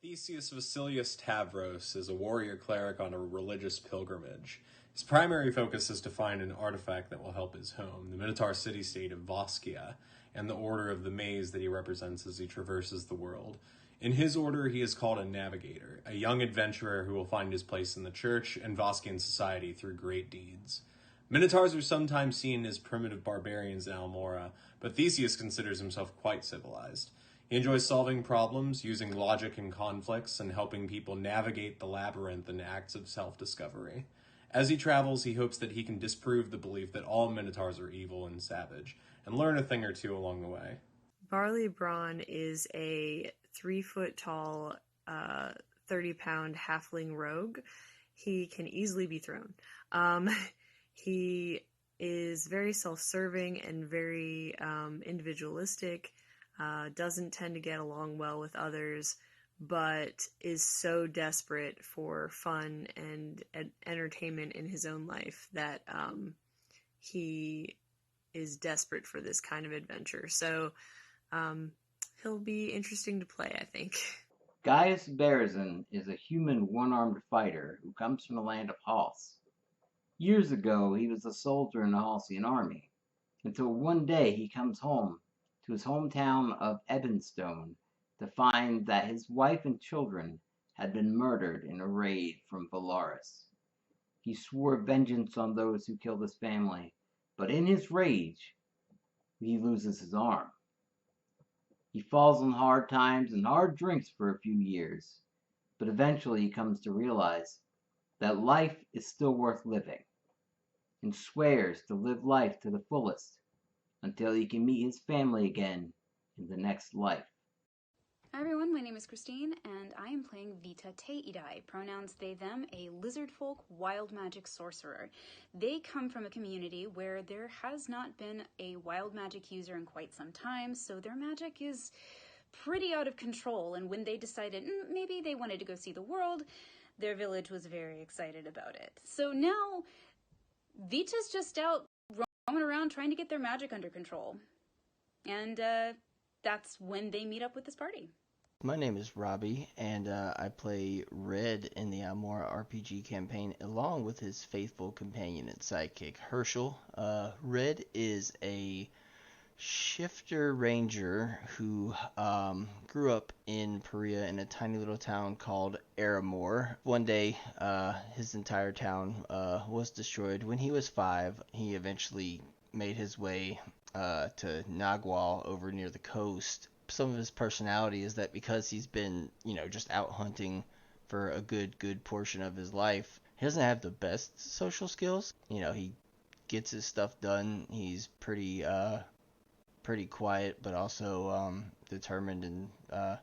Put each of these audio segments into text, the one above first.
Theseus Vasilius Tavros is a warrior cleric on a religious pilgrimage. His primary focus is to find an artifact that will help his home, the Minotaur city-state of Voskia, and the Order of the Maze that he represents as he traverses the world. In his order, he is called a navigator, a young adventurer who will find his place in the church and Voskian society through great deeds. Minotaurs are sometimes seen as primitive barbarians in Almora, but Theseus considers himself quite civilized. He enjoys solving problems, using logic in conflicts, and helping people navigate the labyrinth in acts of self-discovery. As he travels, he hopes that he can disprove the belief that all Minotaurs are evil and savage, and learn a thing or two along the way. Barley Braun is a 3-foot-tall, 30-pound halfling rogue. He can easily be thrown. He is very self-serving and very individualistic, doesn't tend to get along well with others, but is so desperate for fun and entertainment in his own life that he is desperate for this kind of adventure. So he'll be interesting to play, I think. Gaius Berzin is a human one-armed fighter who comes from the land of Hals. Years ago, he was a soldier in the Halsian army, until one day he comes home to his hometown of Ebenstone to find that his wife and children had been murdered in a raid from Valaris. He swore vengeance on those who killed his family, but in his rage, he loses his arm. He falls on hard times and hard drinks for a few years, but eventually he comes to realize that life is still worth living, and swears to live life to the fullest until he can meet his family again in the next life. Hi everyone, my name is Christine, and I am playing Vita Teidai, pronouns they, them, a lizard folk wild magic sorcerer. They come from a community where there has not been a wild magic user in quite some time, so their magic is pretty out of control, and when they decided maybe they wanted to go see the world, their village was very excited about it. So now, Vita's just out roaming around trying to get their magic under control. And that's when they meet up with this party. My name is Robbie, and I play Red in the Almora RPG campaign, along with his faithful companion and sidekick, Herschel. Red is a shifter ranger who grew up in Perea in a tiny little town called Aramor. One day, his entire town was destroyed. When he was 5, he eventually made his way to Nagual over near the coast. Some of his personality is that because he's been, just out hunting for a good portion of his life, he doesn't have the best social skills. He gets his stuff done. He's pretty quiet, but also determined and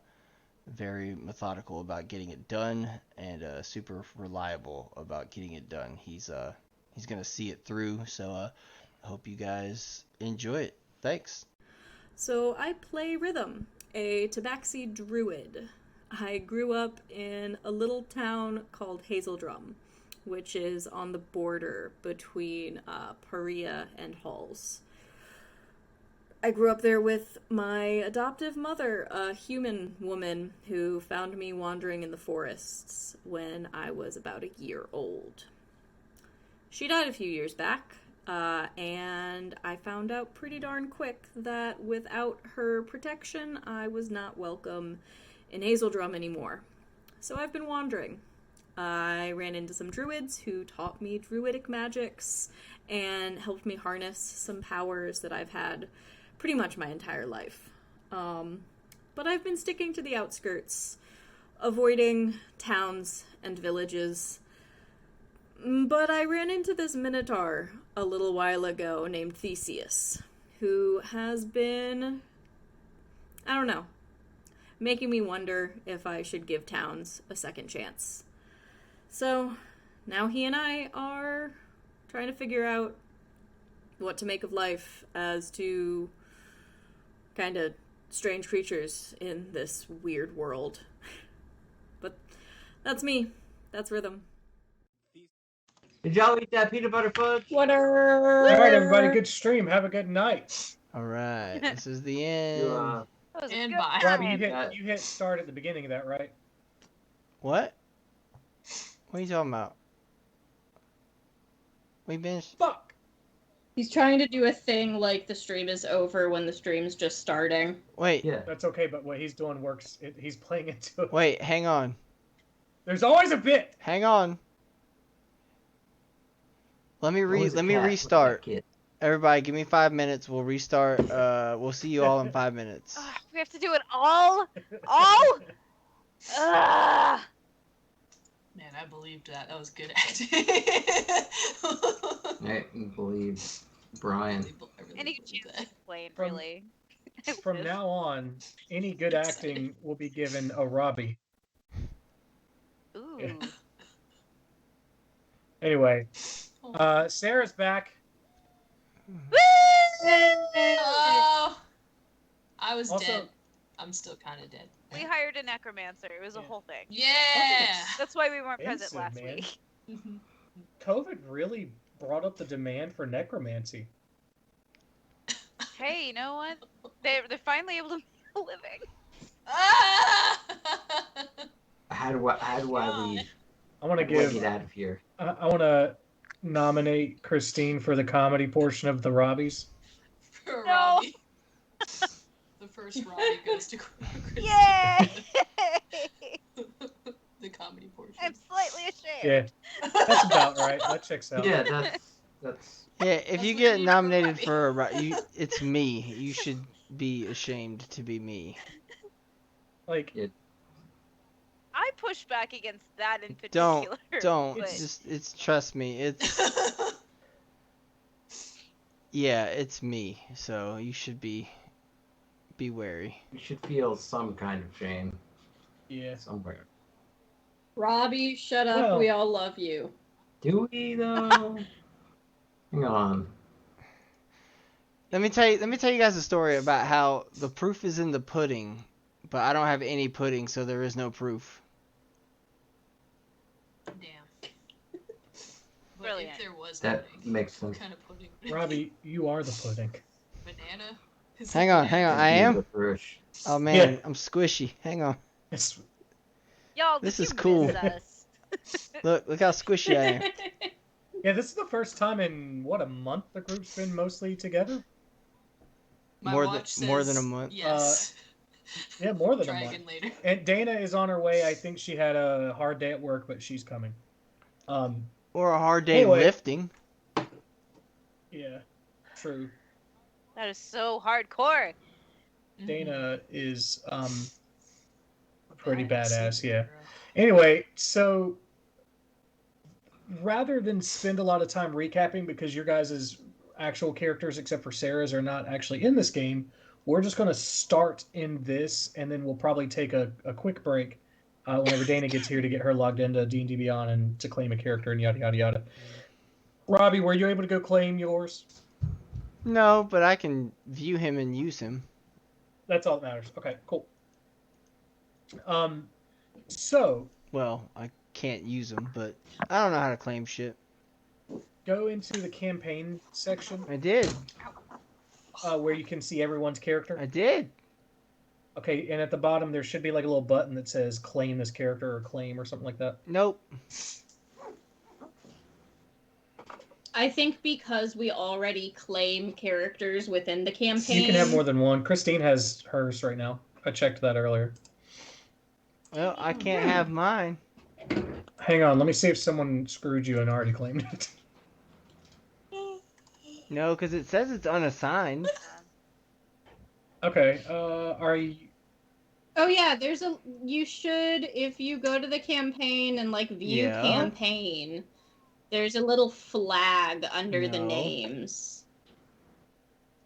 very methodical about getting it done, and super reliable about getting it done. He's gonna see it through. So I hope you guys enjoy it. Thanks. So I play Rhythm, a Tabaxi druid. I grew up in a little town called Hazeldrum, which is on the border between Perea and Halls. I grew up there with my adoptive mother, a human woman who found me wandering in the forests when I was about a year old. She died a few years back, and I found out pretty darn quick that without her protection, I was not welcome in Hazeldrum anymore. So I've been wandering. I ran into some druids who taught me druidic magics and helped me harness some powers that I've had pretty much my entire life. But I've been sticking to the outskirts, avoiding towns and villages. But I ran into this Minotaur a little while ago named Theseus, who has been, making me wonder if I should give towns a second chance. So now he and I are trying to figure out what to make of life as two kind of strange creatures in this weird world. But that's me. That's Rhythm. Did y'all eat that peanut butter fudge? All right, everybody, good stream. Have a good night. All right, this is the end. That was a good Robbie, time. you hit start at the beginning of that, right? What? What are you talking about? We been. Fuck. He's trying to do a thing like the stream is over when the stream's just starting. Wait. Yeah. That's okay, but what he's doing works. He's playing into it. Wait. Hang on. There's always a bit. Hang on. Let me Always a cat. restart. Kid. Everybody, give me 5 minutes. We'll restart. We'll see you all in 5 minutes. We have to do it all? All? Ugh. Man, I believed that. That was good acting. I believe Brian. Any chance to explain, From- really. From now on, any good acting will be given a Robbie. Ooh. Yeah. Anyway, Sarah's back. Oh, I was Also- dead. I'm still kind of dead. We hired a necromancer. It was a Yeah. whole thing. Yeah. That's why we weren't present Expensive, last man. week. COVID really brought up the demand for necromancy. Hey, you know what? They're finally able to make a living. Ah! How do I leave? I want to How do I give. get out of here? I want to nominate Christine for the comedy portion of the Robbies. For No. Robbie. The first Robbie goes to Christine. Yay! The comedy portion. I'm slightly ashamed. Yeah, that's about right. That checks out. Yeah, that's. Yeah, if That's you what get you nominated do. for it's me. You should be ashamed to be me. Like, I push back against that in Don't, particular. don't. but- It's trust me. It's yeah, it's me. So you should be wary. You should feel some kind of shame yeah. somewhere. Robbie, shut up. Well- We all love you. Do we though? Hang on. Let me tell you guys a story about how the proof is in the pudding, but I don't have any pudding, so there is no proof. Damn. But Brilliant. if there was That pudding, makes sense. what kind of pudding would it Robbie, you are the pudding. be? Banana? Is Hang it on. banana? I am? The Brush. Oh man, Yeah. I'm squishy. Hang on. It's, Y'all, This did is you cool. miss us? Look how squishy I am. yeah, this is the first time in what, a month the group's been mostly together. My More than- watch more than a says month. Yes. Yeah, more than a Dragon month. later. And Dana is on her way. I think she had a hard day at work, but she's coming. Or a hard day Anyway. lifting. Yeah, true. That is so hardcore. Dana is pretty I haven't badass. seen Yeah. it, bro. Anyway, so rather than spend a lot of time recapping because your guys' actual characters, except for Sarah's, are not actually in this game, we're just going to start in this, and then we'll probably take a quick break whenever Dana gets here to get her logged into D&D Beyond and to claim a character and yada, yada, yada. Robbie, were you able to go claim yours? No, but I can view him and use him. That's all that matters. Okay, cool. So, Well, I can't use him, but I don't know how to claim shit. go into the campaign section I did. where you can see everyone's character. I did. Okay, and at the bottom there should be like a little button that says claim this character or claim or something like that. Nope. I think because we already claim characters within the campaign. You can have more than one. Christine has hers right now. I checked that earlier. Well, I can't have mine. Hang on, let me see if someone screwed you and already claimed it. No, because it says it's unassigned. Okay, are you... Oh yeah, there's a. You should, if you go to the campaign and like view Yeah. campaign, there's a little flag under the No. names.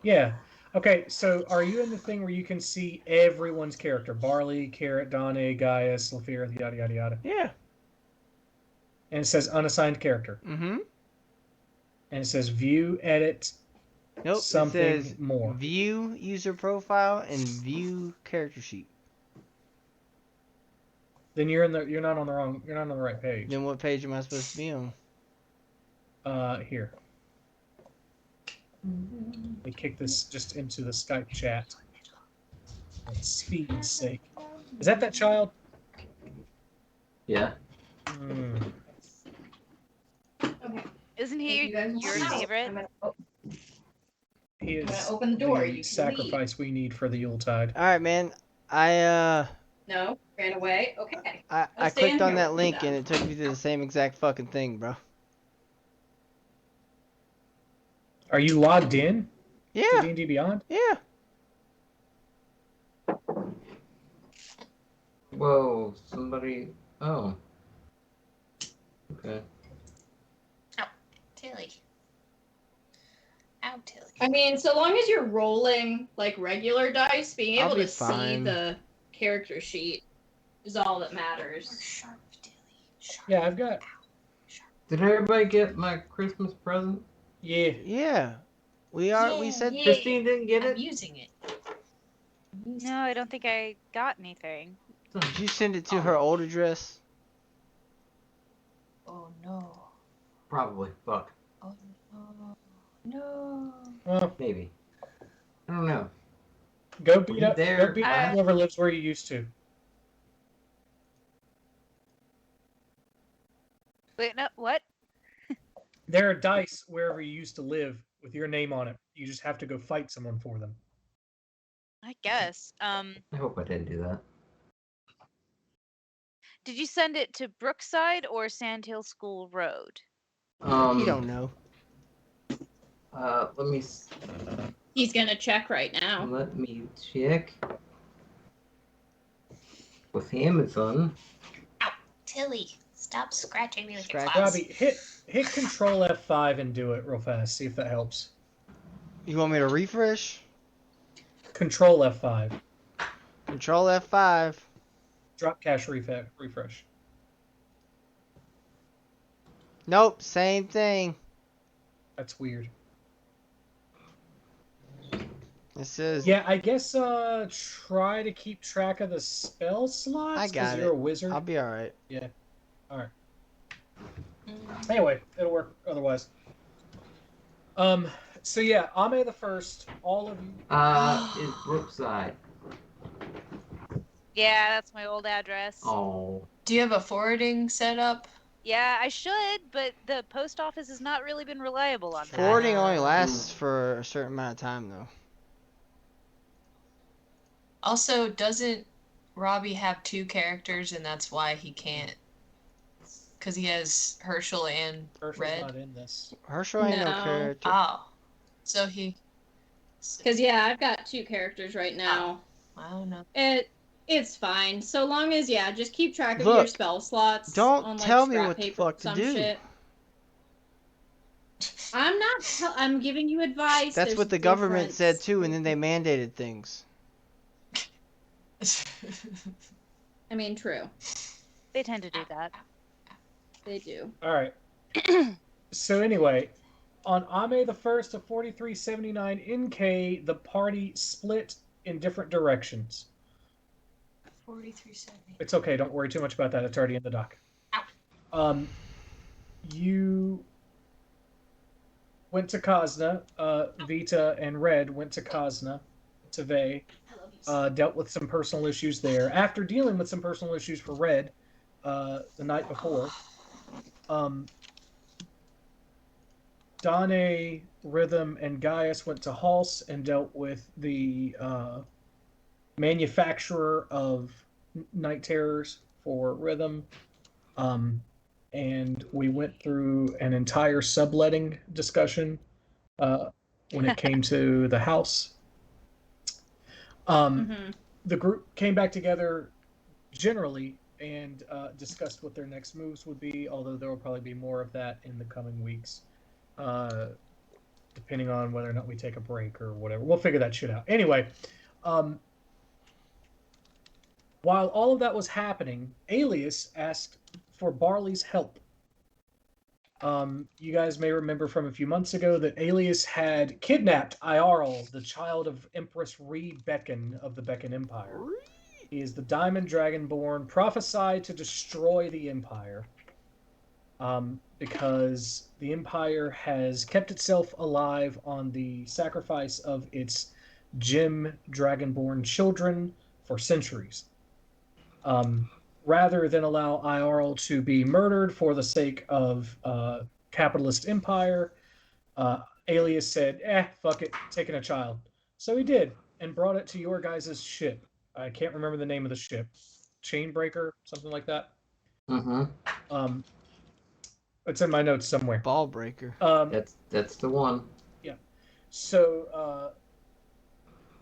Yeah. Okay, so are you in the thing where you can see everyone's character? Barley, Carrot, Donne, Gaius, Lafira, yada, yada, yada. Yeah. And it says unassigned character. Mm-hmm. And it says view, edit, Nope. something it says more. view user profile and view character sheet. Then you're not on the right page. Then what page am I supposed to be on? Here. Let me kick this just into the Skype chat. For speed's sake. Is that child? Yeah. Mm. Okay. Isn't If he you guys want your out, favorite? I'm gonna He I'm gonna is open the door. the You can sacrifice we need for the Yuletide. All right, man. I No, ran away. Okay. I Stay in clicked on here that with me link and then. it took me to the same exact fucking thing, bro. Are you logged in to Yeah, D&D Beyond? yeah. Whoa, somebody. Oh. Okay. Tilly. Ow, Tilly. I mean, so long as you're rolling like regular dice, being I'll able be to see fine. the character sheet is all that You're matters. sharp, Tilly. Sharp. Yeah, I've got. Did everybody get my Christmas present? Yeah. Yeah. We said Yeah. Christine didn't get I'm it? using it. No, I don't think I got anything. did you send it to her old address? Oh no. Probably. Fuck. Oh no. No. Well, Maybe. I don't know. go Were beat you up. there Go beat last- whoever lives where you used to. Wait, no, what? There are dice wherever you used to live with your name on it. You just have to go fight someone for them. I guess. I hope I didn't do that. Did you send it to Brookside or Sandhill School Road? You don't know. Let me He's gonna check right now. check. With Amazon. Ow, Tilly. Stop scratching me with your Scratch- claws. Robbie, hit Control F5 and do it real fast. See if that helps. You want me to refresh? Control F5. Control F5. Drop cache refresh. Nope, same thing. That's weird. It says Yeah, I guess try to keep track of the spell slots. I 'Cause got you're it. a wizard. I'll be alright. Yeah. All right. Anyway, it'll work otherwise. So yeah, Ame the First. All of you. Is Brookside. Yeah, that's my old address. Oh. Do you have a forwarding set up? Yeah, I should, but the post office has not really been reliable on that. Forwarding only lasts for a certain amount of time, though. Also, doesn't Robbie have two characters, and that's why he can't? Because he has Herschel and Herschel's Red. not in this. Herschel ain't no No. character. Oh, so he. Because yeah, I've got two characters right now. I don't know. It's fine. So long as just keep track of your Look, spell slots. don't on, like, tell me scrap what the paper or fuck to some do. Shit. I'm not. I'm giving you advice. That's There's what the a government said difference. too, and then they mandated things. I mean, true. They tend to do that. They do. All right. So anyway, on Ame the First of 4379 NK, the party split in different directions. 4370. It's okay. Don't worry too much about that. It's already in the doc. You went to Kazna. Vita and Red went to Kazna, to Vey. Dealt with some personal issues there. After dealing with some personal issues for Red the night before, Dane, Rhythm, and Gaius went to Halse and dealt with the manufacturer of Night Terrors for Rhythm. And we went through an entire subletting discussion when it came to the house. The group came back together generally and discussed what their next moves would be, although there will probably be more of that in the coming weeks, depending on whether or not we take a break or whatever. We'll figure that shit out. Anyway, while all of that was happening, Alias asked for Barley's help. You guys may remember from a few months ago that Alias had kidnapped Iarl, the child of Empress Beckon of the Beckon Empire. He is the Diamond Dragonborn, prophesied to destroy the Empire, because the Empire has kept itself alive on the sacrifice of its gem Dragonborn children for centuries. rather than allow IRL to be murdered for the sake of capitalist empire, Alias said, fuck it, taking a child. So he did, and brought it to your guys' ship. I can't remember the name of the ship. Chainbreaker, something like that. Mm-hmm. It's in my notes somewhere. Ball breaker. That's the one. Yeah. So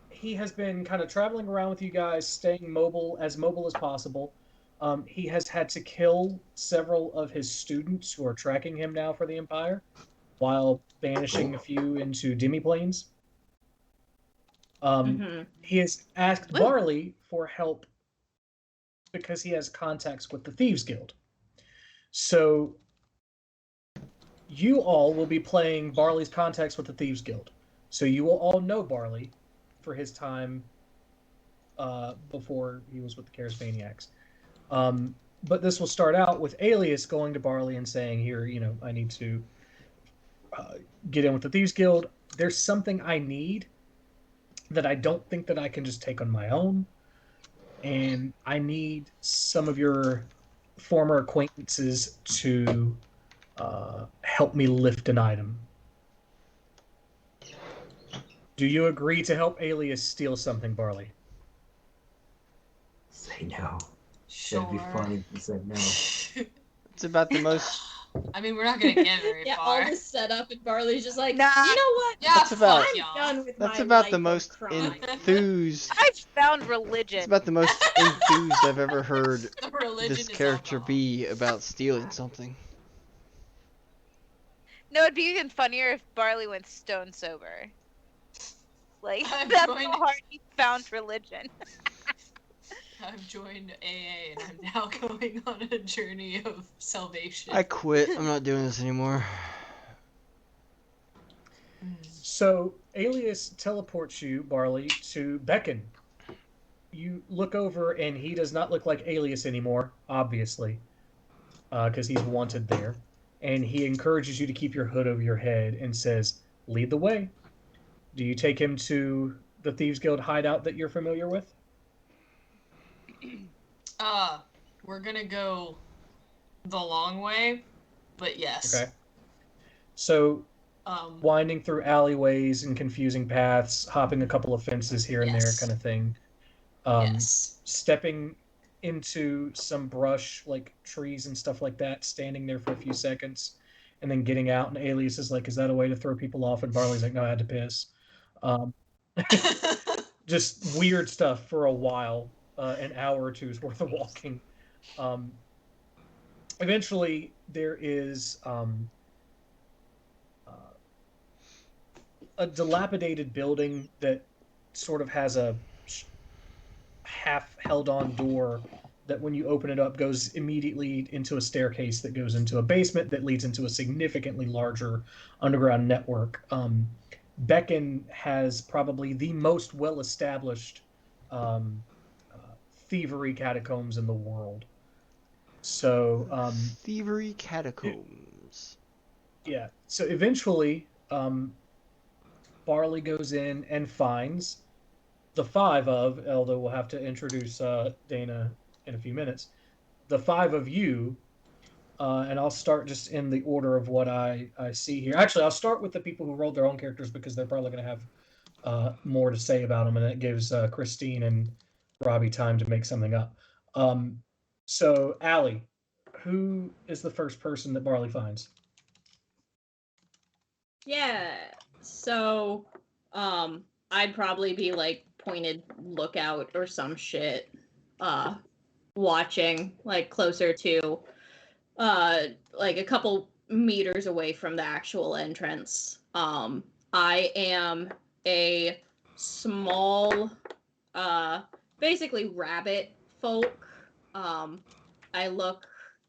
he has been kind of traveling around with you guys, staying mobile as possible. He has had to kill several of his students who are tracking him now for the Empire, while banishing a few into demiplanes. He has asked Barley for help because he has contacts with the Thieves Guild. So you all will be playing Barley's contacts with the Thieves Guild. So you will all know Barley for his time before he was with the Charismaniacs. But this will start out with Alias going to Barley and saying, here, I need to get in with the Thieves Guild. There's something I need that I don't think that I can just take on my own. And I need some of your former acquaintances to help me lift an item. Do you agree to help Alias steal something, Barley? Say no. Sure. That'd be funny if you said no. It's about the most. I mean, we're not gonna get very Yeah, far. all this setup, and Barley's just like, Nah. you know what? Yeah, That's about- fuck I'm y'all. done with That's my about life the of most crime. enthused. I've found religion. It's about the most enthused I've ever heard The religion this is character alcohol. be about stealing something. No, it'd be even funnier if Barley went stone sober. Like, I'm that's going- how hard he found religion. I've joined AA and I'm now going on a journey of salvation. I quit. I'm not doing this anymore. So Alias teleports you, Barley, to Beckon. You look over, and he does not look like Alias anymore, obviously, because he's wanted there. And he encourages you to keep your hood over your head and says, lead the way. Do you take him to the Thieves Guild hideout that you're familiar with? We're gonna go the long way, but yes. Okay. So, winding through alleyways and confusing paths, hopping a couple of fences here and there, Yes. kind of thing. Yes. Stepping into some brush, like trees and stuff like that, standing there for a few seconds, and then getting out. And Alias is like, "Is that a way to throw people off?" And Barley's like, "No, I had to piss." Just weird stuff for a while, an hour or two's worth of walking. Eventually, there is a dilapidated building that sort of has a half held on door that when you open it up goes immediately into a staircase that goes into a basement that leads into a significantly larger underground network. Beckon has probably the most well-established thievery catacombs in the world. So Thievery catacombs. yeah. So eventually, Barley goes in and finds the five of, although we'll have to introduce Dana in a few minutes, the five of you, and I'll start just in the order of what I see here. Actually, I'll start with the people who rolled their own characters because they're probably going to have more to say about them, and it gives Christine and Robbie time to make something up. So, Allie, who is the first person that Barley finds? Yeah. So, I'd probably be like pointed lookout or some shit, watching like closer to, like a couple meters away from the actual entrance. I am a small, basically rabbit folk. I look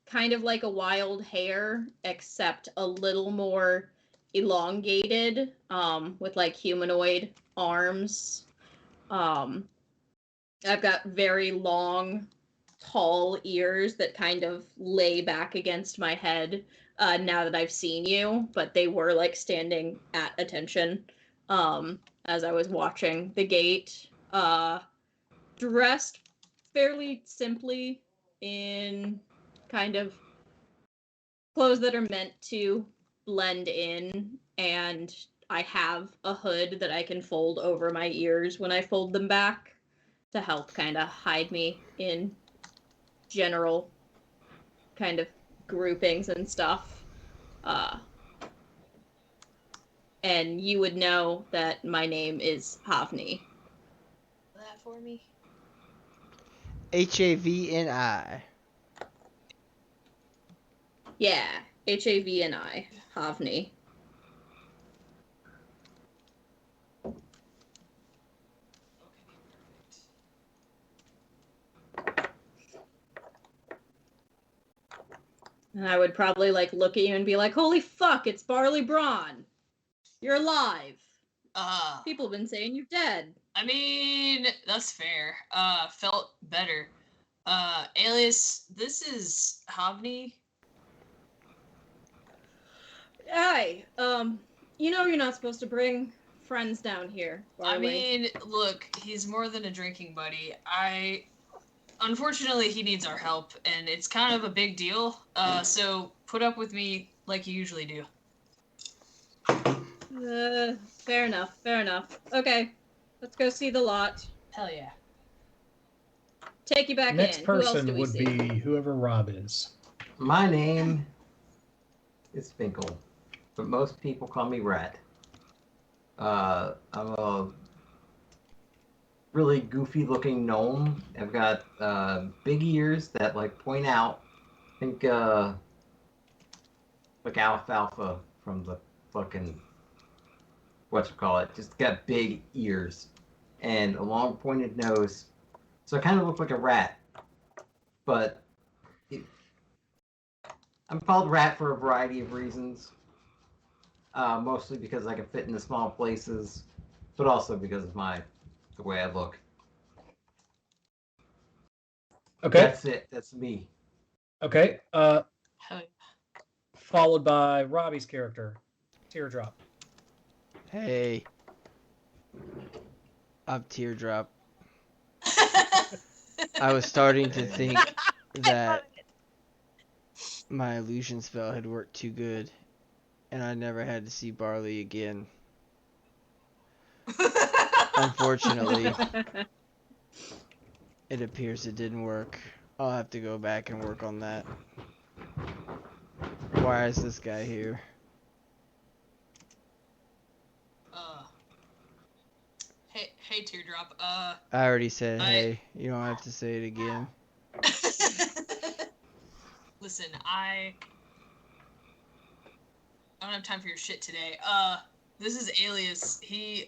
kind of like a wild hare, except a little more elongated, with like humanoid arms. I've got very long, tall ears that kind of lay back against my head, now that I've seen you, but they were like standing at attention as I was watching the gate. Dressed fairly simply, in kind of clothes that are meant to blend in, and I have a hood that I can fold over my ears when I fold them back to help kind of hide me in general kind of groupings and stuff. And you would know that my name is Havni. That for me. Havni. Yeah, Havni, Havni. And I would probably like look at you and be like, "Holy fuck, it's Barley Brawn. You're alive." People have been saying you're dead. I mean, that's fair. Felt better. Alias, this is Havni. Hi. You know you're not supposed to bring friends down here, Barley. I mean, look, he's more than a drinking buddy. Unfortunately, he needs our help, and it's kind of a big deal. So put up with me like you usually do. Fair enough, fair enough. Okay, let's go see the lot. Hell yeah. Take you back Next in. Who else do person we would see? be whoever Rob is. My name is Finkel, but most people call me Rat. I'm a really goofy looking gnome. I've got big ears that like point out. Think like alfalfa from the fucking whatchamacallit. Just got big ears and a long pointed nose. So I kind of look like a rat. But I'm called Rat for a variety of reasons. Mostly because I can fit into small places, but also because of the way I look. Okay. That's it. That's me. Okay. Hell yeah. Followed by Robbie's character, Teardrop. Hey. I'm Teardrop. I was starting to think that my illusion spell had worked too good, and I never had to see Barley again. Unfortunately, it appears it didn't work. I'll have to go back and work on that. Why is this guy here? Hey, Teardrop. I already said hey. You don't have to say it again. Listen, I don't have time for your shit today. This is Alias. He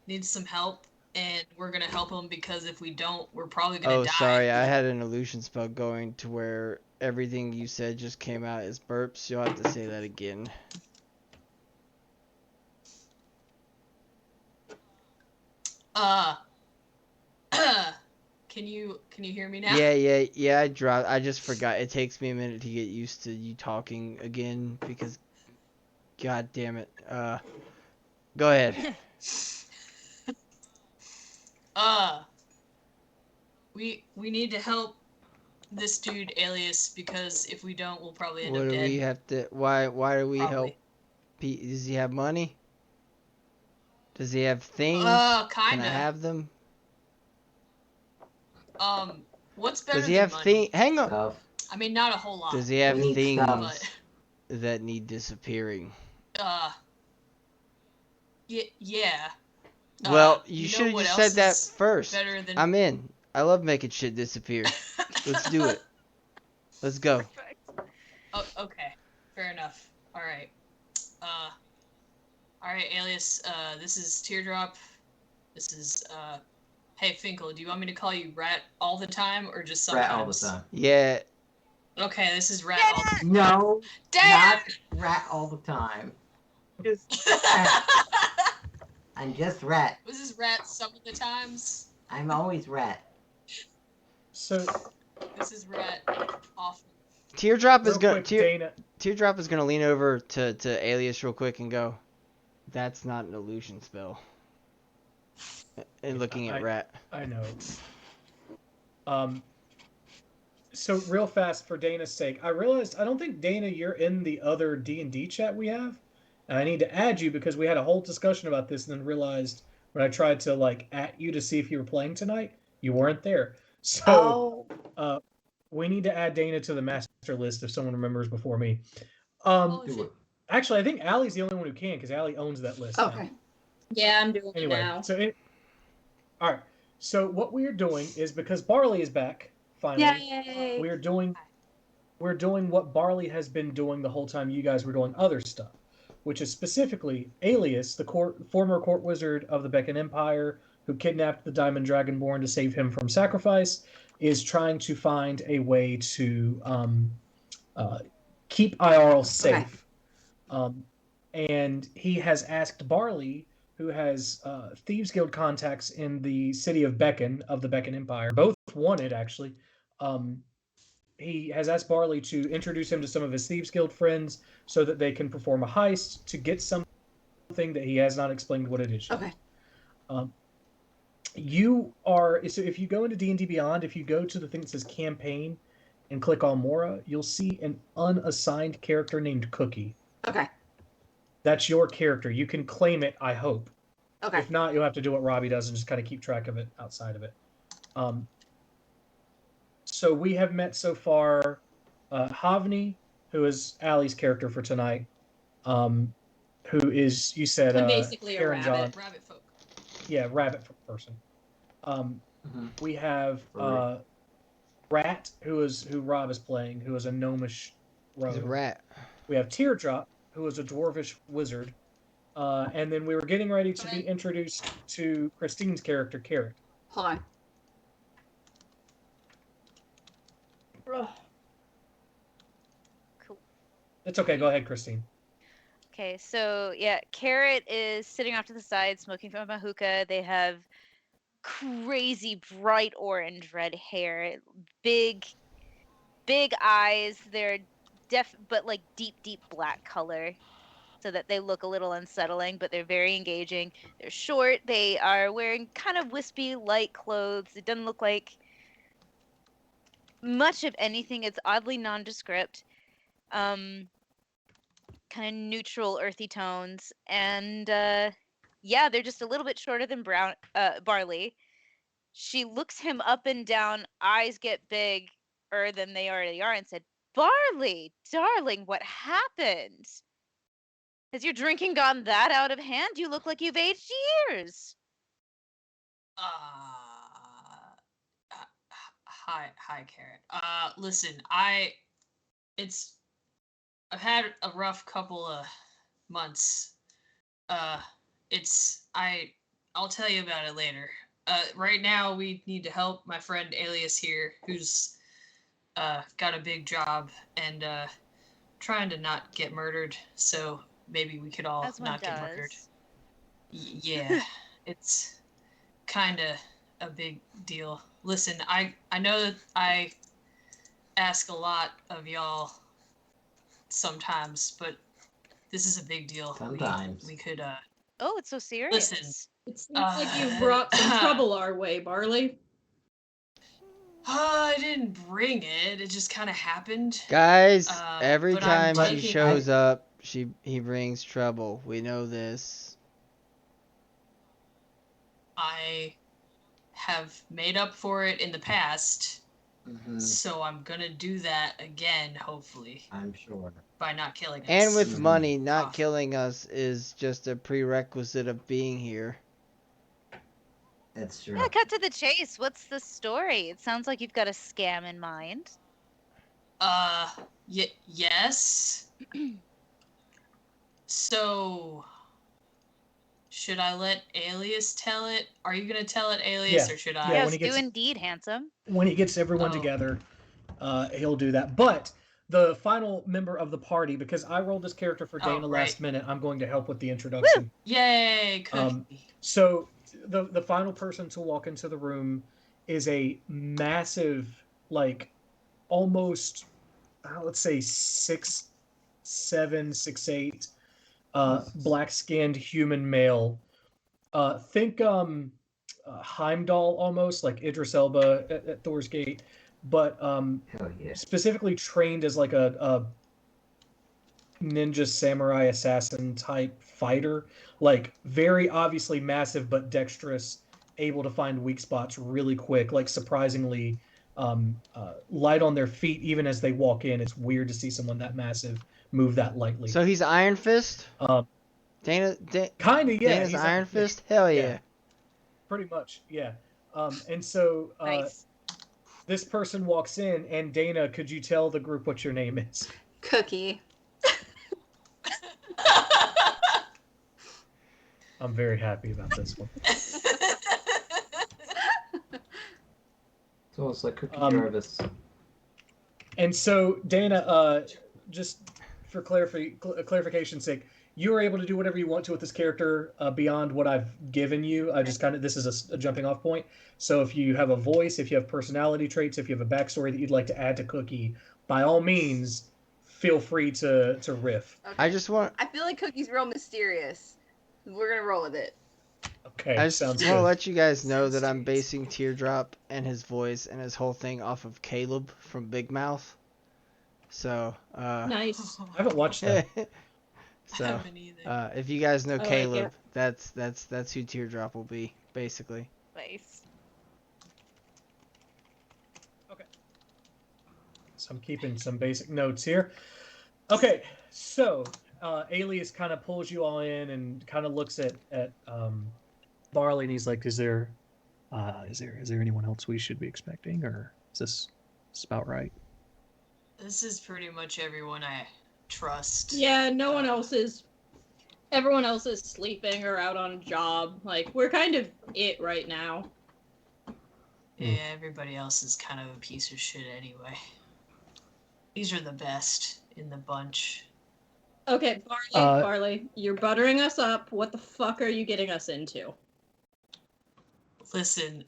needs some help, and we're gonna help him because if we don't, we're probably gonna die. Oh, sorry, I had an illusion spell going to where everything you said just came out as burps. You'll have to say that again. Can you hear me now? Yeah, I just forgot. It takes me a minute to get used to you talking again because god damn it. Go ahead. We need to help this dude Alias because if we don't, we'll probably end What up do dead. we have to why do we Probably. help Pete? Does he have money? Does he have things? Kinda. Can I have them? What's better Does he than have money? things? Hang on. Stuff. I mean, not a whole lot. Does he have We need things stuff. that need disappearing? Yeah. Well, you know should have what just else said that is first. better than- I'm in. I love making shit disappear. Let's do it. Let's go. Oh, okay. Fair enough. All right. Alias. This is Teardrop. This is Hey Finkel. Do you want me to call you Rat all the time or just sometimes? Rat all the time. Yeah. Okay, this is Rat all the time. No, Damn! not Rat all the time. Just Rat. I'm just Rat. This is Rat some of the times. I'm always Rat. So This is Rat often. Teardrop is real gonna quick, Dana. Teardrop is gonna lean over to Alias real quick and go, "That's not an illusion spell." And looking at Rat. I know. So real fast for Dana's sake, I realized I don't think Dana you're in the other D&D chat we have. And I need to add you because we had a whole discussion about this and then realized when I tried to like at you to see if you were playing tonight, you weren't there. So Oh. we need to add Dana to the master list if someone remembers before me. Um, Do it. Actually, I think Allie's the only one who can because Allie owns that list now. Okay. Yeah, I'm doing it Anyway, now. all right. So what we are doing is because Barley is back finally. Yay! We're doing what Barley has been doing the whole time you guys were doing other stuff, which is specifically Alias, the former court wizard of the Beacon Empire who kidnapped the Diamond Dragonborn to save him from sacrifice, is trying to find a way to keep IRL safe. Okay. And he has asked Barley, who has Thieves Guild contacts in the city of Beacon, of the Beacon Empire, both wanted actually. He has asked Barley to introduce him to some of his Thieves Guild friends so that they can perform a heist to get something that he has not explained what it is yet. Okay. So if you go into D&D Beyond, if you go to the thing that says campaign and click Almora, you'll see an unassigned character named Cookie. Okay. That's your character. You can claim it, I hope. Okay. If not, you'll have to do what Robbie does and just kind of keep track of it outside of it. So we have met so far Havni, who is Allie's character for tonight, who is, you said, I'm basically a Aaron rabbit. John. Rabbit folk. Yeah, rabbit person. We have Rat, who Rob is playing, who is a gnomish rogue. He's a rat. We have Teardrop, who is a dwarvish wizard. And then we were getting ready to be introduced to Christine's character, Carrot. Hold on. Cool. It's okay. Go ahead, Christine. Okay, so yeah, Carrot is sitting off to the side smoking from a hookah. They have crazy bright orange red hair, big eyes. They're but like deep black color, so that they look a little unsettling, but they're very engaging. They're short. They are wearing kind of wispy light clothes. It doesn't look like much of anything. It's oddly nondescript. Kind of neutral, earthy tones, and yeah, they're just a little bit shorter than Barley. She looks him up and down, eyes get bigger than they already are, and said, "Barley, darling, what happened? Has your drinking gone that out of hand? You look like you've aged years." Hi, Carrot. Listen, I've had a rough couple of months. I'll tell you about it later. Right now we need to help my friend Alias here, who's got a big job and trying to not get murdered. So maybe we could all not get murdered. Yeah, it's kind of a big deal. Listen, I know that I ask a lot of y'all sometimes, but this is a big deal. Sometimes. We could Oh, it's so serious. listen. It seems like you brought some trouble our way, Barley. I didn't bring it. It just kind of happened. Guys, every but I'm time he taking- shows up, he brings trouble. We know this. I have made up for it in the past, Mhm. so I'm gonna do that again, hopefully, I'm sure. by not killing us. And with Mhm. money, not Off. killing us is just a prerequisite of being here. It's true. Yeah, cut to the chase. What's the story? It sounds like you've got a scam in mind. Yes. So, should I let Alias tell it? Are you gonna tell it, Alias, Yeah. or should Yeah, I? when Yes, he gets- do indeed, handsome. When he gets everyone Oh. together, he'll do that. But the final member of the party, because I rolled this character for Dana last minute, I'm going to help with the introduction. Yay, Cookie. So the final person to walk into the room is a massive, like almost, let's say 6'7", 6'8", black-skinned human male. Think Heimdall almost, like Idris Elba at Thor's Gate. but Hell yeah. specifically trained as like a ninja samurai assassin type fighter, like very obviously massive but dexterous, able to find weak spots really quick, like surprisingly light on their feet even as they walk in. It's weird to see someone that massive move that lightly. So he's Iron Fist? Dana, kind of, yeah. Dana's He's Iron Fist? Hell yeah. Pretty much, yeah. And so Nice. this person walks in, and Dana, could you tell the group what your name is? Cookie. I'm very happy about this one. It's almost like Cookie Jarvis. And so, Dana, just for clarification's sake, you are able to do whatever you want to with this character beyond what I've given you. I just this is a jumping off point. So if you have a voice, if you have personality traits, if you have a backstory that you'd like to add to Cookie, by all means, feel free to riff. Okay. I feel like Cookie's real mysterious. We're gonna roll with it. Okay, I just want to let you guys know that I'm basing Teardrop and his voice and his whole thing off of Caleb from Big Mouth. So, nice. I haven't watched that. So, if you guys know Caleb, that's who Teardrop will be, basically. Nice. Okay. So I'm keeping some basic notes here. Okay, so Alias kind of pulls you all in and kind of looks at Barley, and he's like, "Is there anyone else we should be expecting, or is this about right?" This is pretty much everyone I trust. Yeah, no one else is. Everyone else is sleeping or out on a job. Like, we're kind of it right now. Yeah, everybody else is kind of a piece of shit anyway. These are the best in the bunch. Okay, Barley, you're buttering us up. What the fuck are you getting us into? Listen,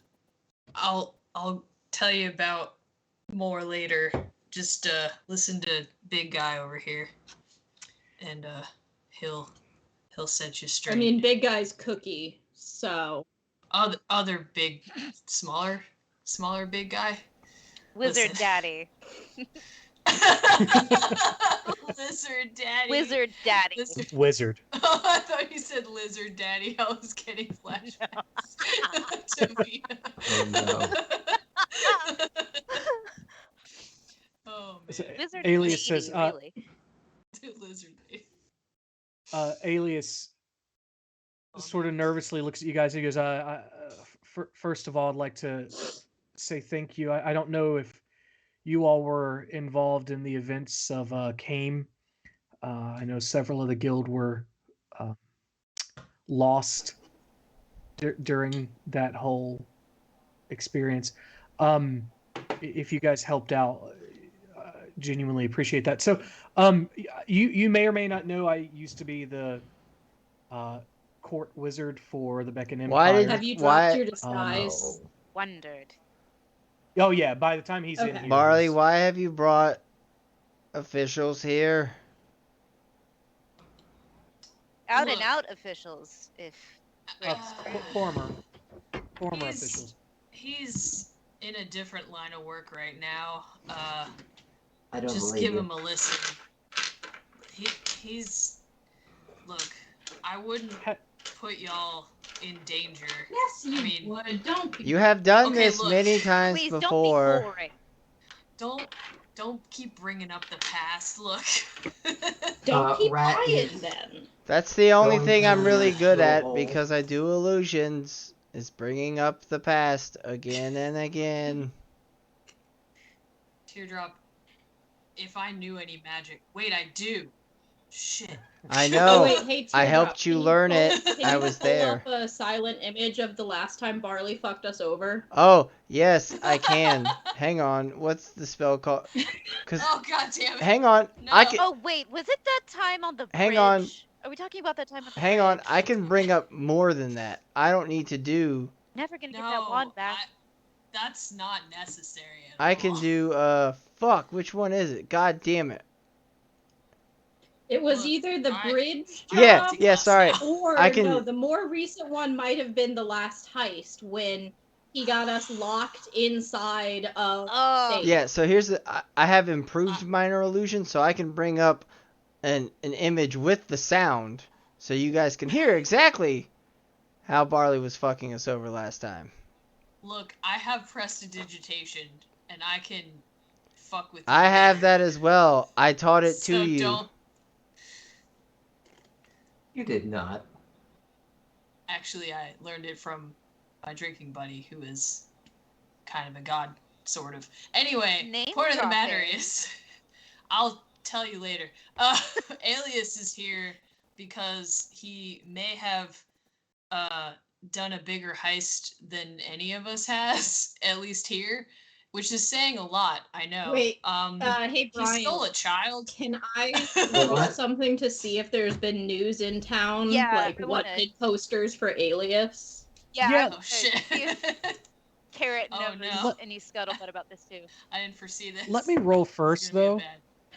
I'll tell you about more later. Just listen to big guy over here, and he'll set you straight. I mean, big guy's Cookie, so other big, smaller big guy. Wizard Daddy. Lizard Daddy. Wizard Daddy. Wizard. Oh, I thought you said Lizard Daddy. I was getting flashbacks to me. Oh no. Oh man. So, Alias says, really. Lizard Daddy. Alias sort of nervously looks at you guys. He goes, first of all, I'd like to say thank you. I don't know if you all were involved in the events of Came. I know several of the guild were lost during that whole experience. If you guys helped out, genuinely appreciate that. So you may or may not know I used to be the court wizard for the Beacon Empire. Have you dropped your disguise? Wondered. Oh yeah, by the time he's in here. Barley, why have you brought officials here? Out and out officials, if former officials. He's in a different line of work right now. I don't just believe give you. him a listen. He's look. I wouldn't put y'all in danger. Yes, you would. Don't be. You have done this look, many times please before. Don't keep bringing up the past. Look. Don't keep rat quiet is- then. That's the only Going thing I'm through really good the at hole. because I do illusions. Is bringing up the past again and again. Teardrop. If I knew any magic, wait, I do. Shit. I know. Oh, wait, hey, I Teardrop, helped you can learn pull- it. can I you was pull there. up a silent image of the last time Barley fucked us over. Oh, yes, I can. Hang on. What's the spell called? Oh god damn it. Hang on. No. I can. Oh wait, was it that time on the bridge? Hang on. Are we talking about that time on the Hang bridge? on. I can bring up more than that. I don't need to do. Never gonna get No, that wand back. that's not necessary at I all. can do. Fuck. Which one is it? God damn it. It was Look, either the I- bridge Yeah. job Yeah. Sorry. or I can- no, the more recent one might have been the last heist when he got us locked inside of Oh. state. Yeah, so here's I have improved minor illusion, so I can bring up an image with the sound, so you guys can hear exactly how Barley was fucking us over last time. Look, I have prestidigitation, and I can fuck with you. I have there. that as well. I taught it to So you. don't. You did not. Actually, I learned it from my drinking buddy, who is kind of a god, sort of. Anyway, Name point of the matter dropping. is, I'll tell you later. Alias is here because he may have done a bigger heist than any of us has, at least here, which is saying a lot. I know. Wait, hey he Brian, stole a child. can I roll something to see if there's been news in town? Yeah, like I what wanna- big posters for Alias? Yeah. Oh shit. See if Carrot Oh, knows no. any scuttlebutt about this too. I didn't foresee this. Let me roll This is first, gonna though.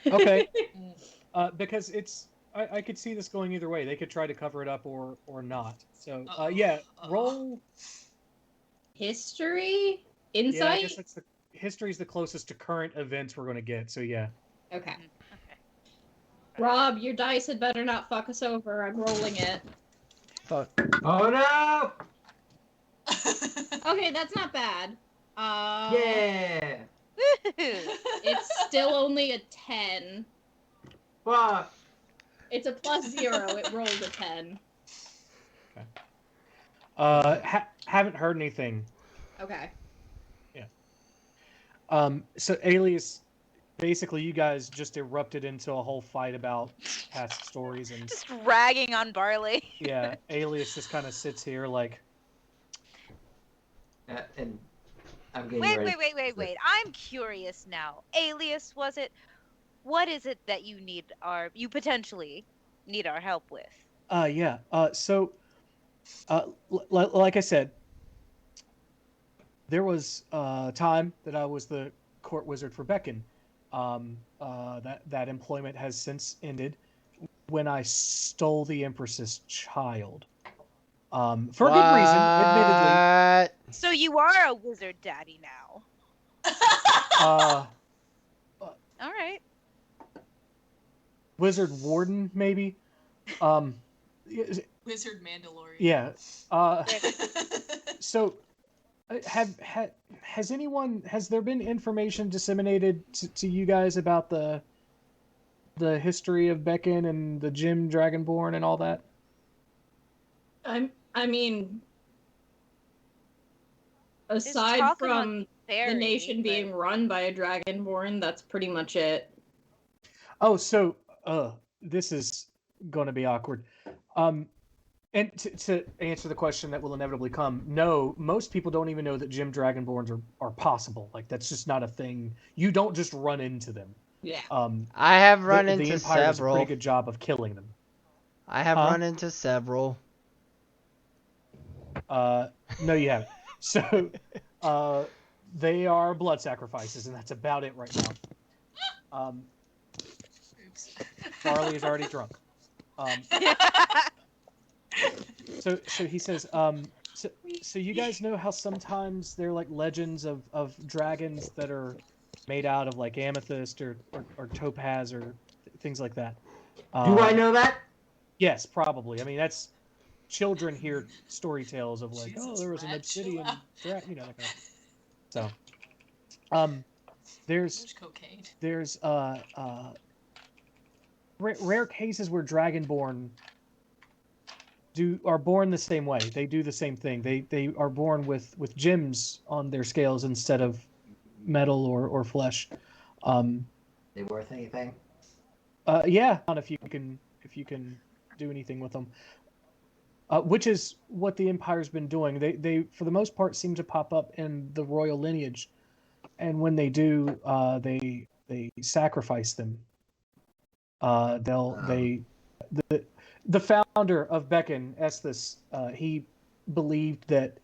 be bad. Okay. Mm. Because it's I could see this going either way. They could try to cover it up or not. So Uh-oh. yeah, Uh-oh. roll. History? Yeah, I Insight? guess that's history's the closest to current events we're going to get. So yeah. Okay. Okay. Rob, your dice had better not fuck us over. I'm rolling it. Fuck. Oh no! Okay, that's not bad. Yeah! It's still only a 10. Fuck! It's a +0. It rolled a 10. Haven't heard anything. Okay. So Alias, basically, you guys just erupted into a whole fight about past stories, and Just ragging on Barley. yeah, Alias just kind of sits here like, And I'm getting Wait, ready. wait. I'm curious now. Alias, was it? What is it that you potentially need our help with? yeah. So, like I said, there was a time that I was the court wizard for Beacon. That employment has since ended when I stole the Empress's child. For a good reason, admittedly. So you are a wizard daddy now. All right. Wizard warden, maybe. Wizard Mandalorian. Yeah. So, has there been information disseminated to you guys about the history of Beacon and the Jim Dragonborn and all that? I mean, aside from the nation being run by a Dragonborn, that's pretty much it. Oh, so this is going to be awkward. And to answer the question that will inevitably come, no, most people don't even know that Jim Dragonborns are possible. Like, that's just not a thing. You don't just run into them. Yeah. I have run into the Empire does a several. pretty good job of killing them. I have run into several. No, you haven't. So, they are blood sacrifices, and that's about it right now. Barley is already drunk. So he says, so you guys know how sometimes they're like legends of dragons that are made out of like amethyst or topaz or things like that. Do I know that? Yes, probably. I mean, that's children hear story tales of like, oh, there was an obsidian, that kind of. So, there's rare cases where Dragonborn are born the same way. They do the same thing. They are born with gems on their scales instead of metal or flesh. They worth anything? Yeah, if you can do anything with them. Which is what the Empire's been doing. They for the most part seem to pop up in the royal lineage, and when they do, they sacrifice them. The founder of Beacon, Esthus, he believed that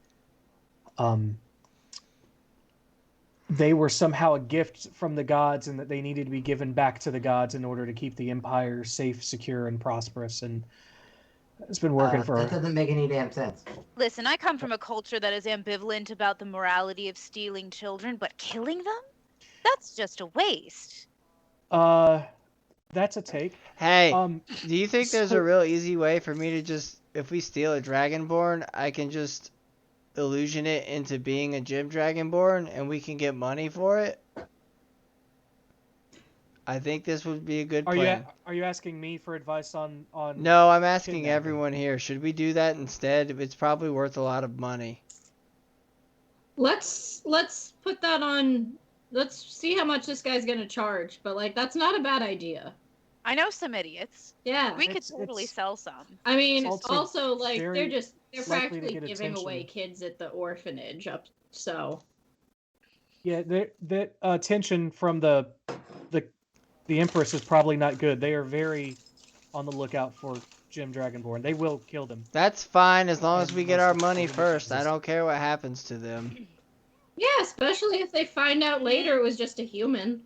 they were somehow a gift from the gods and that they needed to be given back to the gods in order to keep the empire safe, secure, and prosperous. And It's been working for That her. doesn't make any damn sense. Listen, I come from a culture that is ambivalent about the morality of stealing children, but killing them? That's just a waste. That's a take. Hey, do you think there's a so- real easy way for me to just, if we steal a Dragonborn, I can just illusion it into being a gym Dragonborn and we can get money for it? I think this would be a good plan. Are you asking me for advice on? No, I'm asking kidnapping? everyone here. Should we do that instead? It's probably worth a lot of money. Let's put that on. Let's see how much this guy's gonna charge. But like, that's not a bad idea. I know some idiots. Yeah, We could totally sell some. I mean, It's also like they're very likely to practically get giving away attention. kids at the orphanage up. So Yeah, that attention from the Empress is probably not good. They are very on the lookout for Jim Dragonborn. They will kill them. That's fine as long as And we get most our of the money time first. I it's- don't care what happens to them. yeah, especially if they find out later it was just a human.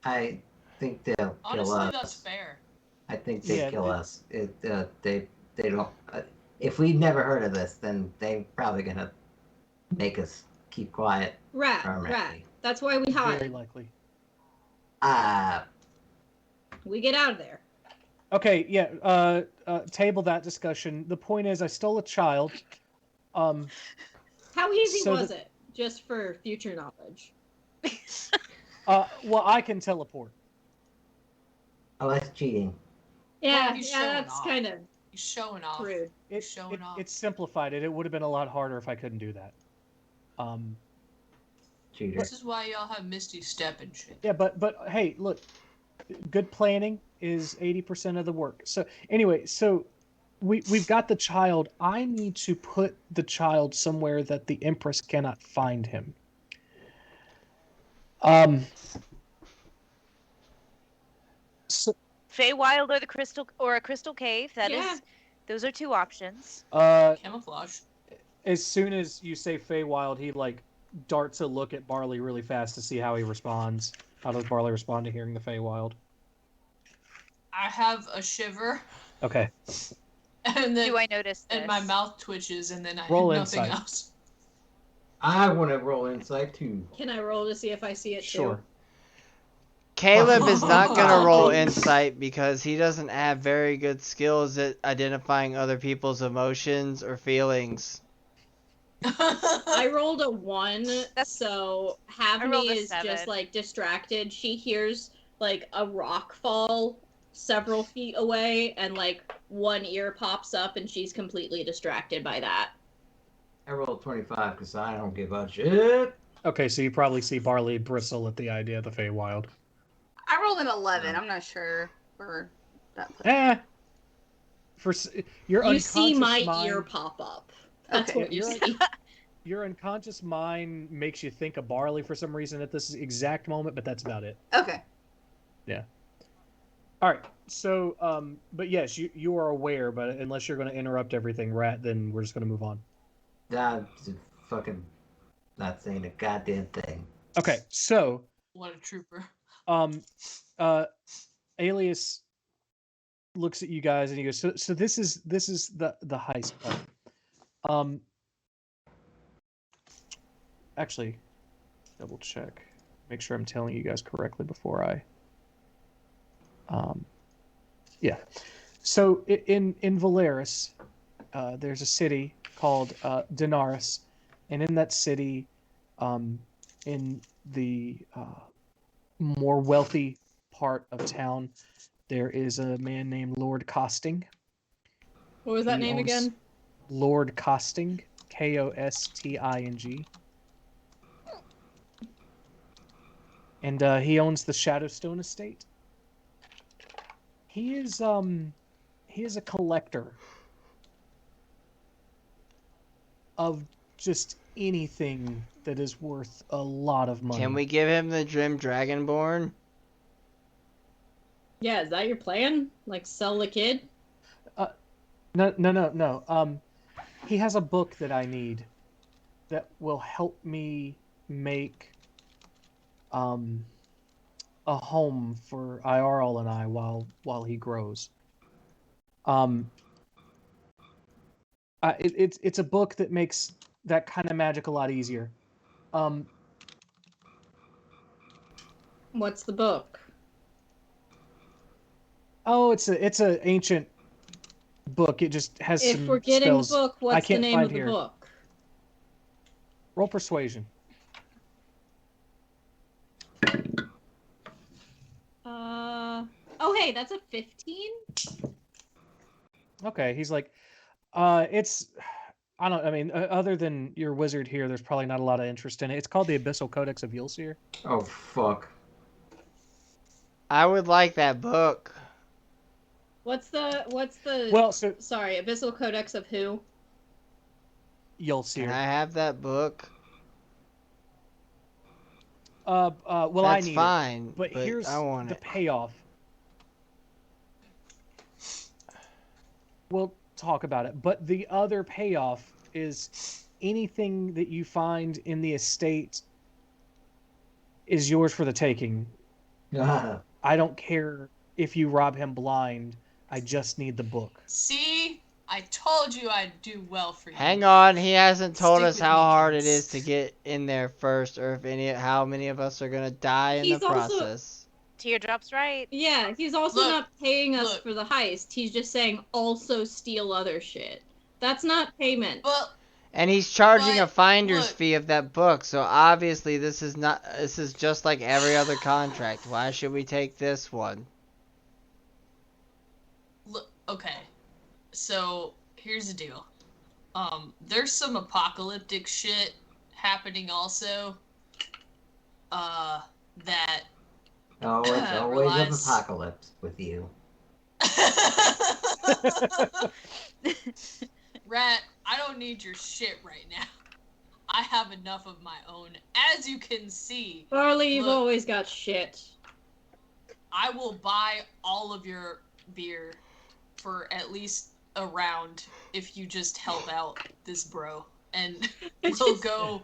I think they'll kill Honestly, us. that's fair. I think they Yeah, kill us. They don't. If we've never heard of this, then they're probably gonna make us keep quiet Rat. permanently. That's why we hide. Very likely. We get out of there. Okay, yeah. Table that discussion. The point is, I stole a child. How easy So was it? Just for future knowledge. Well, I can teleport. Oh, that's cheating. Yeah, he's yeah, showing that's off. kind of He's showing off. rude. Showing off. It's simplified it. It would have been a lot harder if I couldn't do that. Cheater. This is why y'all have Misty Step and shit. Yeah, but hey, look, good planning is 80% of the work. So anyway, so we've got the child. I need to put the child somewhere that the Empress cannot find him. So, Feywild or a crystal cave. Yeah. Those are two options. Camouflage. as soon as you say Feywild, he like darts a look at Barley really fast to see how he responds. How does Barley respond to hearing the Feywild? I have a shiver, Okay. and then Do I notice this? and my mouth twitches, and then I Roll have nothing insight. else. I want to roll insight too. Can I roll to see if I see it Sure. too? Caleb is not going to roll insight because he doesn't have very good skills at identifying other people's emotions or feelings. I rolled a 1, so I rolled Havni a is 7. just like distracted. She hears like a rock fall several feet away, and like one ear pops up, and she's completely distracted by that. I rolled 25 because I don't give a shit. Okay, so you probably see Barley bristle at the idea of the Feywild. I rolled an 11. I'm not sure where that puts Your You see unconscious my mind, ear pop up. That's Okay. what you You're- see. Your unconscious mind makes you think of Barley for some reason at this exact moment, but that's about it. Okay. All right. So, but yes, you are aware, but unless you're going to interrupt everything, Rat, then we're just going to move on. I'm fucking not saying a goddamn thing. Okay. So, What a trooper. Alias looks at you guys and he goes, "So this is the heist part." Actually, double check, make sure I'm telling you guys correctly before I. Yeah. So in Valeris, there's a city called Denaris, and in that city, in the more wealthy part of town, there is a man named Lord Costing. What was that He name owns- again? Lord Costing, Kosting. And he owns the Shadowstone estate. He is a collector of just anything that is worth a lot of money. Can we give him the Grim Dragonborn? Yeah, is that your plan? Like sell the kid? No. He has a book that I need that will help me make a home for IRL and I while he grows. It's a book that makes that kind of magic a lot easier. What's the book? Oh, it's a ancient book. It just has If some we're getting spells the book, I what's the can't name find of the here. book? Roll persuasion. Oh, hey, that's a 15? Okay, he's like, it's, I mean, other than your wizard here, there's probably not a lot of interest in it. It's called the Abyssal Codex of Ylsir. Oh, fuck. I would like that book. What's the Well, so sorry, Abyssal Codex of who? Ylsir. Can I have that book? Well, I That's need fine, it, but here's I want the it. payoff. We'll talk about it, but the other payoff is anything that you find in the estate is yours for the taking. I don't care if you rob him blind. I just need the book. See? I told you I'd do well for you. Hang on, he hasn't told Stick us with how me, hard kids. it is to get in there first, or how many of us are gonna die in the He's also- process. Teardrop's right. Yeah, he's also Look, not paying us look. for the heist. He's just saying also steal other shit. That's not payment. Well, And he's charging a But, finder's look. fee of that book, so obviously this is just like every other contract. Why should we take this one? look, okay. So, here's the deal. There's some apocalyptic shit happening also. That Oh, it's always relies- of apocalypse with you. Rat, I don't need your shit right now. I have enough of my own. As you can see, Barley, you've look, always got shit. I will buy all of your beer for at least a round if you just help out this bro. And we'll go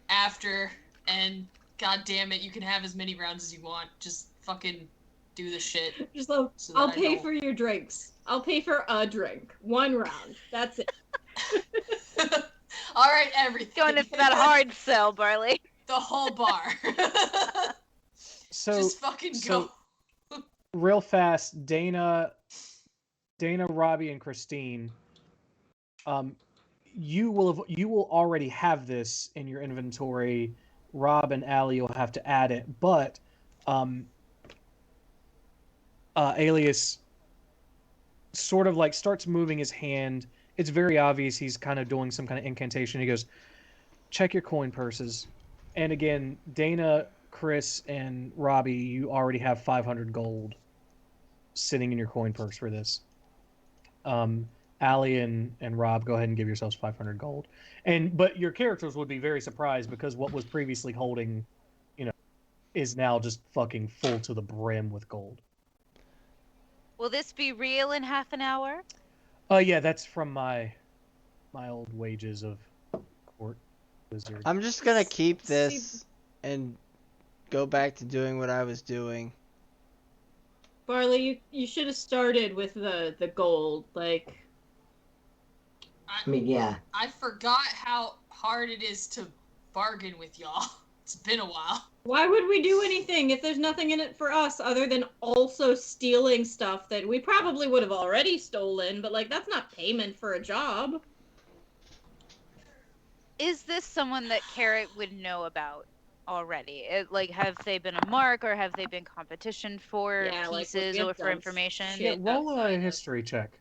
after, and god damn it, you can have as many rounds as you want. Just fucking do the shit. Just so I'll that I pay don't- for your drinks. I'll pay for a drink. 1 round. That's it. All right, everything. Going in for that hard sell, Barley. The whole bar. So Just fucking go. Real fast, Dana, Robbie, and Christine. You will already have this in your inventory. Rob and Allie will have to add it, but Alias sort of like starts moving his hand. It's very obvious he's kind of doing some kind of incantation. He goes, check your coin purses. And again, Dana, Chris, and Robbie, you already have 500 gold sitting in your coin purse for this. Allie and Rob, go ahead and give yourselves 500 gold. But your characters would be very surprised because what was previously holding, is now just fucking full to the brim with gold. Will this be real in half an hour? Yeah, that's from my old wages of court wizard. I'm just gonna keep this and go back to doing what I was doing. Barley, you should have started with the gold. Like, I mean, yeah. I forgot how hard it is to bargain with y'all. It's been a while. why would we do anything if there's nothing in it for us other than also stealing stuff that we probably would have already stolen, but like that's not payment for a job. Is this someone that Carrot would know about already? Have they been a mark, or have they been competition for pieces or for information? Yeah, roll a history check.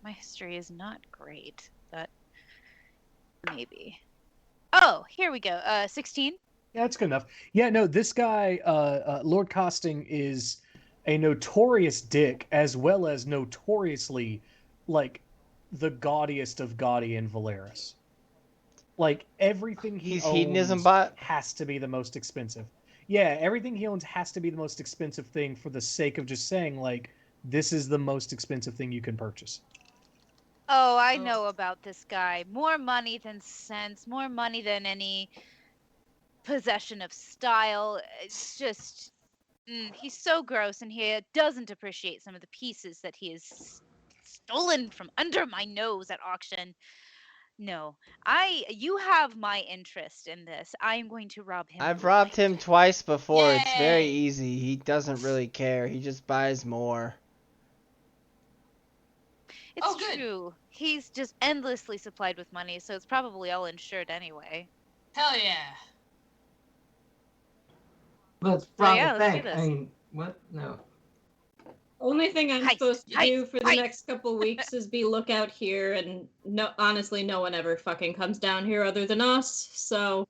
My history is not great, but maybe. Oh, here we go. 16. Yeah, that's good enough. Yeah, no, this guy, Lord Costing, is a notorious dick, as well as notoriously, like, the gaudiest of gaudy in Valeris. Like, everything He's owns hedonism bot? has to be the most expensive. Yeah, everything he owns has to be the most expensive thing for the sake of just saying, like, this is the most expensive thing you can purchase. Oh, I know about this guy. More money than sense, more money than any possession of style. It's just He's so gross, and he doesn't appreciate some of the pieces that he has stolen from under my nose at auction. No, you have my interest in this. I am going to rob him. I've robbed him twice before. It's very Yay! easy. He doesn't really care. He just buys more. It's true. He's just endlessly supplied with money, so it's probably all insured anyway. Hell yeah. Let's So rob yeah, the let's do bank. this. I mean, what? No. Only thing I'm supposed to do for the heist. next couple weeks is be lookout here, and honestly, no one ever fucking comes down here other than us. So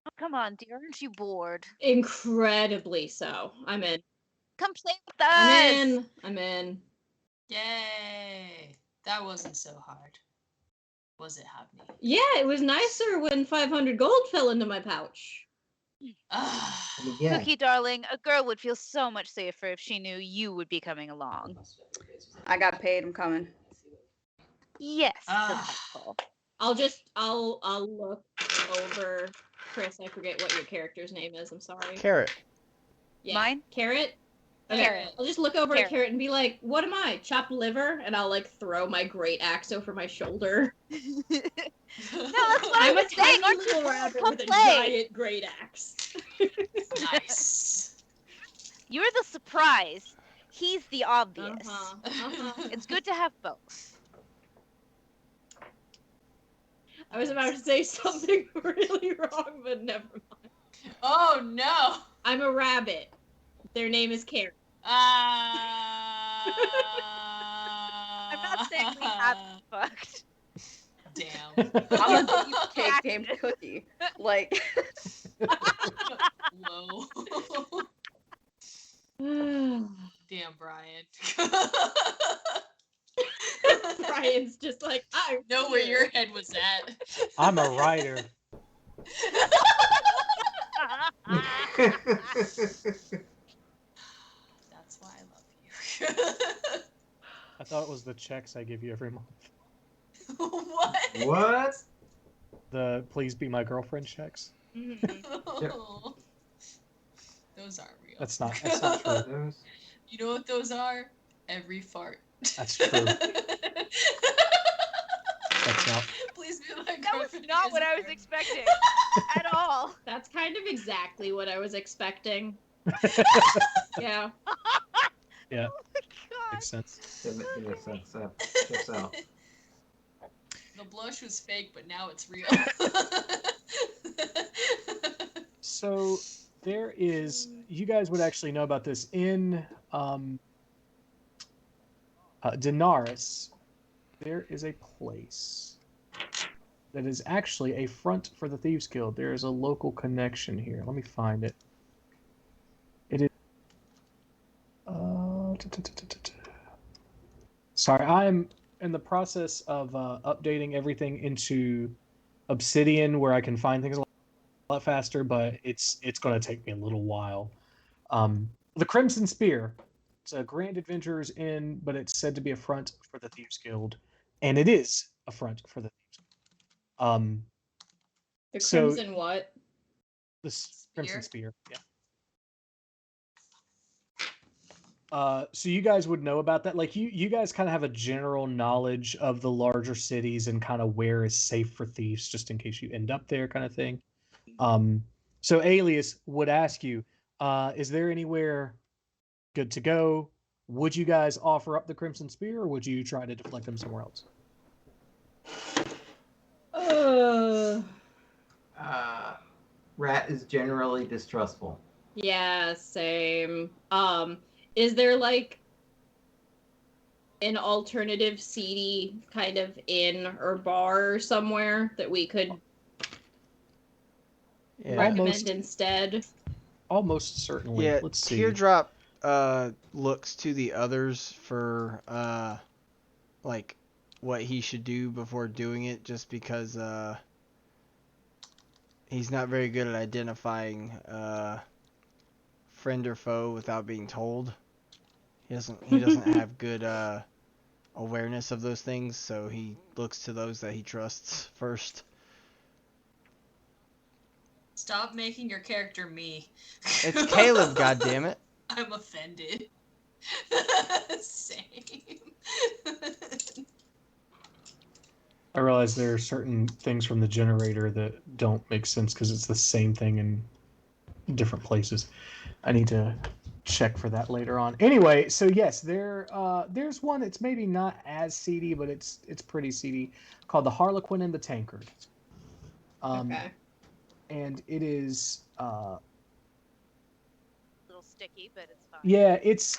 Oh, come on, dear, aren't you bored? incredibly so. I'm in. Come play with us. I'm in. Yay. That wasn't so hard. Was it, Havni? Yeah, it was nicer when 500 gold fell into my pouch. Cookie darling, a girl would feel so much safer if she knew you would be coming along. I got paid. I'm coming. Yes, delightful. I'll look over. Chris, I forget what your character's name is. I'm sorry. Carrot. Yeah. Mine? Carrot? Okay. Carrot. I'll just look over to Carrot. Carrot and be like, what am I? Chopped liver? And I'll like throw my great axe over my shoulder. No, that's what I'm I a was saying. tiny Aren't you little bored? rabbit Come with a play. giant great axe. Nice. You're the surprise. He's the obvious. Uh-huh. It's good to have both. I was about to say something really wrong, but never mind. Oh no. I'm a rabbit. Their name is Carrot. I'm not saying we haven't fucked. Damn. I'm a deep cake named Cookie. Like. Whoa. Damn, Brian. Brian's just like, I know where your head was at. I'm a writer. That's why I love you. I thought it was the checks I give you every month. What? What? The please be my girlfriend checks. Those aren't real. That's not true. You know what those are? Every fart. That's true. That's not. Please be my That was girlfriend. not what I was expecting at all. That's kind of exactly what I was expecting. Yeah. Yeah. Oh my god. Makes sense. Makes sense. Checks out. The blush was fake, but now it's real. So there is. You guys would actually know about this in Daenerys. There is a place that is actually a front for the Thieves Guild. There is a local connection here. Let me find it. It is. Sorry, I'm in the process of updating everything into Obsidian, where I can find things a lot faster. But it's going to take me a little while. The Crimson Spear. It's a Grand Adventurers Inn, but it's said to be a front for the Thieves Guild, and it is a front for the Thieves Guild. The So- Crimson what? The Crimson Spear, yeah. So you guys would know about that. Like you guys kind of have a general knowledge of the larger cities and kind of where is safe for thieves, just in case you end up there, kind of thing. So Alias would ask you, is there anywhere good to go? Would you guys offer up the Crimson Spear, or would you try to deflect them somewhere else? Rat is generally distrustful. Yeah, same. Is there like an alternative seedy kind of inn or bar somewhere that we could recommend instead? Almost certainly. Yeah, Let's see. Teardrop looks to the others for like what he should do before doing it, just because he's not very good at identifying friend or foe without being told. He doesn't have good awareness of those things, so he looks to those that he trusts first. Stop making your character me. It's Caleb, goddammit. I'm offended. Same. I realize there are certain things from the generator that don't make sense because it's the same thing in different places. I need to check for that later on. Anyway, so yes, there's one. It's maybe not as seedy, but it's pretty seedy, called the Harlequin and the Tankard. Okay. And it is A little sticky, but it's fine. yeah, it's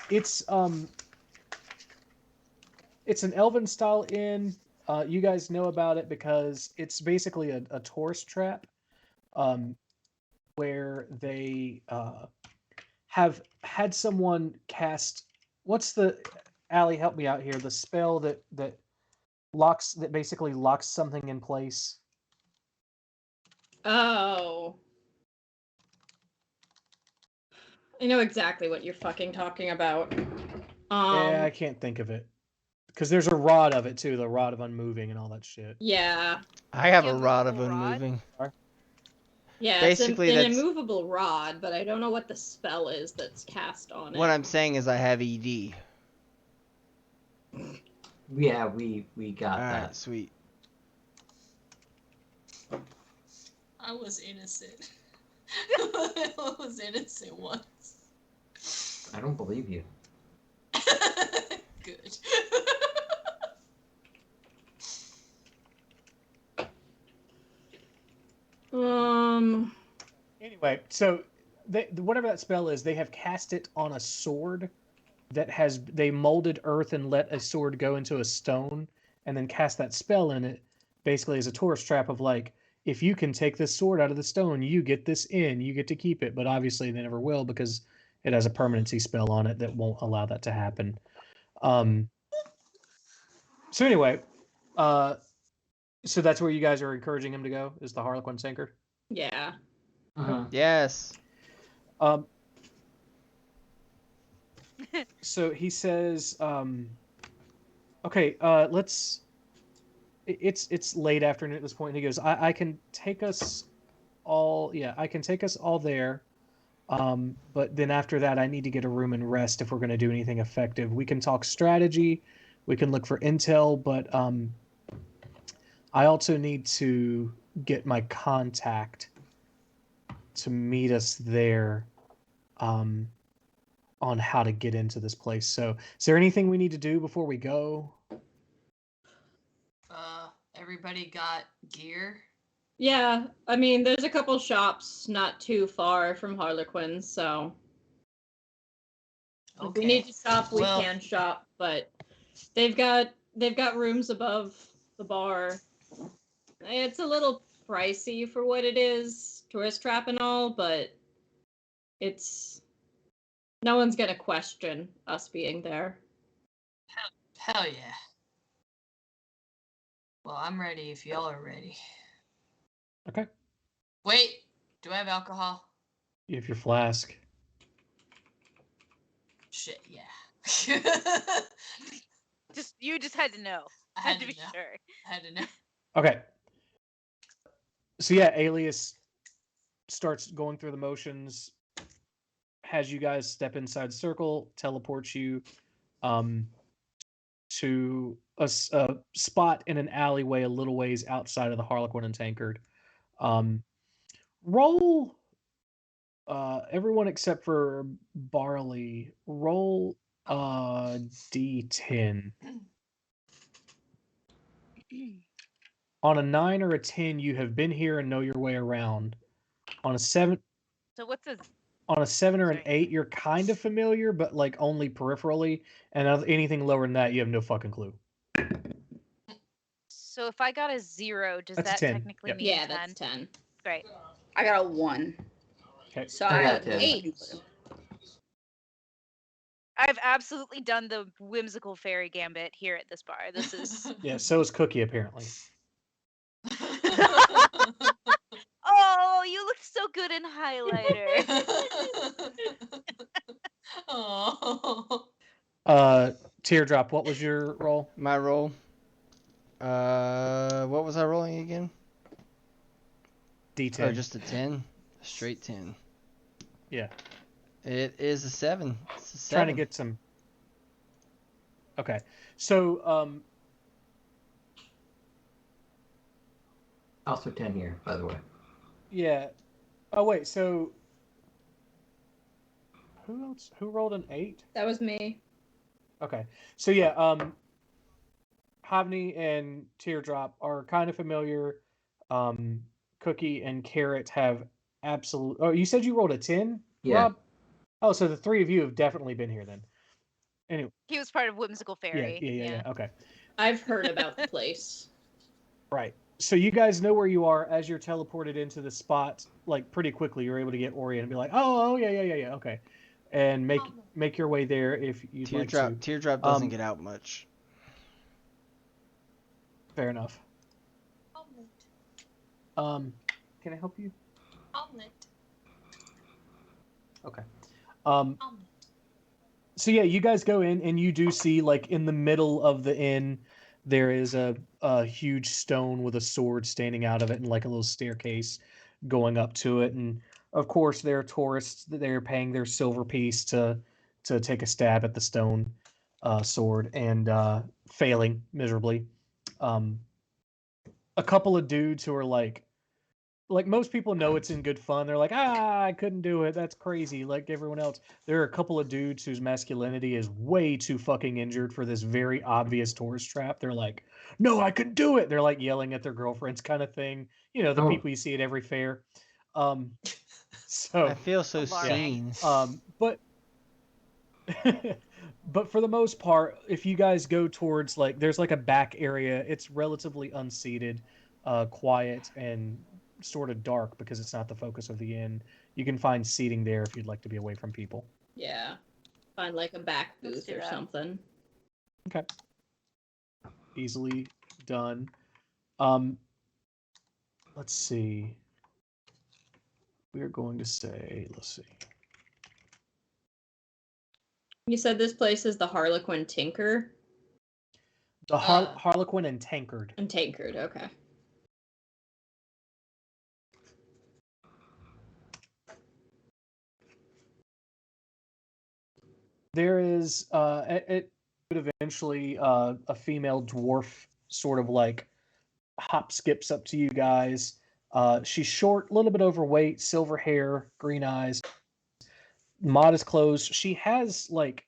an Elven style inn. You guys know about it because it's basically a tourist trap, where they have had someone cast. What's the Allie? Help me out here. The spell that basically locks something in place. Oh. I know exactly what you're fucking talking about. Yeah, I can't think of it. Because there's a rod of it too, the rod of unmoving and all that shit. Yeah. I have a rod of unmoving. Yeah, Basically, it's an that's immovable rod, but I don't know what the spell is that's cast on it. what I'm saying is I have ED. Yeah, we got that. Alright, sweet. I was innocent. I was innocent once. I don't believe you. Good. Anyway, so whatever that spell is, they have cast it on a sword they molded earth and let a sword go into a stone and then cast that spell in it, basically as a tourist trap of like, if you can take this sword out of the stone, you get this in, you get to keep it. But obviously they never will because it has a permanency spell on it that won't allow that to happen. So anyway, so that's where you guys are encouraging him to go, is the Harlequin Tankard? Yeah. Yes. So he says, okay, let's. It's late afternoon at this point. And he goes, I can take us all. Yeah, I can take us all there. But then after that, I need to get a room and rest if we're going to do anything effective. We can talk strategy, we can look for intel, but I also need to get my contact to meet us there. On how to get into this place. So, is there anything we need to do before we go? Everybody got gear? Yeah, I mean, there's a couple shops not too far from Harlequin, so if we need to shop, we can shop. But they've got rooms above the bar. It's a little pricey for what it is, tourist trap and all, but it's no one's gonna question us being there. Hell yeah. Well, I'm ready if y'all are ready. Okay. Wait, do I have alcohol? You have your flask. Shit, yeah. You just had to know. I had to be know. sure. I had to know. Okay. So yeah, Alias starts going through the motions, has you guys step inside the circle, teleports you to a spot in an alleyway a little ways outside of the Harlequin and Tankard. Roll everyone except for Barley, roll D10. On a 9 or a 10, you have been here and know your way around. On a 7, So what's a on a 7 or an 8, you're kind of familiar, but like only peripherally. And anything lower than that, you have no fucking clue. So if I got a 0, does That's a that 10. technically Yep. mean Yeah, 10? that's 10. Great. I got a 1. Okay. So I I got have 10. 8. I've absolutely done the whimsical fairy gambit here at this bar. This is Yeah, so is Cookie apparently. Oh, you looked so good in highlighter. Oh. Teardrop, what was your roll? My roll. What was I rolling again? D10. Oh, just a 10? A straight 10. Yeah. It is a 7. It's a 7. Trying to get some. Okay, so Also 10 here, by the way. yeah. Oh wait, so who else? Who rolled an 8? That was me. Okay, so yeah, Havni and Teardrop are kind of familiar. Cookie and Carrot have absolute. Oh, you said you rolled a 10, Yeah. Rob? Oh, so the three of you have definitely been here then. Anyway. He was part of Whimsical Fairy. Yeah. Okay. I've heard about the place. Right. So you guys know where you are as you're teleported into the spot. Like pretty quickly, you're able to get oriented and be like, oh yeah. Okay, and make your way there if you'd like to. Teardrop doesn't get out much. Fair enough. Omelet. Can I help you? Omelet. Okay. Omelet. So yeah, you guys go in and you do see like in the middle of the inn there is a huge stone with a sword standing out of it and like a little staircase going up to it, and of course there are tourists that they're paying their silver piece to take a stab at the stone sword and failing miserably. A couple of dudes who are like most people know it's in good fun. They're like, I couldn't do it. That's crazy. Like everyone else. There are a couple of dudes whose masculinity is way too fucking injured for this very obvious tourist trap. They're like, no, I could do it. They're like yelling at their girlfriends kind of thing. You know, the people you see at every fair. So I feel so seen. But but for the most part, if you guys go towards like there's like a back area, it's relatively unseated, quiet and sort of dark because it's not the focus of the inn. You can find seating there if you'd like to be away from people. Yeah. Find like a back booth or something. Okay. Easily done. Let's see. We are going to say, let's see. You said this place is the Harlequin Tinker? The Harlequin and Tankard. And Tankard, okay. There is, it would eventually, a female dwarf sort of like hop skips up to you guys. She's short, a little bit overweight, silver hair, green eyes, modest clothes. She has like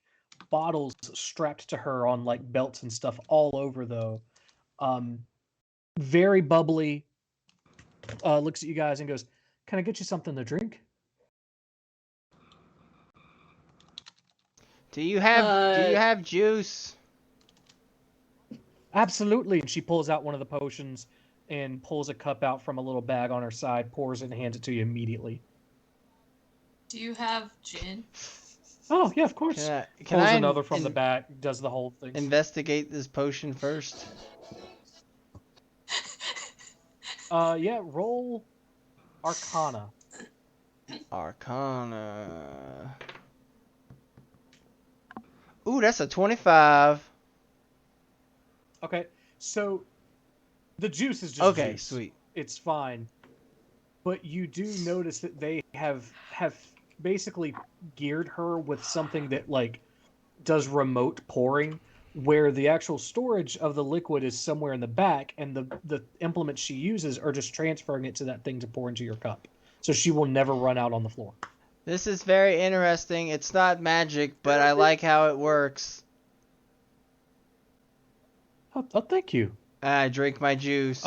bottles strapped to her on like belts and stuff all over though. Very bubbly. Looks at you guys and goes, "Can I get you something to drink?" Do you have juice? Absolutely. And she pulls out one of the potions and pulls a cup out from a little bag on her side, pours it and hands it to you immediately. Do you have gin? Oh, yeah, of course. Can Pulls I another from the back, does the whole thing. Investigate this potion first? Yeah, roll Arcana. Arcana. Ooh, that's a 25. Okay, so the juice is just okay, juice. Sweet. It's fine. But you do notice that they have basically geared her with something that like does remote pouring, where the actual storage of the liquid is somewhere in the back, and the implements she uses are just transferring it to that thing to pour into your cup. So she will never run out on the floor. This is very interesting. It's not magic, but I like how it works. Oh, thank you. I drink my juice.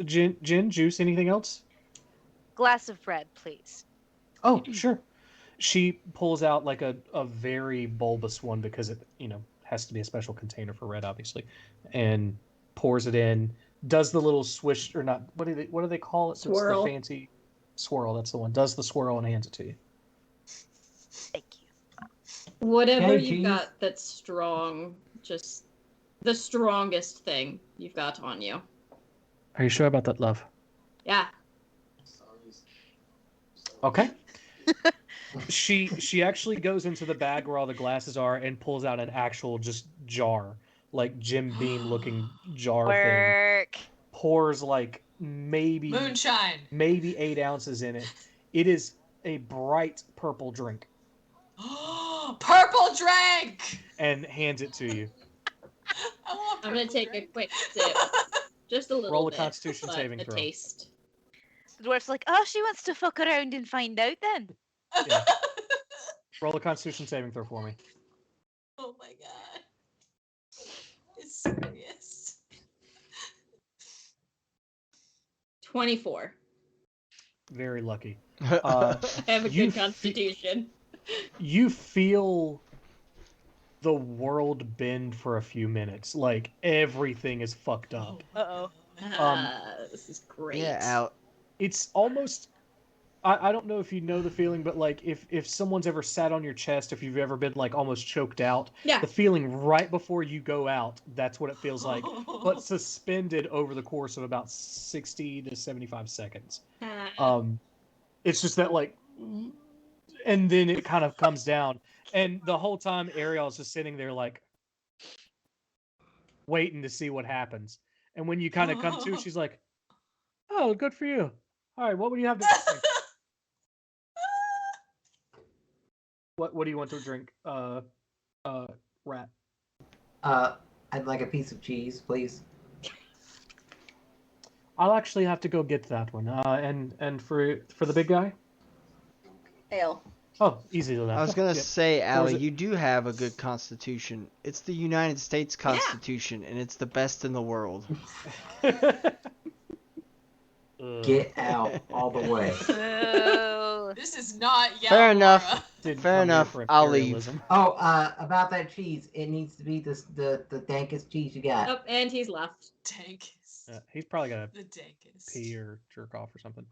Gin, juice, anything else? Glass of bread, please. Oh, sure. She pulls out like a very bulbous one because it, has to be a special container for red, obviously, and pours it in. Does the little swish or not? What do they call it? Swirl. It's the fancy swirl. That's the one. Does the swirl and hands it to you. Thank you. Whatever you've got that's strong, just the strongest thing you've got on you. Are you sure about that, love? Yeah. Okay. She actually goes into the bag where all the glasses are and pulls out an actual just jar, like Jim Beam looking jar thing. Pours like maybe moonshine, maybe 8 ounces in it. It is a bright purple drink Purple drink! and hands it to you. I'm gonna take a quick sip. Just a little Roll a bit, Constitution but saving a throw. taste. The dwarf's like, oh, she wants to fuck around and find out then. Yeah. Roll a Constitution saving throw for me. Oh my god. It's serious. 24. Very lucky. I have a you good constitution. You feel the world bend for a few minutes. Like, everything is fucked up. Uh-oh. This is great. Yeah, out. It's almost... I don't know if you know the feeling, but like if someone's ever sat on your chest, if you've ever been like almost choked out, Yeah. the feeling right before you go out, that's what it feels like, but suspended over the course of about 60 to 75 seconds. It's just that like, and then it kind of comes down, and the whole time Ariel's just sitting there like waiting to see what happens. And when you kind of come to, she's like, "Oh, good for you. All right, what would you have to drink?" What do you want to drink, Rat? I'd like a piece of cheese, please. I'll actually have to go get that one. And for the big guy? Ale. Oh, easy enough. I was gonna say, Or Allie, is it- you do have a good constitution. It's the United States Constitution, and it's the best in the world. Get out all the way. Oh. This is not Yalmora. Fair enough. Didn't Fair come here enough. for I'll leave. imperialism. Oh, about that cheese, it needs to be the dankest cheese you got. Oh, and he's left. Dankest. He's probably got The to dankest. pee or jerk off or something.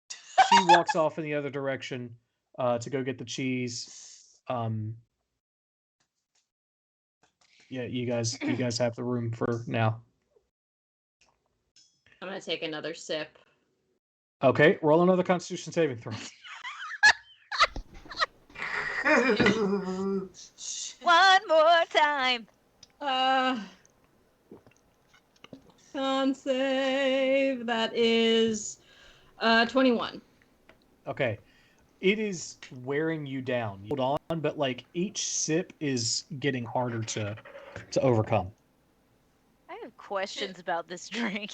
She walks off in the other direction to go get the cheese. Yeah, you guys have the room for now. I'm gonna take another sip. Okay, roll another Constitution saving throw. One more time. Con save. That is 21. Okay. It is wearing you down. Hold on, but like each sip is getting harder to overcome. I have questions about this drink.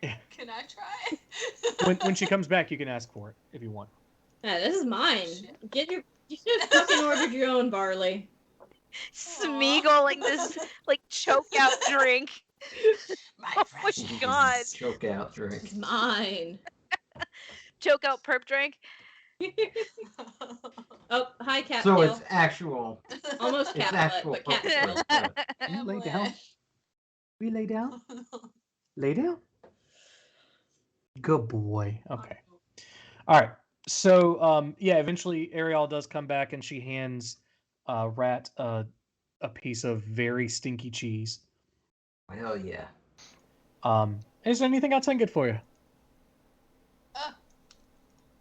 Can I try? When she comes back, you can ask for it if you want. Yeah, this is mine. You should have fucking ordered your own Barley. Smeagolling this like choke out drink. Oh my god. Choke out drink. It's mine. Choke out perp drink. Oh, hi, cat. So it's actual. Almost It's cat actual butt, but cat purple tail. drink. You lay down. We lay down. Lay down. Good boy. Okay. All right. So yeah, eventually Ariel does come back and she hands Rat a piece of very stinky cheese. Hell yeah. Is there anything else I can get for you?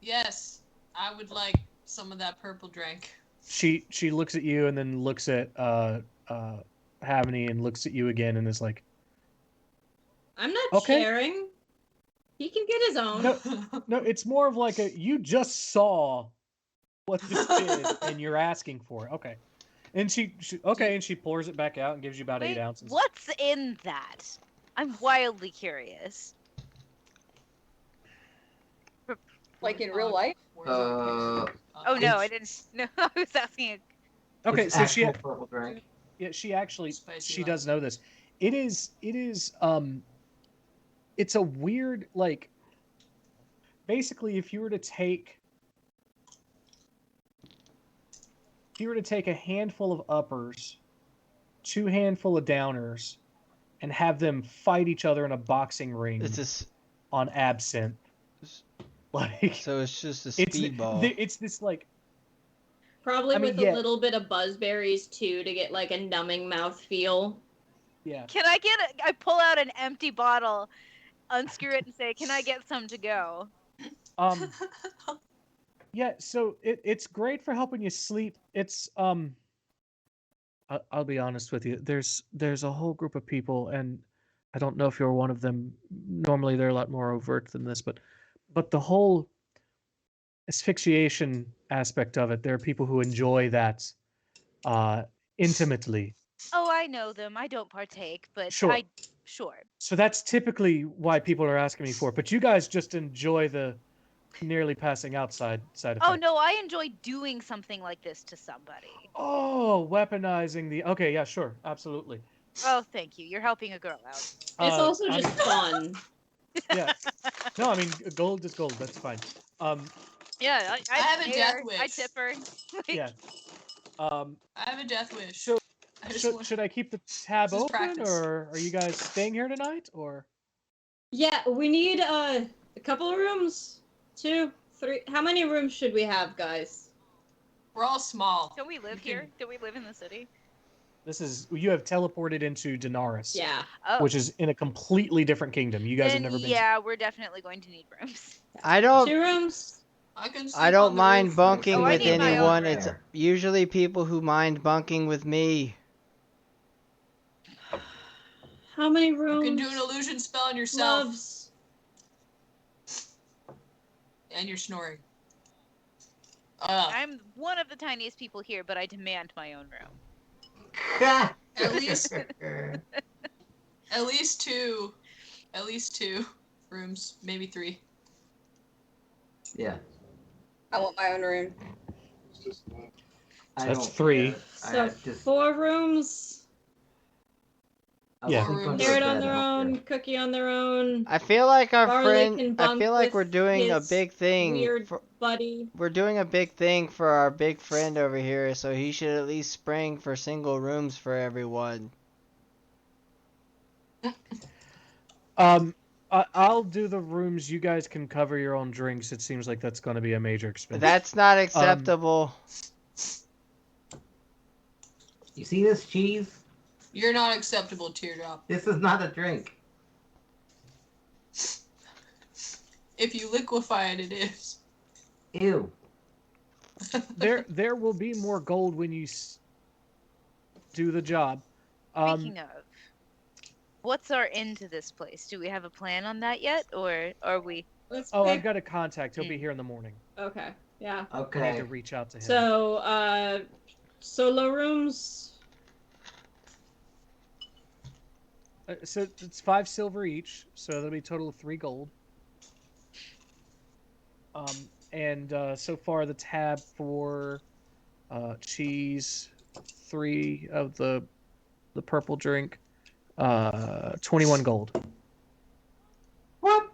Yes, I would like some of that purple drink. She looks at you and then looks at Havany and looks at you again and is like, I'm not Okay. sharing. He can get his own. no, it's more of like a you just saw what this is and you're asking for it. Okay. And she and she pours it back out and gives you about 8 ounces. What's in that? I'm wildly curious. Like in real life? Oh no, I didn't. No, I was asking. Okay, It's so she actual purple drink. yeah, she actually Spicy she lime. does know this. It is it's a weird like basically if you were to take a handful of uppers, 2 handful of downers, and have them fight each other in a boxing ring It's just on absinthe. Like so it's just a it's speedball. it's this like Probably I mean, with yeah. a little bit of buzzberries too to get like a numbing mouth feel. yeah. Can I get? I pull out an empty bottle, unscrew it, and say, "Can I get some to go?" Yeah, so it's great for helping you sleep. It's I'll be honest with you. There's a whole group of people, and I don't know if you're one of them. Normally they're a lot more overt than this, but the whole asphyxiation aspect of it. There are people who enjoy that intimately. Oh, I know them. I don't partake, but Sure. sure. So that's typically why people are asking me for it. But you guys just enjoy the nearly passing out side effect. Oh no, I enjoy doing something like this to somebody. Oh, weaponizing the. Okay, yeah, sure, absolutely. Oh, thank you. You're helping a girl out. It's also just fun. Yeah. No, I mean gold is gold. That's fine. Yeah, I have a death her, wish. I tip her. Yeah. I have a death wish. So want... should I keep the tab This is open, practice. or are you guys staying here tonight, or? Yeah, we need a couple of rooms. 2, 3. How many rooms should we have, guys? We're all small. Don't we live here? Do we live in the city? This is you have teleported into Denaris. Yeah. Oh. Which is in a completely different kingdom. You guys have never been. Yeah, we're definitely going to need rooms. I don't. 2 rooms. I don't mind bunking with need my own anyone. room. It's usually people who mind bunking with me. How many rooms? You can do an illusion spell on yourself. Loves. And you're snoring. I'm one of the tiniest people here, but I demand my own room. At least two rooms, maybe 3. Yeah. I want my own room. So that's 3. So 4 rooms. Yeah. Carrot on their own, Cookie on their own. I feel like our Barley can friend. I bunk feel like we're with doing a his big thing. Weird buddy. We're doing a big thing for our big friend over here, so he should at least spring for single rooms for everyone. I'll do the rooms. You guys can cover your own drinks. It seems like that's going to be a major expense. That's not acceptable. You see this cheese? You're not acceptable, Teardrop. This is not a drink. If you liquefy it, it is. Ew. There will be more gold when you do the job. Speaking of, what's our end to this place? Do we have a plan on that yet, or are we? I've got a contact. He'll be here in the morning. Okay. Yeah. Okay. I need to reach out to him. So, solo rooms. So it's 5 silver each, so that'll be a total of 3 gold. And so far the tab for cheese, 3 of the purple drink, 21 gold. What?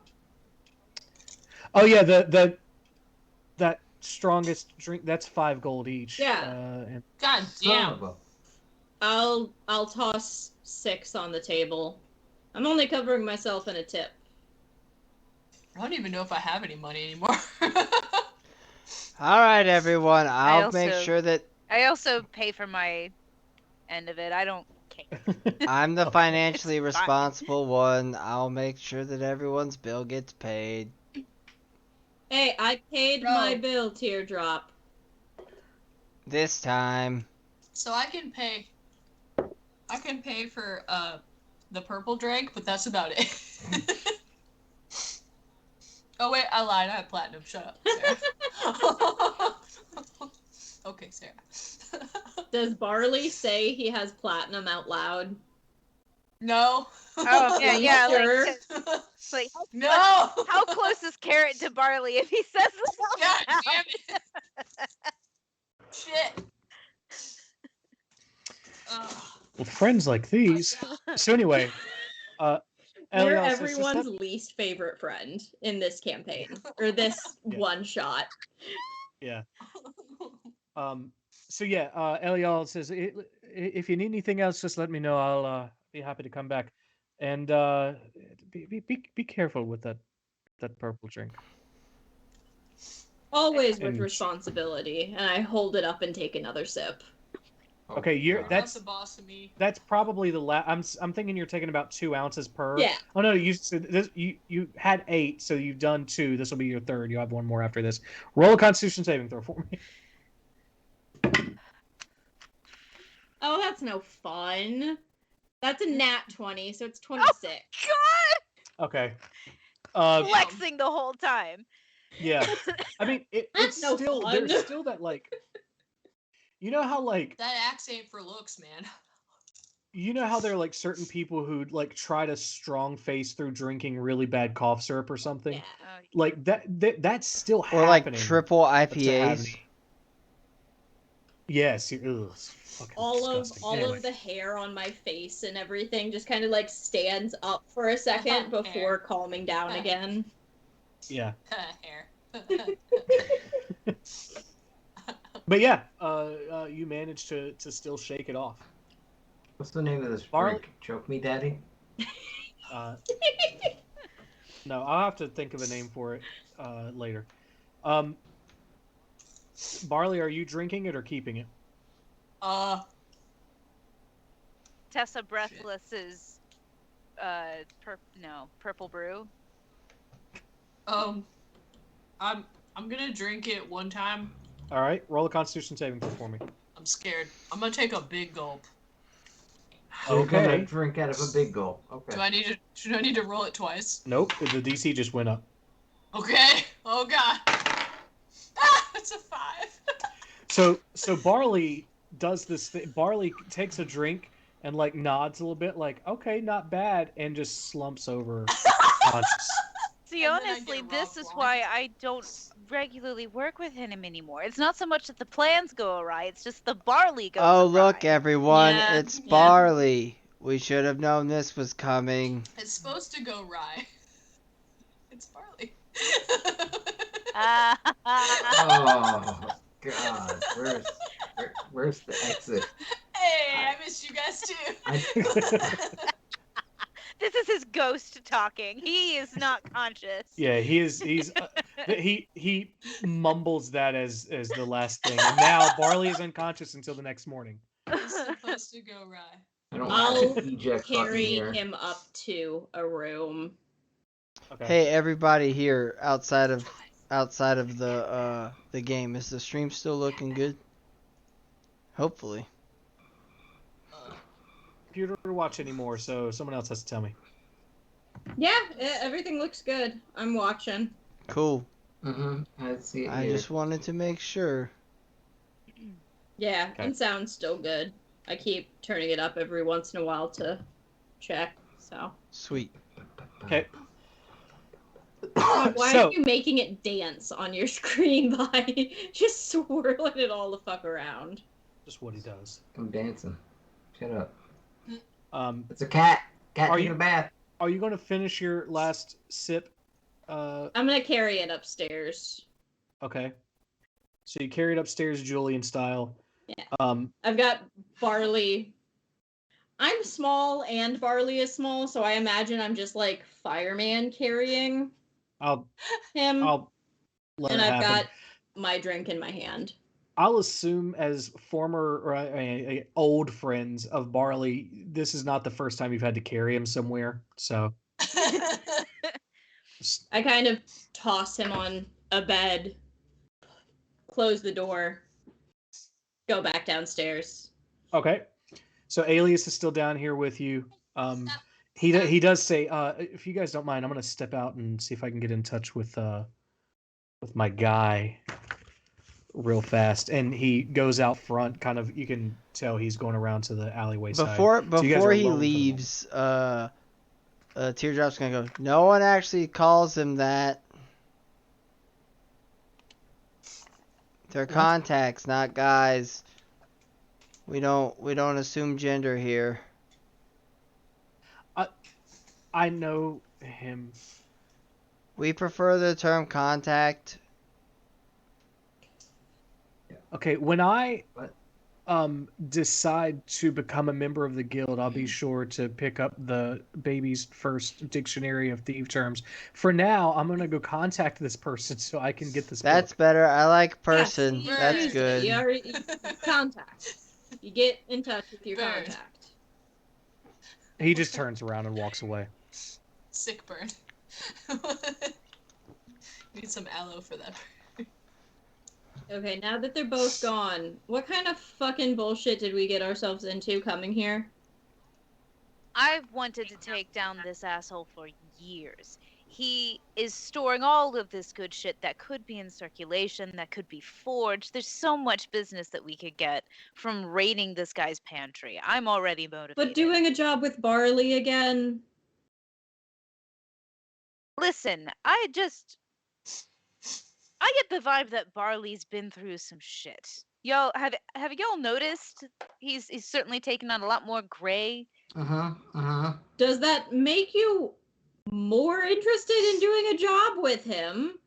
Oh yeah, that strongest drink, that's 5 gold each. Yeah. God damn. I'll toss 6 on the table. I'm only covering myself in a tip. I don't even know if I have any money anymore. All right, everyone. I'll make sure that I also pay for my end of it. I don't care. I'm the financially responsible one. I'll make sure that everyone's bill gets paid. Hey, I paid my bill, Teardrop. This time. So I can pay for the purple drink, but that's about it. Oh wait, I lied. I have platinum. Shut up, Sarah. Okay, Sarah. Does Barley say he has platinum out loud? No. Oh yeah, yeah. Sure. Like No. How close is Carrot to Barley if he says this? God damn it. Shit. Well, friends like these. So anyway, You're Elios, everyone's least favorite friend in this campaign, or this one shot. Yeah. So yeah, Elial says, if you need anything else, just let me know. I'll be happy to come back. And be careful with that purple drink. Always with responsibility, and I hold it up and take another sip. Okay, that's the boss of me. That's probably the last. I'm thinking you're taking about 2 ounces per. Yeah. Oh no, you had 8, so you've done 2. This will be your 3rd. You have 1 more after this. Roll a Constitution saving throw for me. Oh, that's no fun. That's a nat 20, so it's 26. God! Okay. Flexing the whole time. Yeah. I mean, it's That's no still fun. there's still that like, you know how like That axe ain't for looks, man. you know how there are like certain people who like try to strong face through drinking really bad cough syrup or something. Oh, Like that's still Or like happening. triple to IPAs. Havney. Yes, it's fucking disgusting. All Anyway. of the hair on my face and everything just kind of like stands up for a second before calming down again. Yeah. Hair. But yeah, you managed to still shake it off. What's the name of this Barley? drink? Choke me, daddy? No, I'll have to think of a name for it later. Barley, are you drinking it or keeping it? Tessa Breathless's purple brew. I'm gonna drink it one time. All right, roll a Constitution saving throw for me. I'm scared. I'm gonna take a big gulp. So you're Okay. gonna drink out of a big gulp. Okay. Should I need to roll it twice? Nope, the DC just went up. Okay. Oh god. Ah, it's a 5. So Barley does this thing. Barley takes a drink and like nods a little bit, like okay, not bad, and just slumps over conscious. See, honestly, this is why I don't regularly work with him anymore. It's not so much that the plans go awry; it's just the barley goes awry. Oh, look, everyone, Yeah, it's Barley. We should have known this was coming. It's supposed to go rye. It's barley. Oh God, where's the exit? Hey, I missed you guys too. This is his ghost talking. He is not conscious. Yeah, he mumbles that as the last thing. And now Barley is unconscious until the next morning. It's supposed to go rye. I'll carry him up to a room. Okay. Hey, everybody here outside of the game, is the stream still looking good? Hopefully. Computer to watch anymore, so someone else has to tell me. Yeah, everything looks good. I'm watching. Cool. I see. I just wanted to make sure. Yeah, Okay. and sound's still good. I keep turning it up every once in a while to check. So. Sweet. Okay. Why are you making it dance on your screen by just swirling it all the fuck around? Just what he does. I'm dancing. Shut up. It's a cat. Cat are take you, a bath. Are you going to finish your last sip? I'm gonna carry it upstairs. Okay. So you carry it upstairs, Julian style. Yeah. I've got Barley. I'm small and Barley is small, so I imagine I'm just like fireman carrying him. I'll let and it I've happen. got my drink in my hand. I'll assume, as former or old friends of Barley, this is not the first time you've had to carry him somewhere. So I kind of toss him on a bed, close the door, go back downstairs. Okay. So Alias is still down here with you. He does say, if you guys don't mind, I'm gonna step out and see if I can get in touch with my guy real fast. And he goes out front, kind of, you can tell he's going around to the alleyway side. Before he leaves, Teardrop's gonna go, no one actually calls him that. They're contacts, not guys. We don't assume gender here. I know him. We prefer the term contact. Okay, when I decide to become a member of the guild, I'll be sure to pick up the baby's first dictionary of thief terms. For now, I'm gonna go contact this person so I can get this. That's book. better. I like person. Yes, That's good. You contact. You get in touch with your contact. He just turns around and walks away. Sick burn. Need some aloe for that. Okay, now that they're both gone, what kind of fucking bullshit did we get ourselves into coming here? I've wanted to take down this asshole for years. he is storing all of this good shit that could be in circulation, that could be forged. There's so much business that we could get from raiding this guy's pantry. I'm already motivated. But doing a job with Barley again? Listen, I get the vibe that Barley's been through some shit. Y'all have y'all noticed he's certainly taken on a lot more gray. Does that make you more interested in doing a job with him?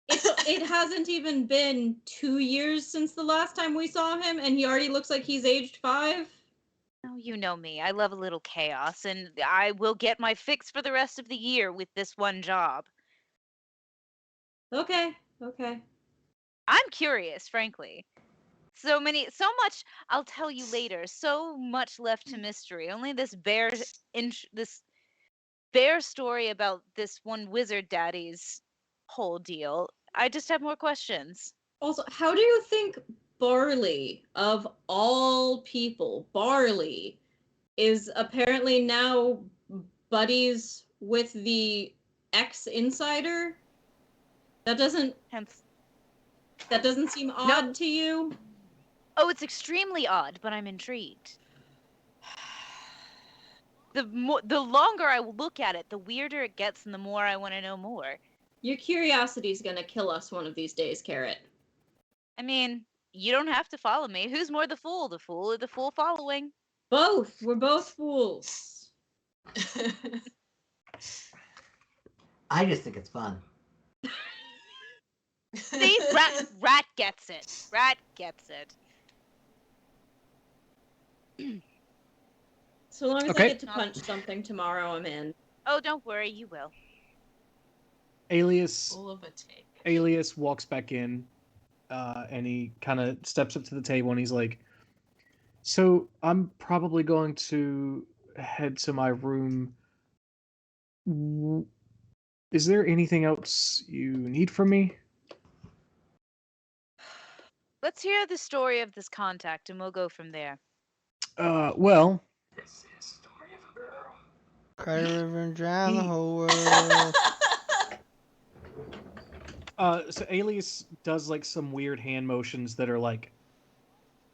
It hasn't even been 2 years since the last time we saw him, and he already looks like he's aged 5. Oh, you know me. I love a little chaos, and I will get my fix for the rest of the year with this one job. Okay. I'm curious, frankly. So much, I'll tell you later. So much left to mystery. Only this bear story about this one wizard daddy's whole deal. I just have more questions. Also, how do you think Barley, of all people, Barley, is apparently now buddies with the ex-insider? That doesn't seem odd to you? Oh, it's extremely odd, but I'm intrigued. The longer I look at it, the weirder it gets and the more I want to know more. Your curiosity's gonna kill us one of these days, Carrot. I mean, you don't have to follow me. Who's more the fool or the fool following? Both. We're both fools. I just think it's fun. See, rat gets it. Rat gets it. So long as Okay. I get to punch something tomorrow, I'm in. Oh, don't worry, you will. Alias Full of a take. Alias walks back in, and he kind of steps up to the table and he's like, "So I'm probably going to head to my room. Is there anything else you need from me?" Let's hear the story of this contact and we'll go from there. Well, Cry the river and drown the whole world. so Alias does like some weird hand motions that are like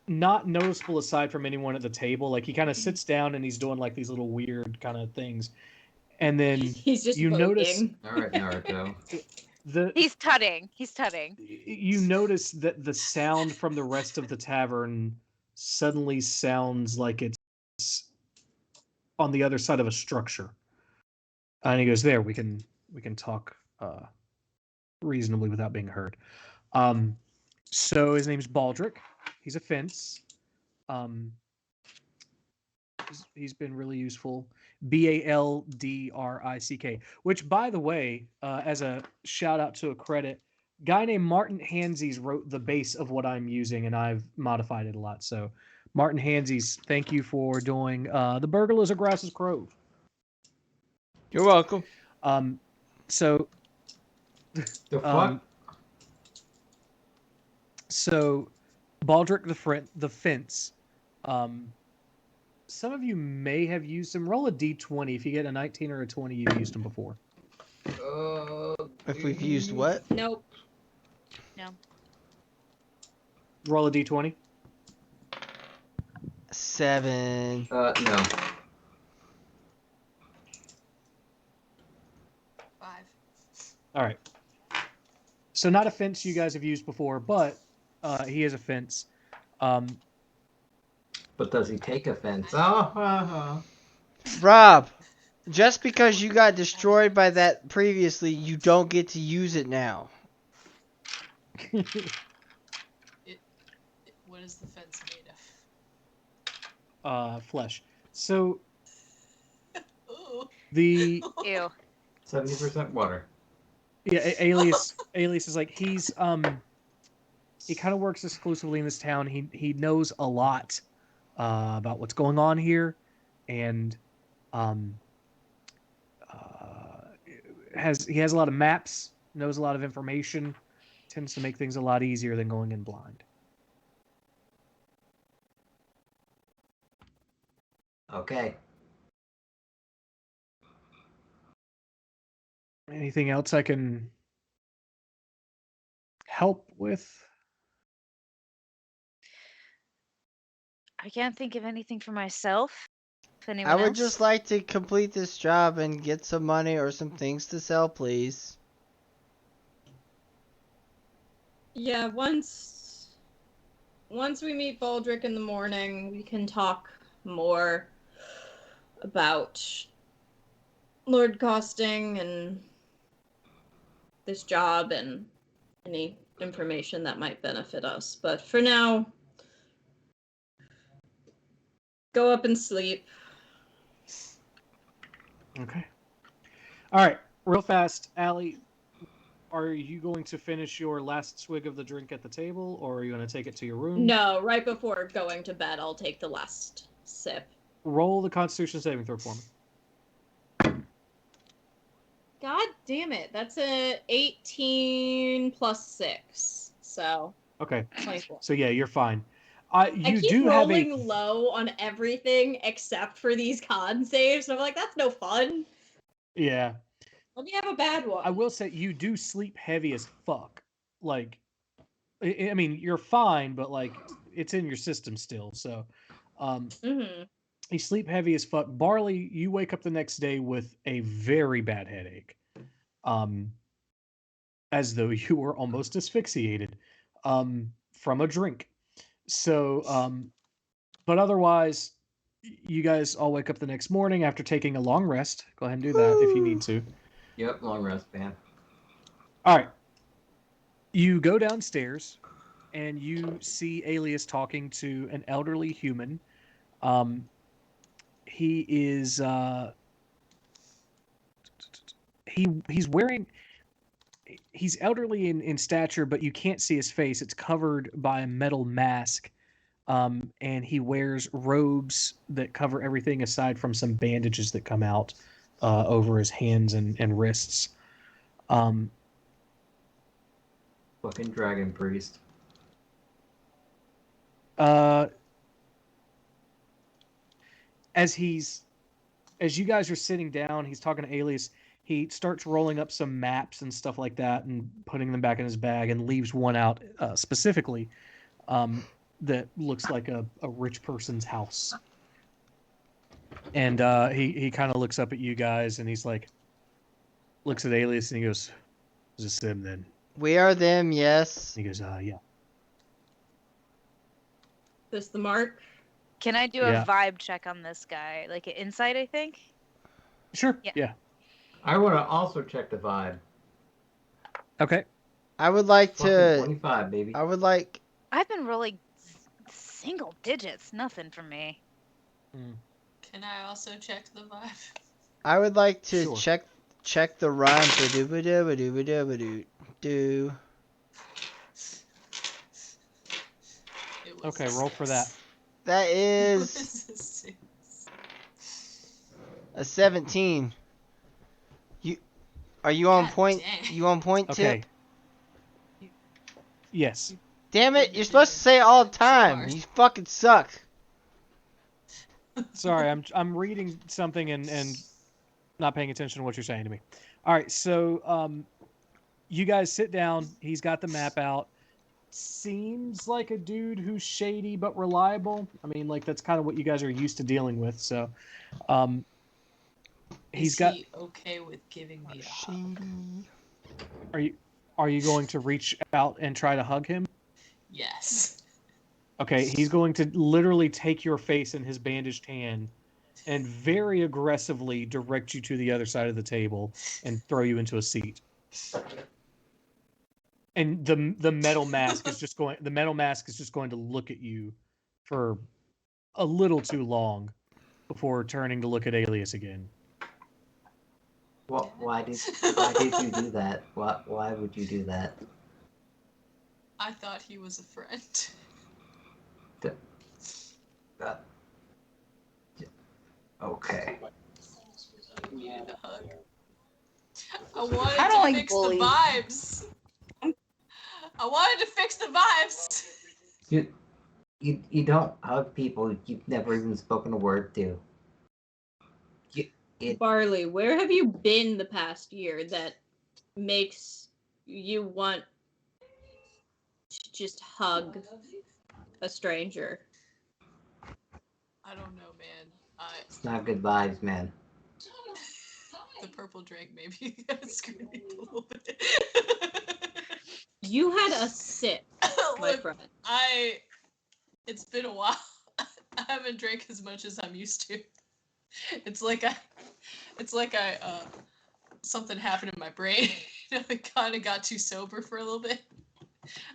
not noticeable aside from anyone at the table. Like he kind of sits down and he's doing like these little weird kind of things, and then he's just you notice. All right, Naruto. He's tutting. You notice that the sound from the rest of the tavern suddenly sounds like it's on the other side of a structure. And he goes, "There, we can talk reasonably without being heard." So his name's Baldric. He's a fence. He's been really useful. Baldrick, which, by the way, as a shout out to a credit, guy named Martin Hansies wrote the base of what I'm using, and I've modified it a lot. So, Martin Hansies, thank you for doing The Burglars of Grass's Grove. You're welcome. So, The fuck? So, Baldric the fence. Some of you may have used him. Roll a d20. If you get a 19 or a 20, you've used him before. If we've used what? Nope. No. Roll a d20. 7. No. 5. All right. So not a fence you guys have used before, but he is a fence. But does he take offense? Oh, Rob, just because you got destroyed by that previously, you don't get to use it now. What is the fence made of? Flesh. So Ooh. the Ew. 70% water. yeah, Alias is like he kind of works exclusively in this town. He knows a lot about what's going on here, and he has a lot of maps, knows a lot of information, tends to make things a lot easier than going in blind. Okay. Anything else I can help with? I can't think of anything for myself. If I anyone would else? just like to complete this job and get some money or some things to sell, please. Yeah, once we meet Baldric in the morning, we can talk more about Lord Costing and this job and any information that might benefit us. But for now, go up and sleep. Okay. All right. Real fast, Allie, are you going to finish your last swig of the drink at the table, or are you going to take it to your room? No, right before going to bed, I'll take the last sip. Roll the Constitution saving throw for me. God damn it. That's a 18 plus 6. So, Okay. 24. So yeah, you're fine. I You keep do have a rolling low on everything except for these con saves. So I'm like, that's no fun. yeah. Let me have a bad one. I will say you do sleep heavy as fuck. Like, I mean, you're fine, but like, it's in your system still. So, Mm-hmm. you sleep heavy as fuck. Barley, you wake up the next day with a very bad headache, as though you were almost asphyxiated, from a drink. So, but otherwise, you guys all wake up the next morning after taking a long rest. Go ahead and do that if you need to. Yep, long rest, man. All right. You go downstairs and you see Alias talking to an elderly human. He is he's wearing he's elderly in stature, but you can't see his face. It's covered by a metal mask. And he wears robes that cover everything aside from some bandages that come out over his hands and wrists. Fucking dragon priest. As you guys are sitting down, he's talking to Alias. He starts rolling up some maps and stuff like that and putting them back in his bag and leaves one out specifically that looks like a rich person's house. And he kind of looks up at you guys and he's like, looks at Alias and he goes, "Is this them then?" We are them, yes. And he goes, "Yeah." This the mark? Can I do Yeah. a vibe check on this guy? Like an insight, I think? Sure. Yeah. I want to also check the vibe. Okay. I would like Fucking to. 25, baby. I would like. I've been rolling single digits. Nothing for me. Can I also check the vibe? I would like to Sure. check the rhyme for dooba dooba dooba dooba doo doo. Okay, roll for that. That is a 17. Are you on point? Dang. You on point, Okay. Tip? Yes. Damn it! You're supposed to say it all the time. You fucking suck. Sorry, I'm reading something and not paying attention to what you're saying to me. All right, so you guys sit down. He's got the map out. Seems like a dude who's shady but reliable. I mean, like that's kind of what you guys are used to dealing with. So, he's got. Is he okay with giving me a hug? Are you going to reach out and try to hug him? Yes. Okay, he's going to literally take your face in his bandaged hand and very aggressively direct you to the other side of the table and throw you into a seat. And the metal mask is just going to look at you for a little too long before turning to look at Alias again. Well, why did you do that? Why would you do that? I thought he was a friend. Okay. I needed a hug. I wanted I don't to like fix bullies. the vibes. I wanted to fix the vibes. You don't hug people you've never even spoken a word to. Barley, where have you been the past year that makes you want to just hug a stranger? I don't know, man. It's not good vibes, man. The purple drink maybe screwed me a little bit. You had a sip, my Look, friend. It's been a while. I haven't drank as much as I'm used to. It's like I something happened in my brain. I kind of got too sober for a little bit.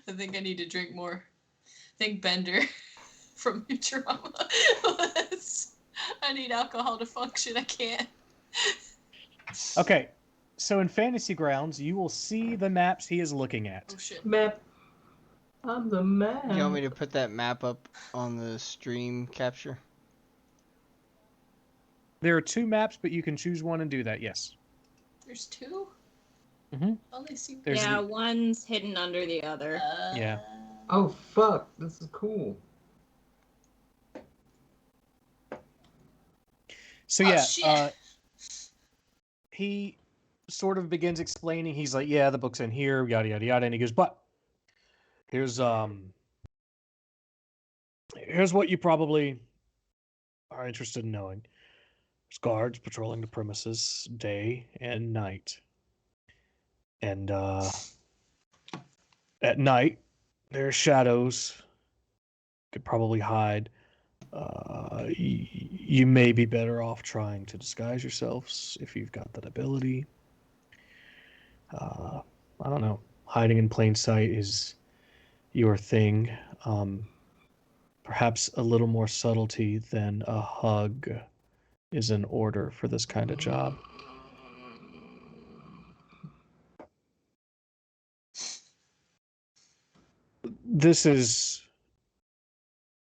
I think I need to drink more. I think Bender from Futurama. I need alcohol to function. I can't. Okay, so in Fantasy Grounds, you will see the maps he is looking at. Oh shit. Map. I'm the man. You want me to put that map up on the stream capture? There are 2 maps, but you can choose one and do that, yes. There's 2? Mm-hmm. Only see. Yeah, one's hidden under the other. Yeah. Oh, fuck. This is cool. So Oh, yeah, shit. he sort of begins explaining. He's like, "Yeah, the book's in here, yada yada yada," and he goes, "But here's what you probably are interested in knowing. There's guards patrolling the premises day and night, and at night there's shadows. Could probably hide. You may be better off trying to disguise yourselves if you've got that ability. I don't know. Hiding in plain sight is your thing. Perhaps a little more subtlety than a hug is in order for this kind of job." This is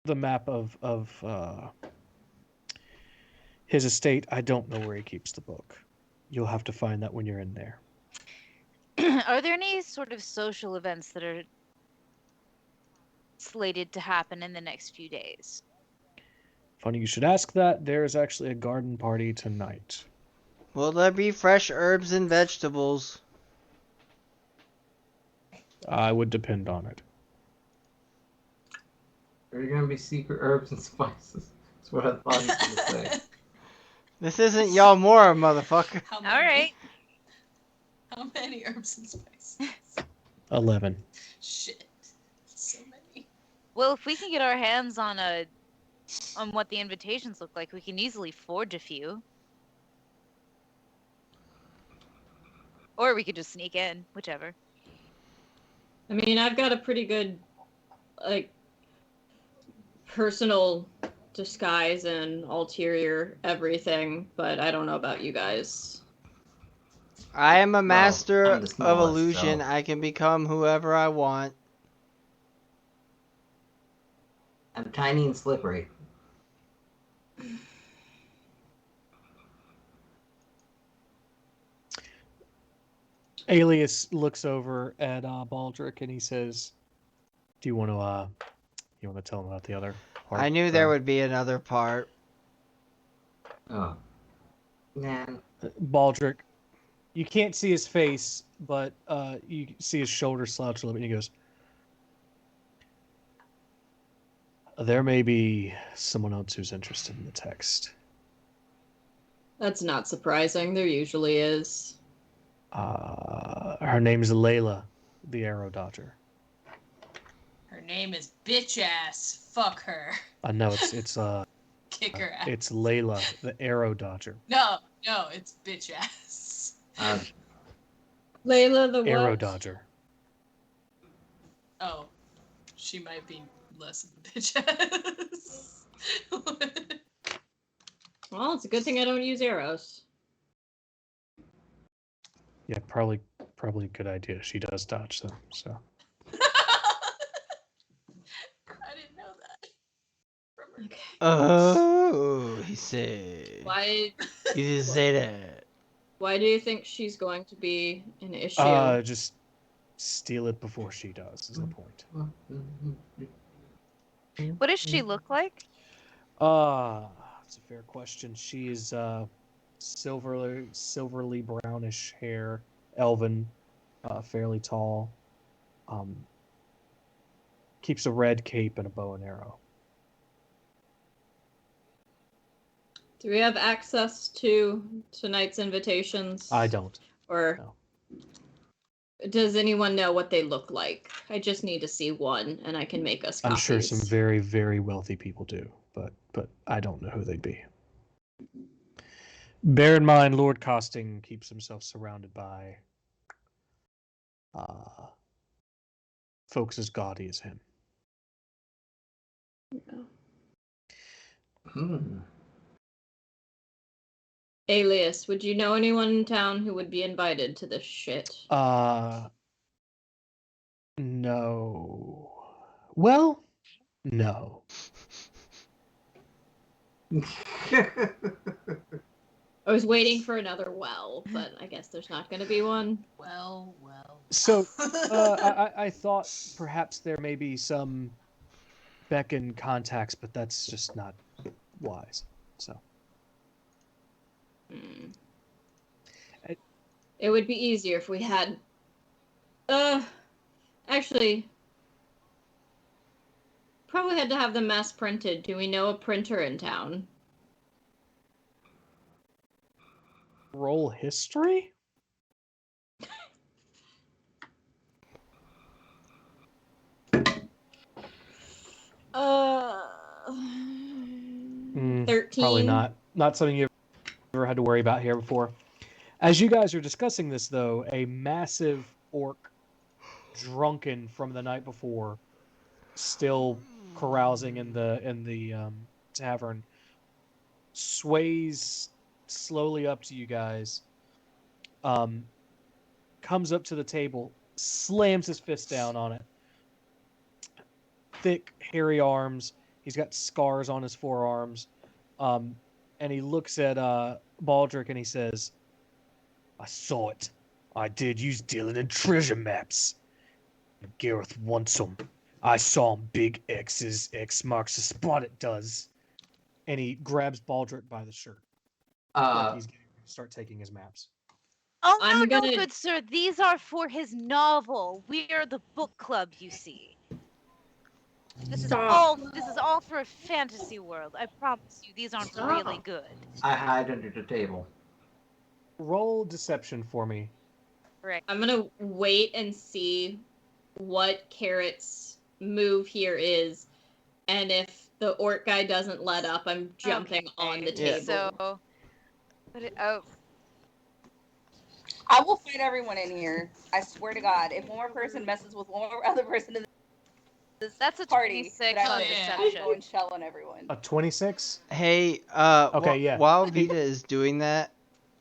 the map of his estate. I don't know where he keeps the book. You'll have to find that when you're in there. Are there any sort of social events that are slated to happen in the next few days? Funny you should ask that. There is actually a garden party tonight. Will there be fresh herbs and vegetables? I would depend on it. Are there gonna be secret herbs and spices? That's what I thought he was gonna say. This isn't Almora, motherfucker. How All many? right. How many herbs and spices? 11. Shit. So many. Well, if we can get our hands on what the invitations look like, we can easily forge a few. Or we could just sneak in, whichever. I mean, I've got a pretty good, like, personal disguise and ulterior everything, but I don't know about you guys. I am a master I'm the of smallest, illusion. so- I can become whoever I want. I'm tiny and slippery. Alias looks over at Baldric and he says, "Do you want to tell him about the other part?" I knew there would be another part. Oh. Nah. Baldric, you can't see his face, but you see his shoulders slouch a little bit, and he goes, "There may be someone else who's interested in the text. That's not surprising. There usually is. Her name's Layla, the Arrow Dodger." Her name is bitch ass. Fuck her. No, it's Kick her ass. it's Layla, the Arrow Dodger. No, it's bitch ass. Layla the what? Arrow Dodger. Oh, she might be less of a bitch ass. Well, it's a good thing I don't use arrows. Yeah, probably a good idea. She does dodge them, so. I didn't know that. Okay. Oh, he said. Why? You didn't say that. Why do you think she's going to be an issue? Just steal it before she does, is the point. What does she look like? That's a fair question. She is silverly brownish hair, elven, fairly tall. Keeps a red cape and a bow and arrow. Do we have access to tonight's invitations? I don't. Or No. does anyone know what they look like? I just need to see one, and I can make us I'm copies. sure some very, very wealthy people do, but I don't know who they'd be. Bear in mind, Lord Costing keeps himself surrounded by folks as gaudy as him. Hmm. Alias, would you know anyone in town who would be invited to this shit? No. Well, no. I was waiting for another well, but I guess there's not going to be one. Well. So, I thought perhaps there may be some beckon contacts, but that's just not wise. So. It would be easier if we had... actually... Probably had to have them mass printed. Do we know a printer in town? Roll history? Uh... 13? Probably not. Not something you've ever had to worry about here before. As you guys are discussing this, though, a massive orc, drunken from the night before, still carousing in the tavern, sways slowly up to you guys, comes up to the table, slams his fist down on it. Thick, hairy arms. He's got scars on his forearms. And he looks at Baldric and he says, I saw it. I did. You's dealing in treasure maps. Gareth wants them. I saw him. Big X's. X marks the spot it does. And he grabs Baldric by the shirt. Like he's going to start taking his maps. Oh, no, good sir. These are for his novel. We are the book club, you see. This is all for a fantasy world. I promise you, these aren't really good. I hide under the table. Roll deception for me. Right. I'm gonna wait and see what Carrot's move here is, and if the orc guy doesn't let up, I'm jumping on the table. So, I will fight everyone in here. I swear to God. If one more person messes with one more other person in that's a party, 26 on deception. I'll go and shell on everyone. A 26? Hey, okay, yeah. While Vita is doing that,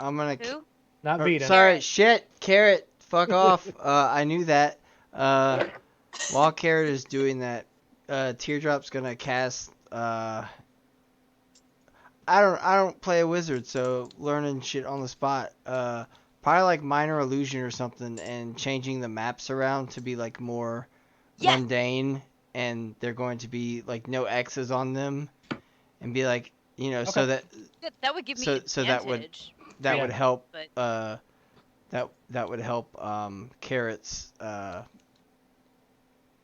I'm gonna... Who? Not Vita. Sorry, shit, Carrot, fuck off. I knew that. While Carrot is doing that, Teardrop's gonna cast, I don't play a wizard, so learning shit on the spot. Probably like minor illusion or something, and changing the maps around to be like more mundane, and they're going to be like no X's on them, and be like, you know, so that would give me advantage. That would help. But... that would help Carrot's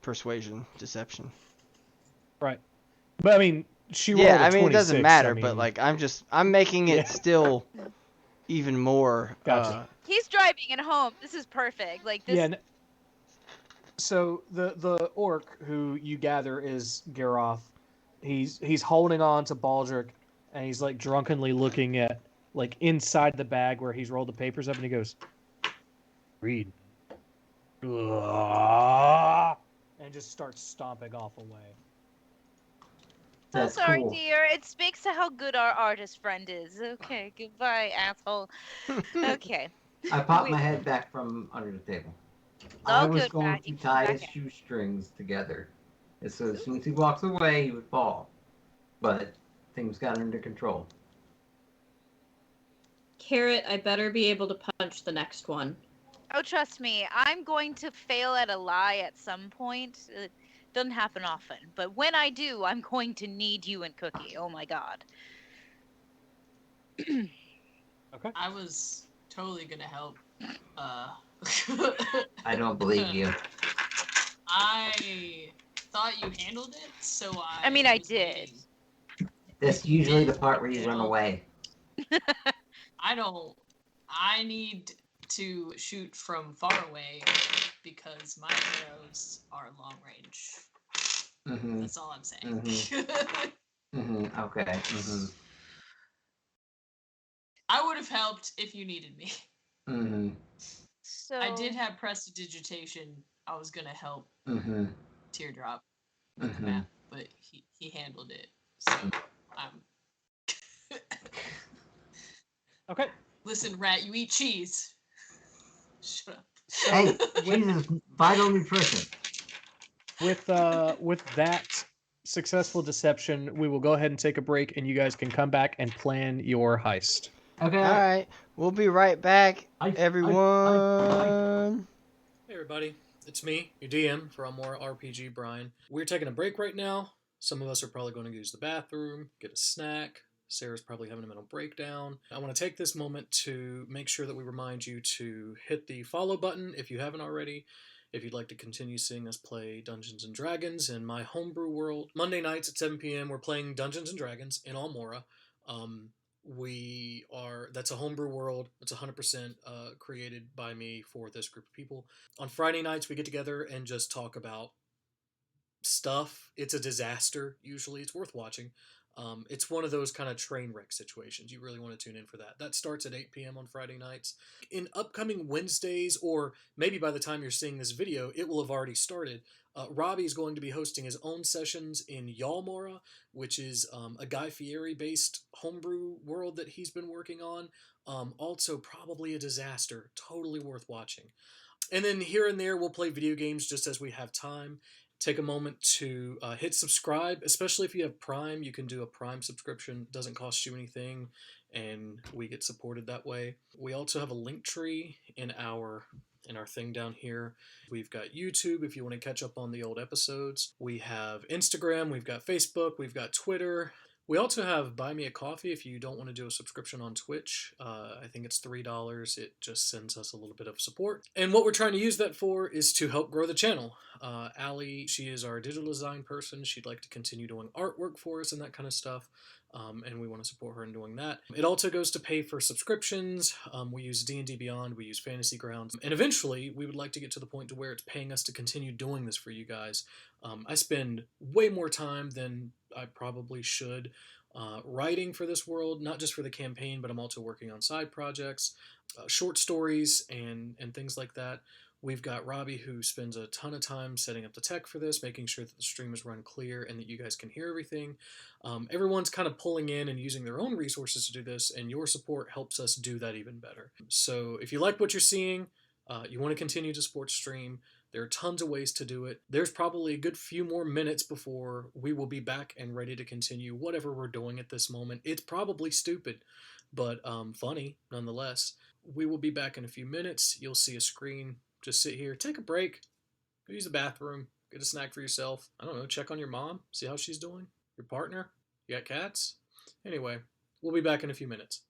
persuasion, deception. Right. But I mean, she rolled a 26, it doesn't matter, but like I'm making it still even more. Gotcha. He's driving it home. This is perfect. Like this. Yeah. So the orc who you gather is Garoth. He's holding on to Baldric, and he's like drunkenly looking at like inside the bag where he's rolled the papers up, and he goes, "Read," and just starts stomping off away. That's sorry, dear. It speaks to how good our artist friend is. Okay, goodbye, asshole. Okay. I popped my head back from under the table. I was going to tie his shoestrings together. So as soon as he walks away, he would fall. But things got under control. Carrot, I better be able to punch the next one. Oh, trust me. I'm going to fail at a lie at some point. It doesn't happen often. But when I do, I'm going to need you and Cookie. Oh, my God. Okay. I was totally gonna help. I don't believe you. I thought you handled it, so I mean, I was did. waiting. That's usually the Did part where you run well, away. I don't. I need to shoot from far away because my arrows are long range. Mm-hmm. That's all I'm saying. Okay. I would have helped if you needed me. So I did have prestidigitation. I was gonna help Teardrop with the map, but he handled it. So I'm. Okay. Listen, rat, you eat cheese. Shut up. Hey, cheese is vital nutrition. With that successful deception, we will go ahead and take a break, and you guys can come back and plan your heist. Okay. All right, we'll be right back, everyone. Hey everybody, it's me, your DM for Almora RPG, Brian. We're taking a break right now. Some of us are probably going to use the bathroom, get a snack. Sarah's probably having a mental breakdown. I want to take this moment to make sure that we remind you to hit the follow button if you haven't already. If you'd like to continue seeing us play Dungeons & Dragons in my homebrew world. Monday nights at 7 p.m. we're playing Dungeons & Dragons in Almora. That's a homebrew world. It's 100% created by me for this group of people. On Friday nights we get together and just talk about stuff. It's a disaster usually. It's worth watching. It's one of those kind of train wreck situations. You really want to tune in for that. That starts at 8 p.m. on Friday nights. In upcoming Wednesdays, or maybe by the time you're seeing this video, it will have already started. Robbie is going to be hosting his own sessions in Almora, which is a Guy Fieri-based homebrew world that he's been working on. Also, probably a disaster. Totally worth watching. And then here and there, we'll play video games just as we have time. Take a moment to hit subscribe, especially if you have Prime. You can do a Prime subscription. It doesn't cost you anything, and we get supported that way. We also have a link tree in our thing down here. We've got YouTube if you want to catch up on the old episodes. We have Instagram, we've got Facebook, we've got Twitter. We also have Buy Me a Coffee if you don't want to do a subscription on Twitch. I think it's $3. It just sends us a little bit of support. And what we're trying to use that for is to help grow the channel. Allie, she is our digital design person. She'd like to continue doing artwork for us and that kind of stuff. And we want to support her in doing that. It also goes to pay for subscriptions. We use D&D Beyond, we use Fantasy Grounds, and eventually we would like to get to the point to where it's paying us to continue doing this for you guys. I spend way more time than I probably should writing for this world, not just for the campaign, but I'm also working on side projects, short stories, and things like that. We've got Robbie, who spends a ton of time setting up the tech for this, making sure that the stream is run clear and that you guys can hear everything. Everyone's kind of pulling in and using their own resources to do this, and your support helps us do that even better. So if you like what you're seeing, you want to continue to support stream, there are tons of ways to do it. There's probably a good few more minutes before we will be back and ready to continue whatever we're doing at this moment. It's probably stupid, but funny nonetheless. We will be back in a few minutes. You'll see a screen. Just sit here, take a break, go use the bathroom, get a snack for yourself. I don't know, check on your mom, see how she's doing. Your partner? You got cats? Anyway, we'll be back in a few minutes.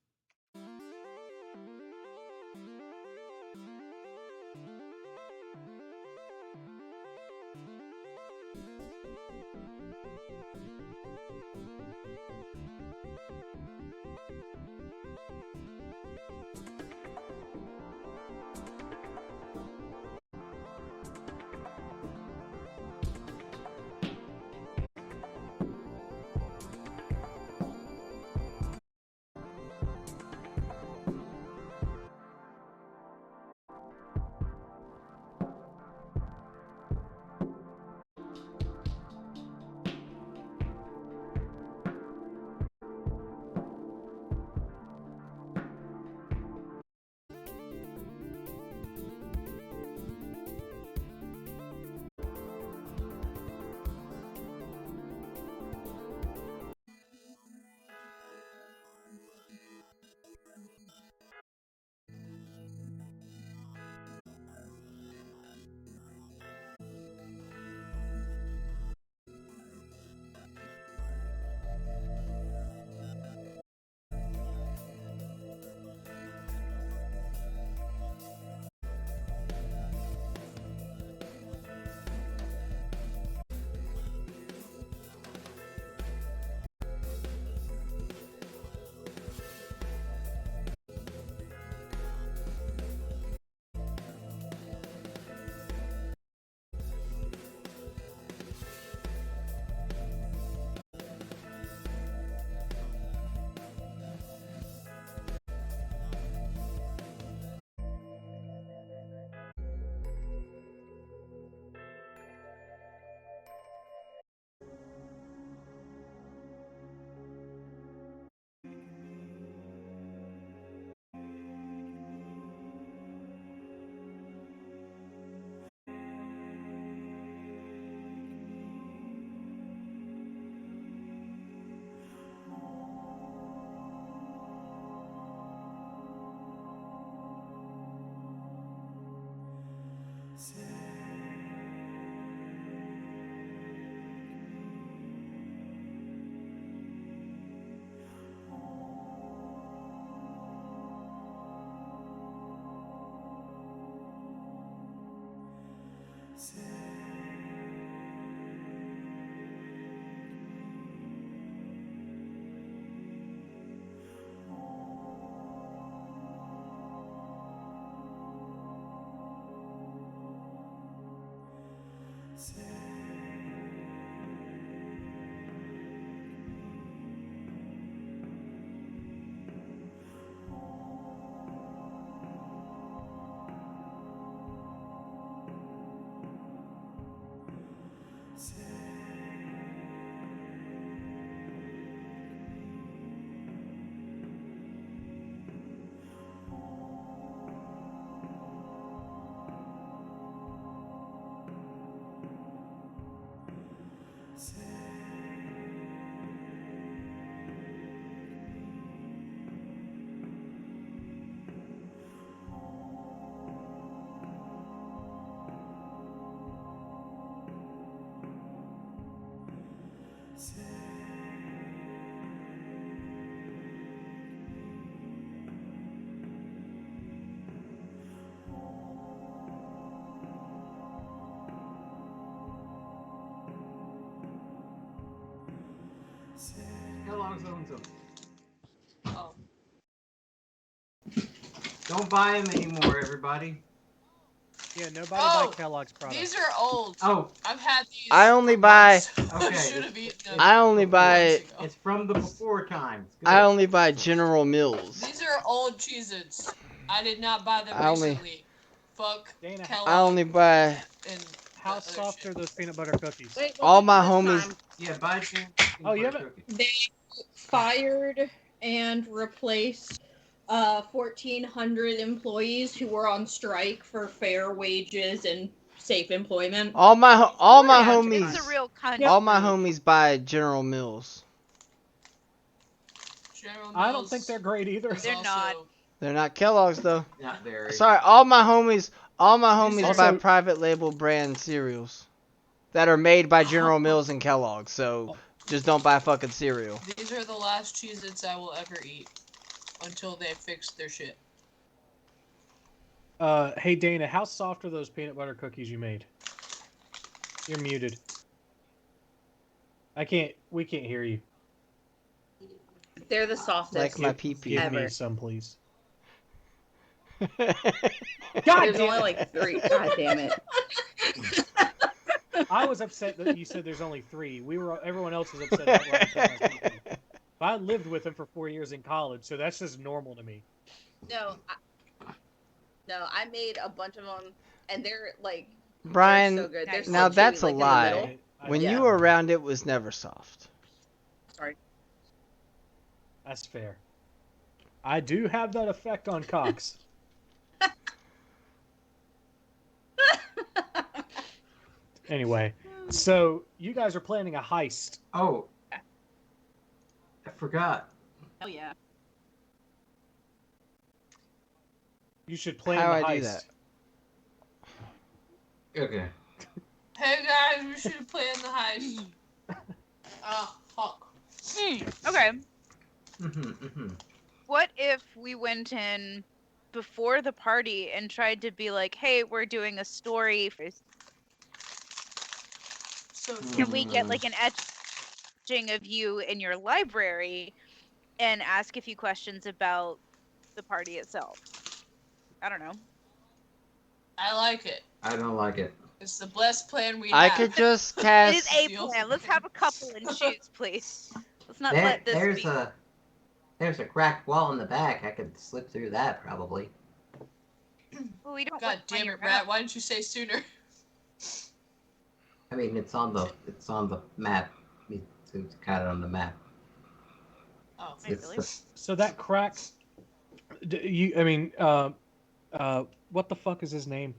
Kellogg's owns them. Oh. Don't buy them anymore, everybody. Yeah, nobody buy Oh, Kellogg's products. these are old. Oh, I've had these. I only for buy. months. I okay. should have eaten them. I only buy. months ago. It's from the before times. Good. I only buy General Mills. These are old Cheez-Its. I did not buy them I only- recently. Fuck Dana, Kellogg. I only buy. And How the other soft shit. are those peanut butter cookies? Wait, All what my this homies. time? Yeah, buy peanut Oh, you butter haven't- cookies. They fired and replaced 1,400 employees who were on strike for fair wages and safe employment. All my Yeah, homies. It's a real country. All my homies buy General Mills. General Mills I don't think they're great either. is They're also- not. They're not Kellogg's though. Not very. Sorry, all my homies Also- buy private label brand cereals that are made by General Mills and Kellogg's. So just don't buy fucking cereal. These are the last Cheez-Its I will ever eat until they fix their shit. Hey Dana, how soft are those peanut butter cookies you made? You're muted. We can't hear you. They're the softest. Like my pee-pee. Give Ever. me some, please. God, damn there's only it. like 3. God damn it. I was upset that you said there's only 3. Everyone else was upset about where I took my pee-pee. I lived with him for 4 years in college, so that's just normal to me. No, I made a bunch of them, and they're like Brian, they're so good. They're so now chewy, that's a like, in the lie. middle. When Yeah. you were around, it was never soft. Sorry. That's fair. I do have that effect on Cox. Anyway, so you guys are planning a heist. Oh, I forgot. Oh yeah. You should plan How the I heist. do that? Okay. Hey guys, we should have planned the heist. Ah, fuck. Okay. Mm-hmm. What if we went in before the party and tried to be like, hey, we're doing a story for... So Can we get like an etching of you in your library and ask a few questions about the party itself? I don't know. I like it. I don't like it. It's the best plan we I have. could just It cast. is a plan. Let's have a couple and choose, please. Let's not let this There's be. there's a cracked wall in the back. I could slip through that probably. Well, we don't God want damn your it, Rat! Why didn't you say sooner? I mean, it's on the map. It's got it on the map. Oh, It's really? the- So that crack. What the fuck is his name?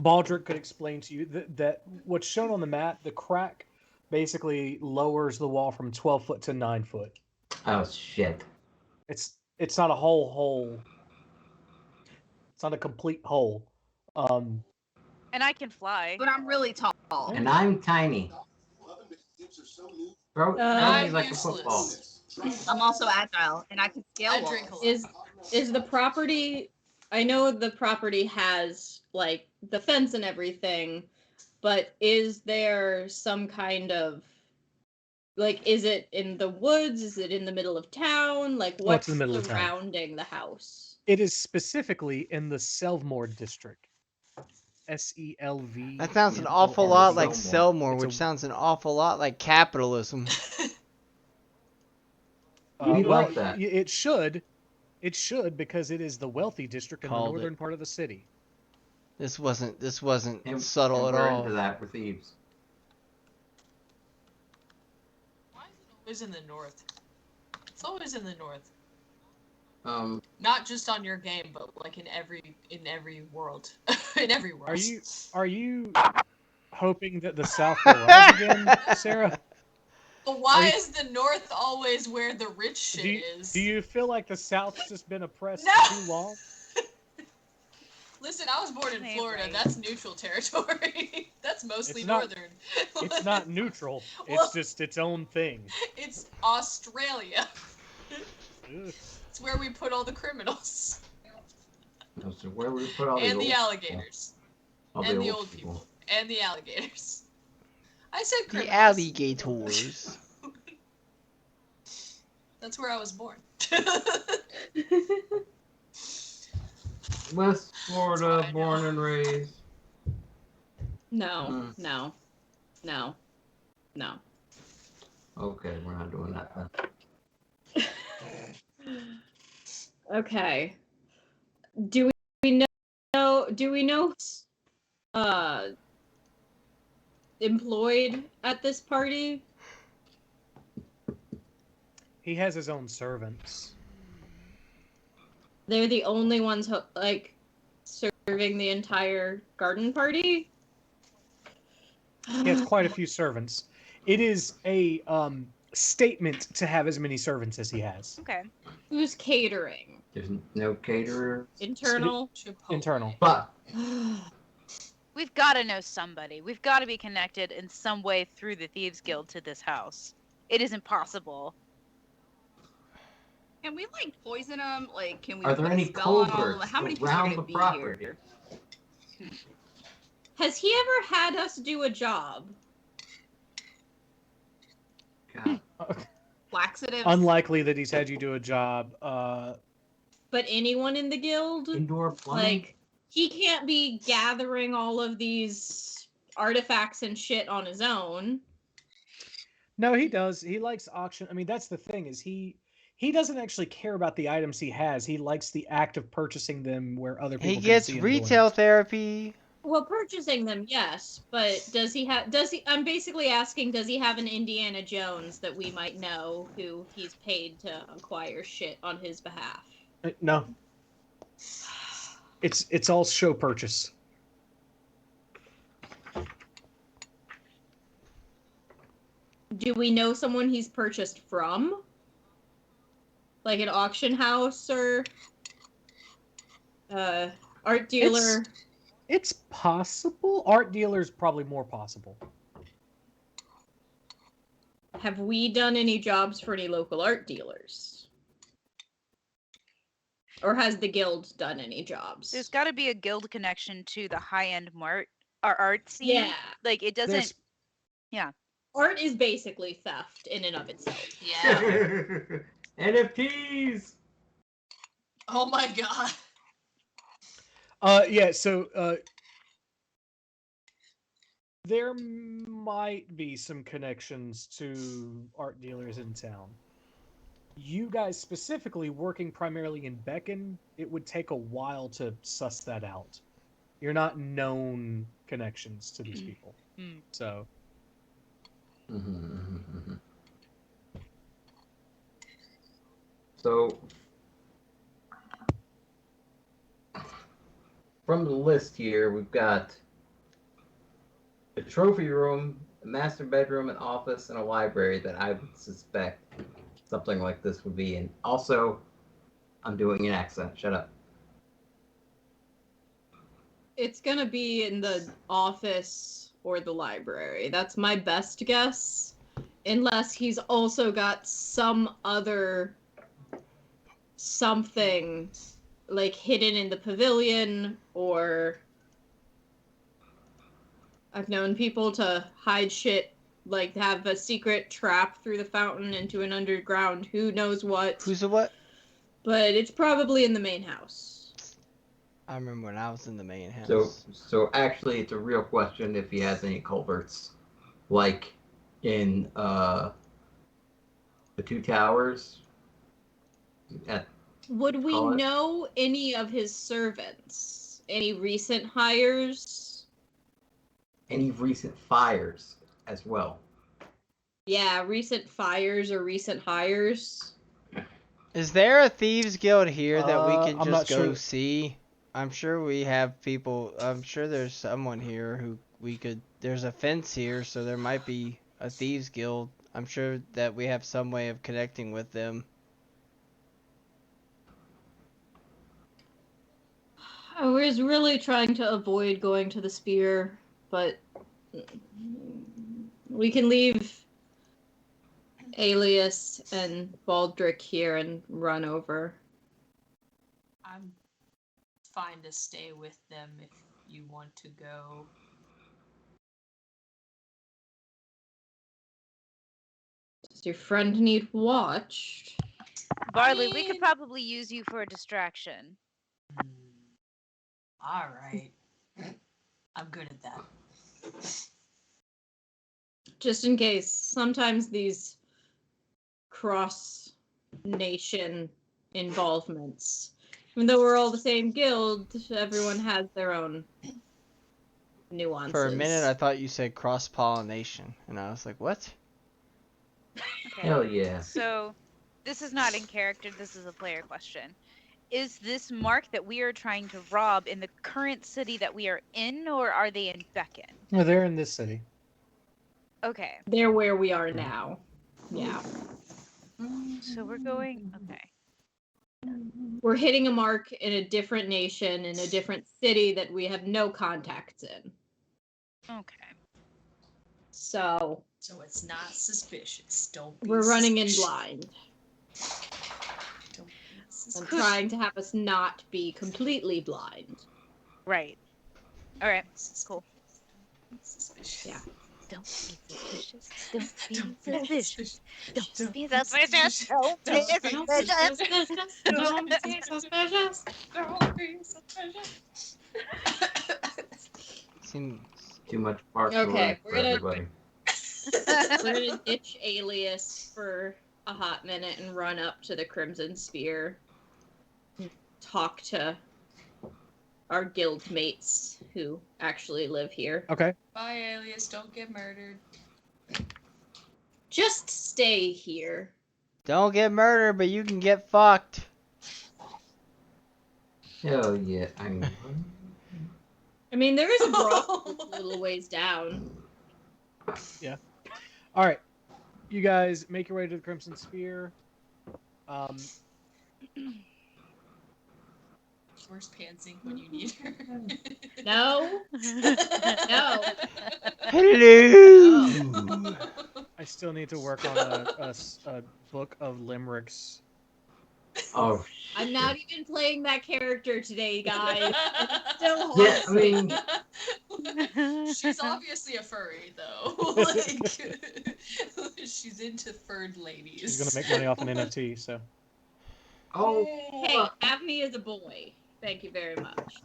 Baldric could explain to you that what's shown on the map, the crack basically lowers the wall from 12 foot to 9 foot. oh shit. It's not a whole hole. It's not a complete hole. And I can fly. But I'm really tall. And I'm tiny. Throw me I'm like useless. a football. I'm also agile, and I can scale I walls. drink a lot. Is the property? I know the property has like the fence and everything, but is there some kind of like? Is it in the woods? Is it in the middle of town? Like Oh, what's it's in the middle of town. surrounding the house? It is specifically in the Selvmore district. Selv. That sounds an Yeah, awful or lot like Selmore. Selmore, It's which a- sounds an awful lot like capitalism. We Well, like that. it should. It should because it is the wealthy district in the Called northern it. part of the city. This wasn't And subtle at we're all. into that for thieves. Why is it always in the north? It's always in the north. Not just on your game, but like in every world. In every world. Are you hoping that the South will rise again, Sarah? But why is the north always where the rich shit is? Do you feel like the South's just been oppressed No! too long? Listen, I was born in Florida. Right. That's neutral territory. That's mostly It's not- northern. It's not neutral. Well- It's just its own thing. It's Australia. Ugh. It's where we put all the criminals. so where we put all And the the old alligators. people. All And the old people. And the alligators. I said The criminals. alligators. That's where I was born. West Florida, born and raised. No, no, no, no. Okay, we're not doing that then. Okay. Do we know employed at this party? He has his own servants. They're the only ones like serving the entire garden party? He has quite a few servants. It is a statement to have as many servants as he has. Okay. Who's catering? There's no caterer. Internal? Internal. But We've got to know somebody. We've got to be connected in some way through the Thieves Guild to this house. It isn't possible. Can we like poison them? Like, can we are there put any a spell on all of them? coverts How many people are around gonna the be property? here? Has he ever had us do a job? God. Laxatives. Unlikely that he's had you do a job. But anyone in the guild? Indoor plumbing. Like, he can't be gathering all of these artifacts and shit on his own. No, he does. He likes auction. I mean, that's the thing is he doesn't actually care about the items he has. He likes the act of purchasing them where other people He can gets see him doing retail it. therapy. Well, purchasing them, yes, but I'm basically asking, does he have an Indiana Jones that we might know who he's paid to acquire shit on his behalf? No. It's all show purchase. Do we know someone he's purchased from? Like an auction house or art dealer? It's possible. Art dealer's probably more possible. Have we done any jobs for any local art dealers? Or has the guild done any jobs? There's got to be a guild connection to the high-end art scene. Yeah. Like, it doesn't... Yeah. Art is basically theft in and of itself. Yeah. NFTs. Oh my god. So there might be some connections to art dealers in town. You guys specifically working primarily in Beacon, it would take a while to suss that out. You're not known connections to these people. So So from the list here, we've got a trophy room, a master bedroom, an office, and a library that I would suspect something like this would be in. Also, I'm doing an accent. Shut up. It's gonna be in the office or the library. That's my best guess. Unless he's also got some other something like hidden in the pavilion, or I've known people to hide shit, like have a secret trap through the fountain into an underground who knows what. Who's a what? But it's probably in the main house. I remember when I was in the main So, house. so actually, it's a real question if he has any culverts, like in the Two Towers. At, Would we call it. know any of his servants? Any recent hires? Any recent fires as well. Yeah, recent fires or recent hires. Is there a thieves guild here that we can I'm just not go sure. see? I'm sure we have people. I'm sure there's someone here who we could. There's a fence here, so there might be a thieves guild. I'm sure that we have some way of connecting with them. I was really trying to avoid going to the spear, but we can leave Alias and Baldric here and run over. I'm fine to stay with them if you want to go. Does your friend need watched? Barley, we could probably use you for a distraction. All right. I'm good at that. Just in case, sometimes these cross-nation involvements, even though we're all the same guild, everyone has their own nuances. For a minute, I thought you said cross-pollination, and I was like, what? Okay. Hell yeah. So, this is not in character, this is a player question. Is this mark that we are trying to rob in the current city that we are in, or are they in Beacon? No, they're in this city. Okay. They're where we are now. Yeah. So we're going... Okay. We're hitting a mark in a different nation, in a different city that we have no contacts in. Okay. So it's not suspicious. Don't be we're running in suspicious. blind. Don't be I'm suspicious. trying to have us not be completely blind. Right. Alright, cool. Suspicious. Yeah. Don't be suspicious. Don't be suspicious. Don't be Don't suspicious. Don't be suspicious. Don't be suspicious. Don't be suspicious. Seems... Too much park Okay, for everybody. We're gonna ditch Alias for a hot minute and run up to the Crimson Spear. Talk to our guild mates who actually live here. Okay. Bye, Alias. Don't get murdered. Just stay here. Don't get murdered, but you can get fucked. Hell yeah. I mean, there is a brothel a little ways down. Yeah. All right. You guys make your way to the Crimson Spear. Where's Pansy when you need her? No. No. Hello. I still need to work on a book of limericks. Oh, I'm not even playing that character today, guys. It's still yeah, I hard. mean, She's obviously a furry, though. Like, she's into furred ladies. She's gonna make money off an NFT, so. oh. Hey, have me as a boy. Thank you very much.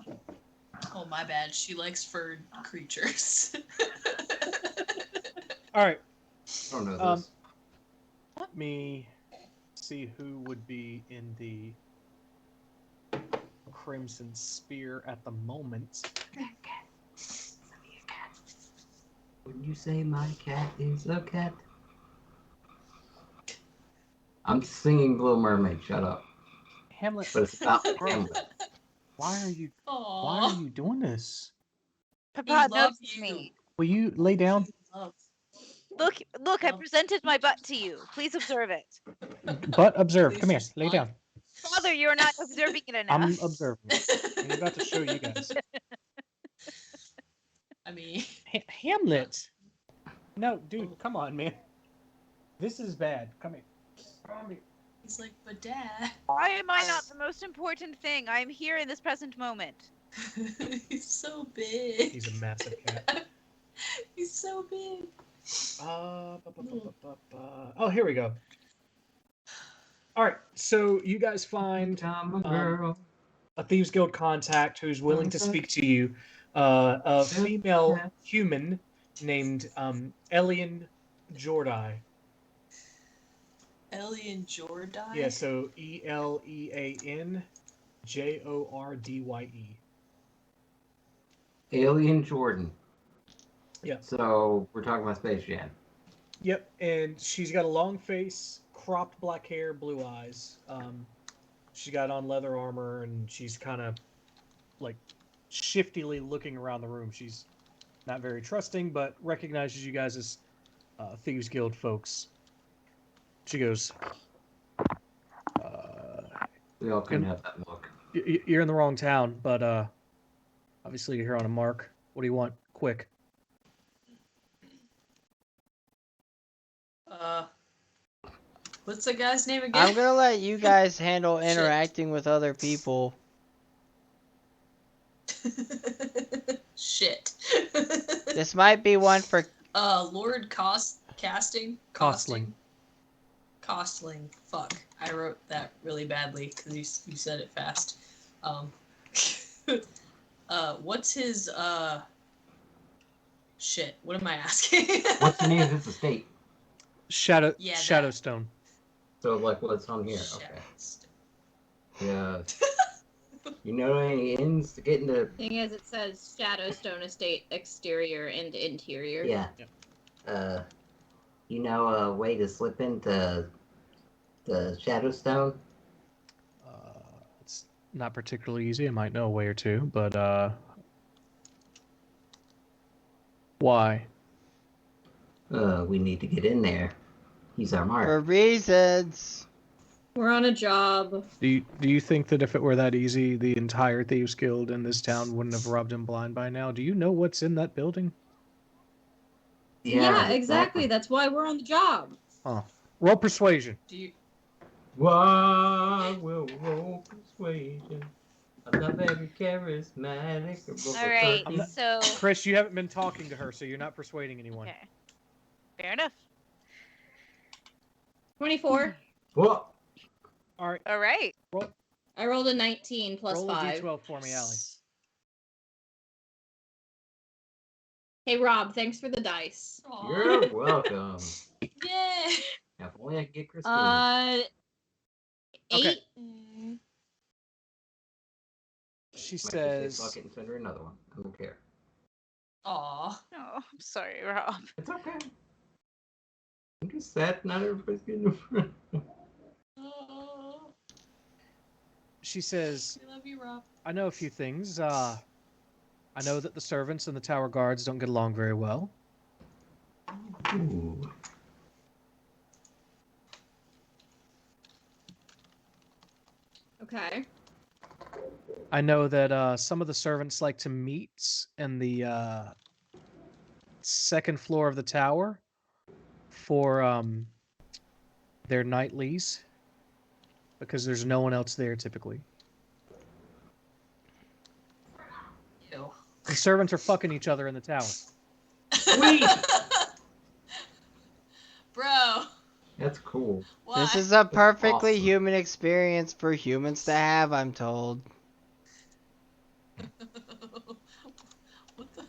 Oh, my bad. She likes furred creatures. All right. I don't know this. Let me see who would be in the Crimson Spear at the moment. Would you say my cat is a cat? I'm singing Little Mermaid. Shut up. Hamlet. But it's about Hamlet. Why are you Aww. doing this? Papa love notices you. me. Will you lay down? Look, I presented my butt to you. Please observe it. But observe. Come here. Lay down. Father, you're not observing it enough. I'm observing. I'm about to show you guys. I mean... Hamlet! No, dude, come on, man. This is bad. Come here. He's like, but Dad... Why am I not the most important thing? I am here in this present moment. He's so big. He's a massive cat. He's so big. Oh, here we go. All right, so you guys find I'm a girl. a Thieves Guild contact who's willing to speak to you. A female human named Elian Jordai. Elian Jordai? Yeah, so ELEAN JORDYE. Alien Jordan. Yeah. So we're talking about Space Jam. Yep, and she's got a long face, cropped black hair, blue eyes. She's got on leather armor, and she's kind of like shiftily looking around the room. She's not very trusting, but recognizes you guys as Thieves Guild folks. She goes, We all couldn't have that look. You're in the wrong town, but obviously you're here on a mark. What do you want? Quick. What's the guy's name again? I'm gonna let you guys handle interacting with other people. Shit. This might be one for Lord Costling. Costling. Fuck. I wrote that really badly because you said it fast. What's his shit? What am I asking? What's the name of his estate? Shadowstone. So like what's on here? Okay. Yeah. You know any inns to get into? Thing is, it says Shadowstone Estate exterior and interior. Yeah. You know a way to slip into the Shadowstone? It's not particularly easy. I might know a way or two, but why? We need to get in there. He's our mark. for reasons. We're on a job. Do you think that if it were that easy, the entire Thieves Guild in this town wouldn't have robbed him blind by now? Do you know what's in that building? Yeah, exactly. That's why we're on the job. Oh. Roll persuasion. Why will roll persuasion? I'm not very charismatic. Alright, so... Chris, you haven't been talking to her, so you're not persuading anyone. Okay. Fair enough. 24. Whoa. Alright. Alright. I rolled a 19 plus roll 5. Roll a d12 for me, Allie. Hey, Rob, thanks for the dice. You're welcome. Yeah. If only I could get Christine. 8. Okay. She Might just says... say fuck it and send her another one. I don't care. Aw. No, I'm sorry, Rob. It's okay. I'm just sad not everybody's getting a friend. She says... I love you, Rob. I know a few things. I know that the servants and the tower guards don't get along very well. Ooh. Okay. I know that some of the servants like to meet in the second floor of the tower for their nightlies, because there's no one else there typically. Ew. The servants are fucking each other in the tower. Sweet! Bro. That's cool. Why? This is a perfectly awesome. human experience for humans to have, I'm told. What the?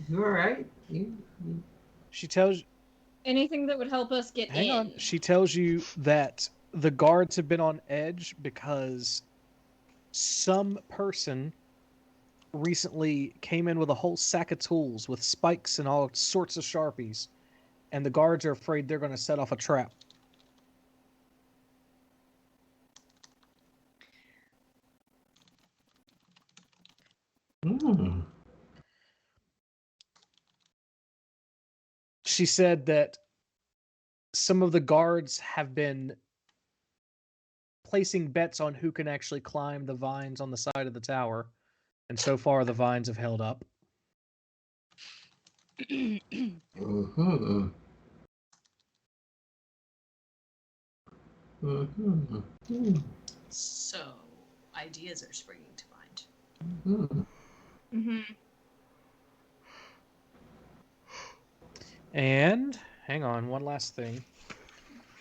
You alright? She tells... Anything that would help us get Hang in. on. She tells you that the guards have been on edge because some person recently came in with a whole sack of tools with spikes and all sorts of Sharpies, and the guards are afraid they're going to set off a trap. She said that some of the guards have been placing bets on who can actually climb the vines on the side of the tower, and so far the vines have held up. Mm-hmm. Mm-hmm. So, ideas are springing to mind. Mm-hmm. Mm-hmm. And hang on, one last thing,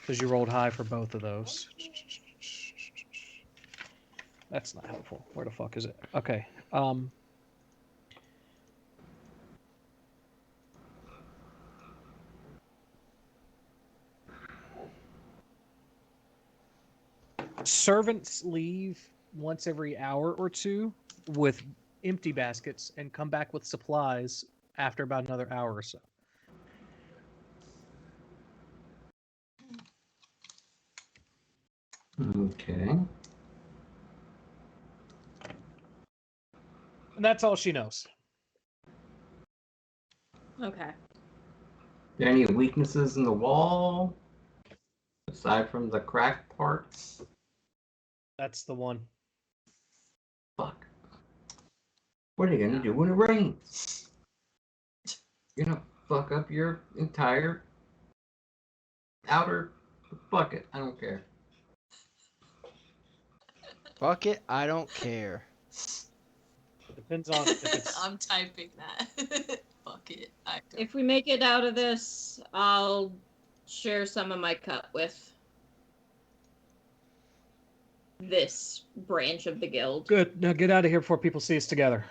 because you rolled high for both of those. That's not helpful. Where the fuck is it? Okay. Servants leave once every hour or two with empty baskets and come back with supplies after about another hour or so. Okay. And that's all she knows. Okay. There any weaknesses in the wall aside from the cracked parts? That's the one. Fuck. What are you gonna do when it rains? You're gonna fuck up your entire outer bucket. I don't care. Fuck it, I don't care. Depends on if it's. I'm typing that. Fuck it. If we make it out of this, I'll share some of my cut with this branch of the guild. Good. Now get out of here before people see us together.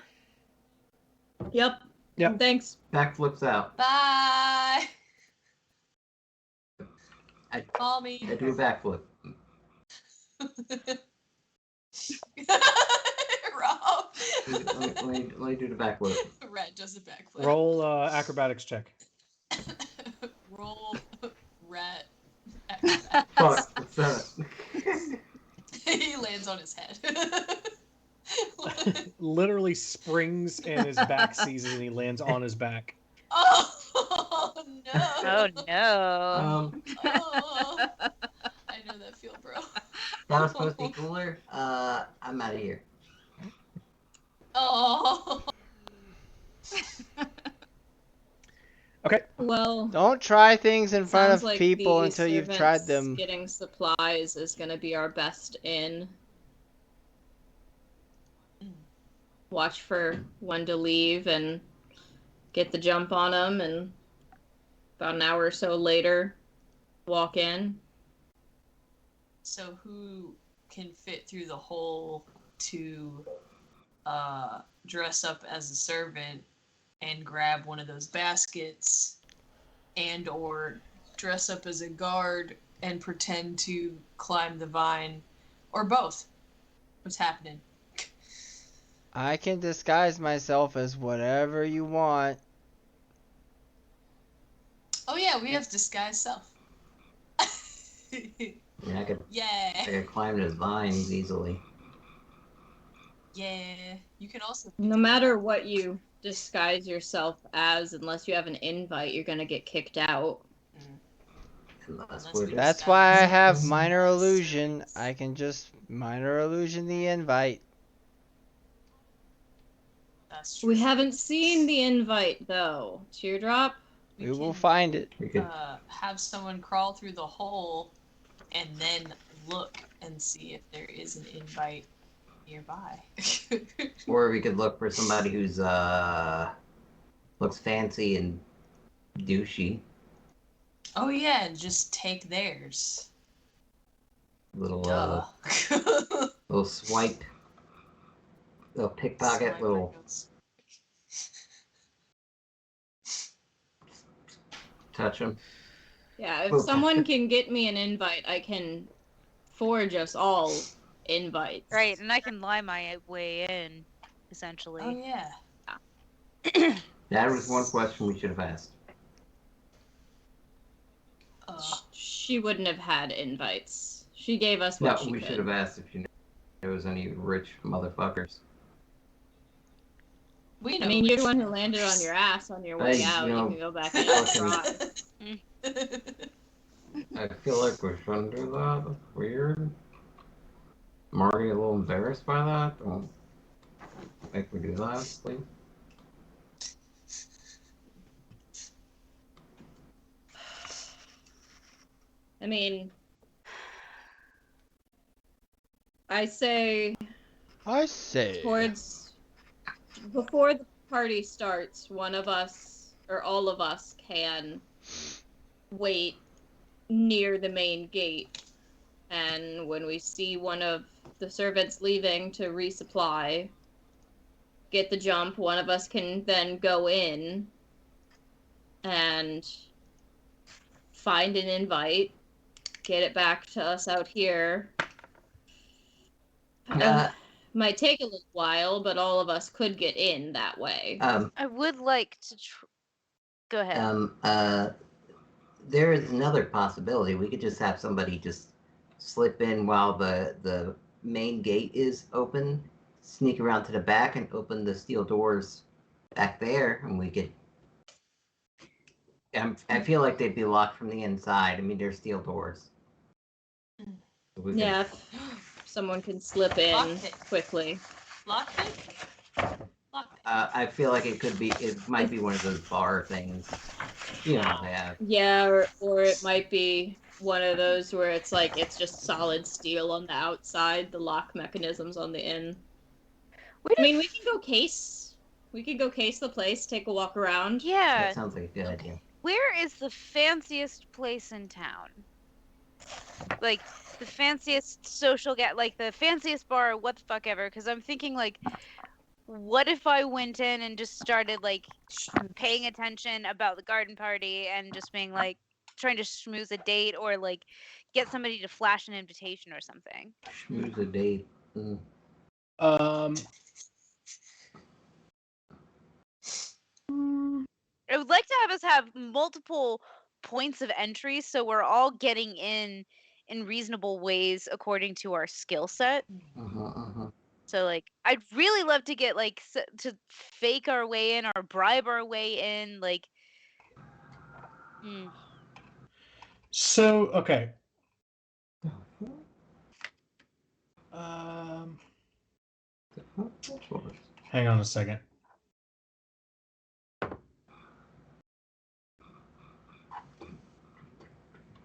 Yep. Yep. Thanks. Backflips out. Bye. Call me. I do a backflip. Rob. Let me do the backflip. Red does a backflip. Roll acrobatics check. Roll rat. Fuck. What's that? He lands on his head. Literally springs and his back seizes and he lands on his back. Oh no. Oh no. Oh, I know that feel, bro. That was supposed to be cooler. I'm out of here. Oh. Okay. Well, Don't try things in front sounds of like people the until you've tried servants them. Getting supplies is going to be our best in. Watch for when to leave and get the jump on them, and about an hour or so later, walk in. So who can fit through the hole to dress up as a servant and grab one of those baskets, and or dress up as a guard and pretend to climb the vine, or both? What's happening? I can disguise myself as whatever you want. Oh yeah, we have disguise self. Yeah, I could climb those vines easily. Yeah, you can also. No matter what you disguise yourself as, unless you have an invite, you're gonna get kicked out. That's why I have minor illusion. I can just minor illusion the invite. That's true. We haven't seen the invite though. Teardrop? We will find it. Have someone crawl through the hole and then look and see if there is an invite nearby. Or we could look for somebody who's looks fancy and douchey. Oh yeah, and just take theirs. Little Duh. little swipe. Little pickpocket, little touch them. Yeah, if someone can get me an invite, I can forge us all invites. Right, and I can lie my way in, essentially. Oh yeah. That was one question we should have asked. She wouldn't have had invites. She gave us what she we could. should have asked if there was any rich motherfuckers. We know. I mean, you're the one who landed on your ass on your way out. You can go back and try. I feel like we shouldn't do that. That's weird. I'm already a little embarrassed by that. Don't make me do that, please. I mean, I say towards before the party starts, one of us or all of us can wait near the main gate, and when we see one of the servants leaving to resupply, get the jump. One of us can then go in and find an invite, get it back to us out here. Might take a little while, but all of us could get in that way. I would like to go ahead. There is another possibility. We could just have somebody just slip in while the main gate is open, sneak around to the back and open the steel doors back there, and we could. I feel like they'd be locked from the inside. I mean, they're steel doors. Yeah, if someone can slip in quickly. Lockpick? I feel like it might be one of those bar things. You know, they have. Yeah, or it might be one of those where it's like it's just solid steel on the outside, the lock mechanism's on the in. I mean, we can go case. We could go case the place, take a walk around. Yeah. That sounds like a good idea. Where is the fanciest place in town? Like, the fanciest social like the fanciest bar, what the fuck ever, because I'm thinking, like, what if I went in and just started, like, paying attention about the garden party and just being, like, trying to schmooze a date or, like, get somebody to flash an invitation or something? Schmooze a date. I would like to have us have multiple points of entry so we're all getting in reasonable ways according to our skill set. So, like, I'd really love to get, like, to fake our way in or bribe our way in, like. So, okay. Hang on a second.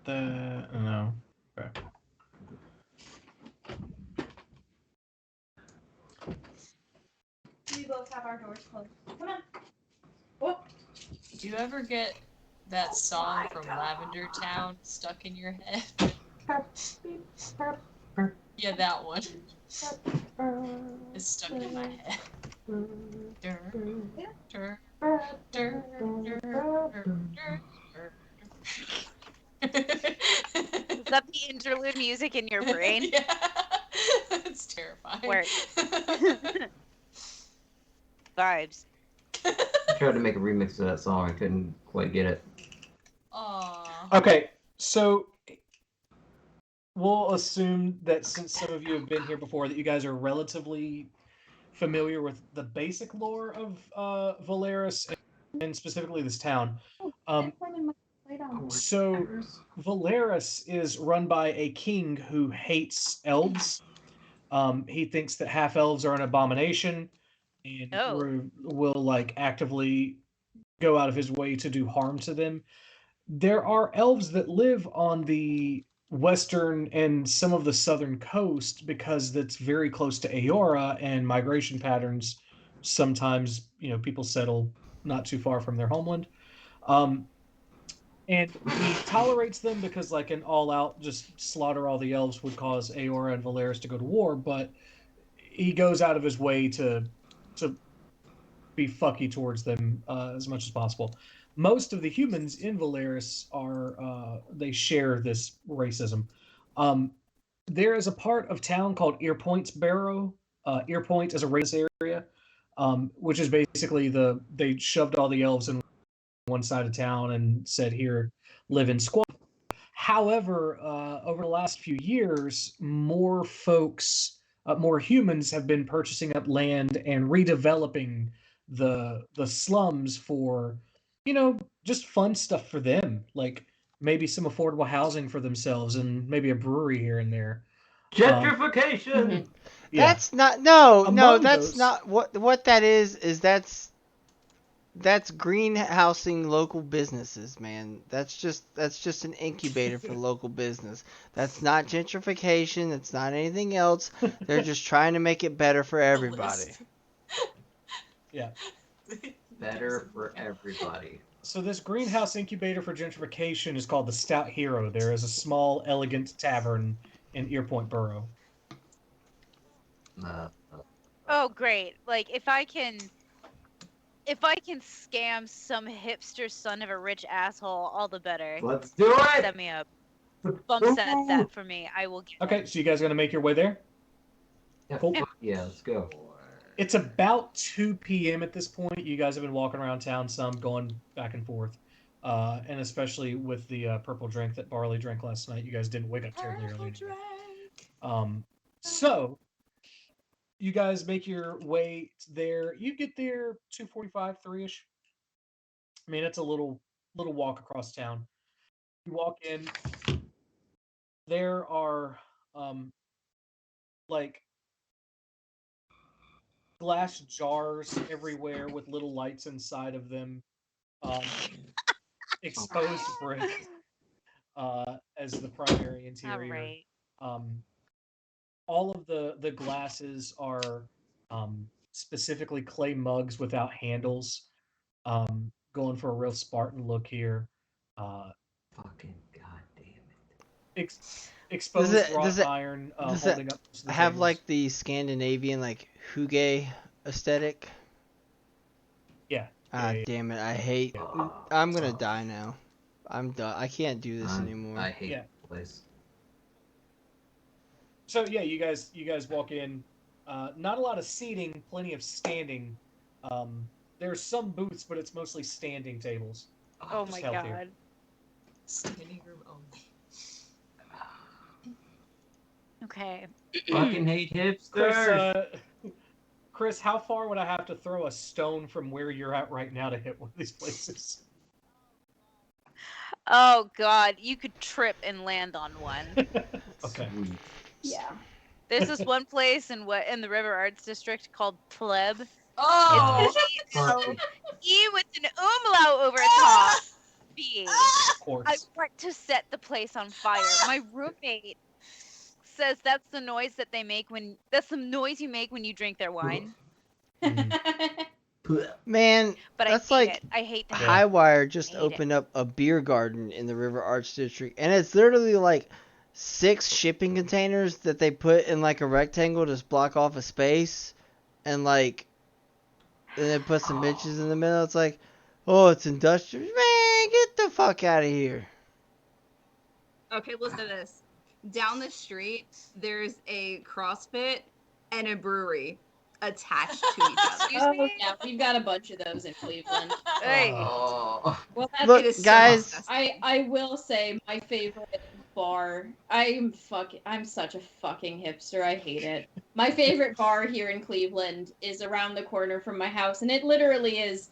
No. Okay. We both have our doors closed. Come on. Oh. Do you ever get that song from Lavender Town stuck in your head? Yeah, that one. It's stuck in my head. Is that the interlude music in your brain? Yeah. It's terrifying. Where? Vibes. I tried to make a remix of that song. I couldn't quite get it. Okay, so we'll assume that since some of you have been here before, that you guys are relatively familiar with the basic lore of Valeris and specifically this town. So Valeris is run by a king who hates elves. He thinks that half-elves are an abomination and will like actively go out of his way to do harm to them. There are elves that live on the western and some of the southern coast because that's very close to Aora and migration patterns. Sometimes, people settle not too far from their homeland. And he tolerates them because, like, an all-out just slaughter all the elves would cause Aora and Valeris to go to war, but he goes out of his way to be fucky towards them as much as possible. Most of the humans in Valeris they share this racism. There is a part of town called Earpoint's Barrow. Earpoint is a racist area, which is basically they shoved all the elves in one side of town and said, here, live in squalor. However, over the last few years, more humans have been purchasing up land and redeveloping the slums for, just fun stuff for them, like maybe some affordable housing for themselves and maybe a brewery here and there. Gentrification. That's not that's not what that is that's greenhousing local businesses, man. That's just an incubator for local business. That's not gentrification. It's not anything else. They're just trying to make it better for everybody. Yeah. Better for everybody. So this greenhouse incubator for gentrification is called the Stout Hero. There is a small, elegant tavern in Earpoint Borough. Oh, great! Like if I can scam some hipster son of a rich asshole, all the better. Let's do it. Set me up. Bump set that for me. I will get Okay, so you guys gonna make your way there? Yeah, Cool. yeah, let's go. It's about 2 p.m. at this point. You guys have been walking around town some, going back and forth. And especially with the purple drink that Barley drank last night, you guys didn't wake up terribly early. So you guys make your way there. You get there 2:45, 3ish. I mean, it's a little walk across town. You walk in. There are like glass jars everywhere with little lights inside of them. Exposed brick as the primary interior. All right. All of the glasses are specifically clay mugs without handles. Going for a real Spartan look here. Fucking goddamn it! Exposed wrought iron does holding it up most of the have tables. like the Scandinavian like hygge aesthetic? Yeah. Damn it! I hate. I'm gonna die now. I'm done. I can't do this anymore. I hate the place. So yeah, you guys walk in. Not a lot of seating, plenty of standing. There's some booths, but it's mostly standing tables. Oh my god. Standing room only. Okay. Fucking hate hipsters. Chris, how far would I have to throw a stone from where you're at right now to hit one of these places? Oh god, you could trip and land on one. Okay. Yeah. There's this one place in the River Arts District called Pleb. Oh! It's E with an umlaut over top. B. Of course. I want to set the place on fire. My roommate says that's the noise that they make that's the noise you make when you drink their wine. Man, But that's I hate like it. I hate that. Highwire just opened up a beer garden in the River Arts District, and it's literally like 6 shipping containers that they put in like a rectangle to block off a space, and like then they put some benches in the middle. It's like, oh, it's industrial. Man, get the fuck out of here. Okay, listen to this. Down the street, there's a CrossFit and a brewery attached to each other. Excuse me? Yeah, we've got a bunch of those in Cleveland. Hey. Well, Look, it is guys. So I will say my favorite bar. I'm such a fucking hipster. I hate it. My favorite bar here in Cleveland is around the corner from my house, and it literally is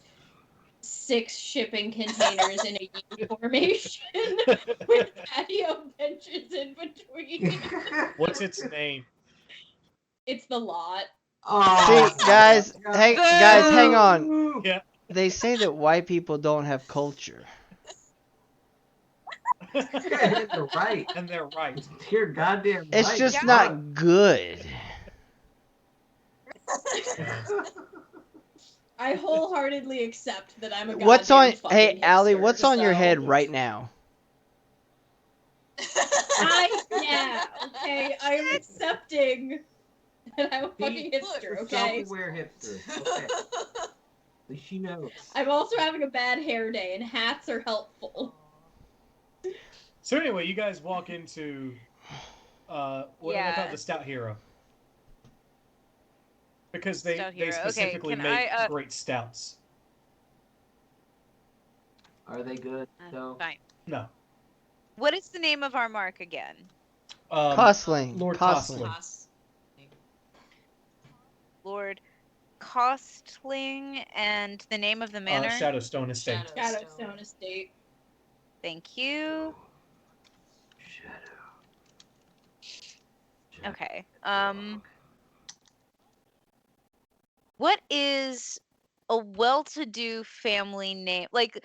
6 shipping containers in a U formation with patio benches in between. What's its name? It's the Lot. See, guys, hang on. Yeah. They say that white people don't have culture. They're right. And they're right. You're goddamn right. It's just not good. I wholeheartedly accept that I'm a goddamn What's on? fucking Hey, Allie, hipster, what's on your so- head right now? Okay, I'm accepting that I'm a fucking hipster, okay? Self-aware hipster. Okay. At least she knows. I'm also having a bad hair day, and hats are helpful. So anyway, you guys walk into what do they call it? The Stout Hero. Because they specifically make great stouts. Are they good though? Fine. No. What is the name of our mark again? Costling. Lord Costling. Lord Costling, and the name of the manor? Shadowstone Estate. Shadowstone Estate. Thank you. Okay. What is a well-to-do family name? Like,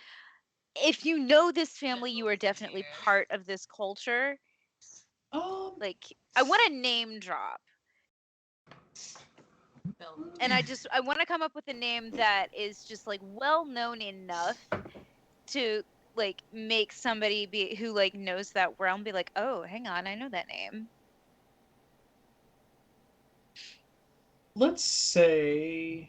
if you know this family, you are definitely part of this culture. Like, I want a name drop. And I want to come up with a name that is just like well known enough to like make somebody who like knows that realm be like, oh, hang on, I know that name. let's say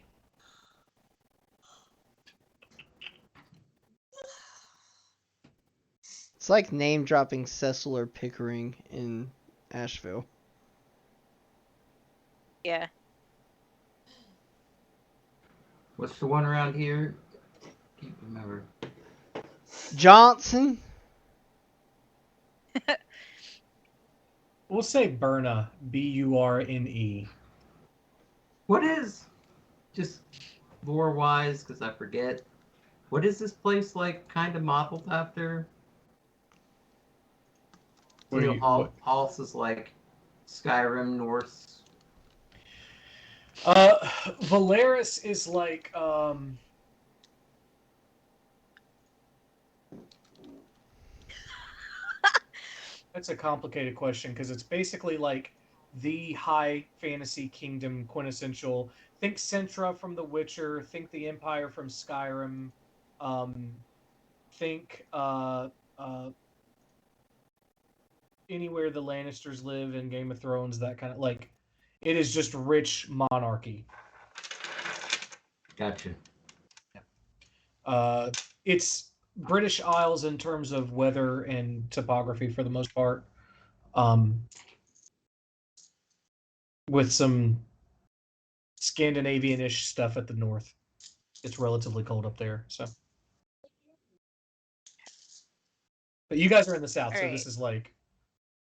It's like name dropping Cecil or Pickering in Asheville. Yeah. What's the one around here? Can't remember. Johnson. we'll say Burna, Burne. What is, just lore-wise, because I forget, what is this place like kind of modeled after? What are you? What? Halls is like Skyrim, Norse. Valeris is like That's a complicated question because it's basically like the high fantasy kingdom quintessential. Think Centra from The Witcher. Think the Empire from Skyrim. Think anywhere the Lannisters live in Game of Thrones. That kind of like, it is just rich monarchy. Gotcha. It's British Isles in terms of weather and topography for the most part. With some Scandinavian-ish stuff at the north. It's relatively cold up there, so. But you guys are in the south, so this is like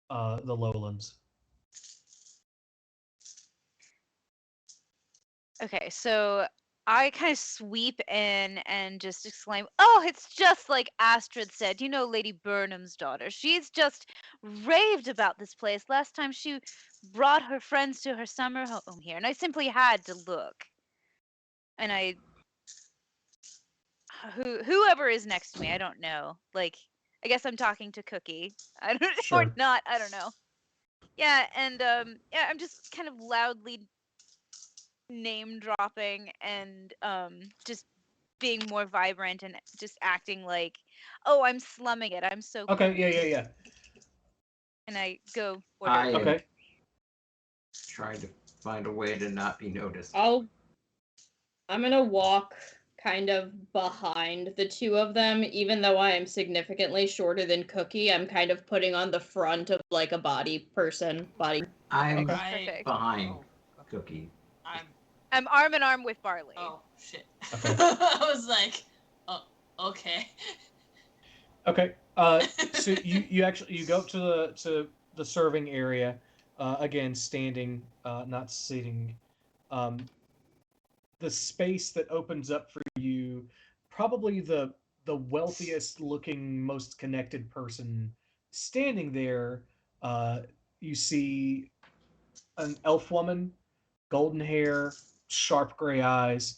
the lowlands. Okay, so I kind of sweep in and just exclaim, "Oh, it's just like Astrid said. You know, Lady Burnham's daughter. She's just raved about this place last time she brought her friends to her summer home here, and I simply had to look." And whoever is next to me, I don't know. Like, I guess I'm talking to Cookie. I don't know, or Sure. not. I don't know. Yeah, and yeah, I'm just kind of loudly name dropping and just being more vibrant and just acting like, oh, I'm slumming it. I'm so Okay, cool. yeah. And I go order. I am Okay. trying to find a way to not be noticed. I'm gonna walk kind of behind the two of them, even though I am significantly shorter than Cookie. I'm kind of putting on the front of like a body. I'm Perfect. behind Cookie. I'm arm in arm with Barley. Oh shit! Okay. I was like, oh, okay. Okay. So you go up to the serving area, again standing, not sitting. The space that opens up for you, probably the wealthiest looking, most connected person standing there. You see an elf woman, golden hair, sharp gray eyes,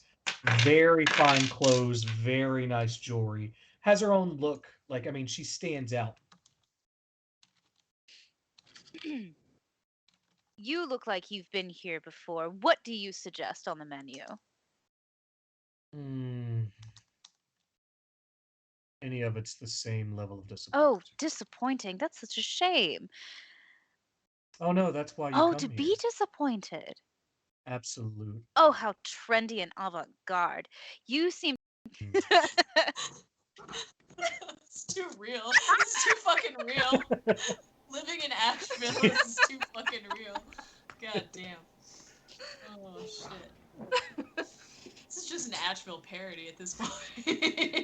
very fine clothes, very nice jewelry. Has her own look. Like, I mean, she stands out. You look like you've been here before. What do you suggest on the menu? Any of it's the same level of disappointment. Oh, disappointing. That's such a shame. Oh no, that's why you Oh, come to here. be disappointed. Absolute. Oh, how trendy and avant-garde. You seem It's too real. It's too fucking real. Living in Asheville is too fucking real. God damn. Oh shit. This is just an Asheville parody at this point.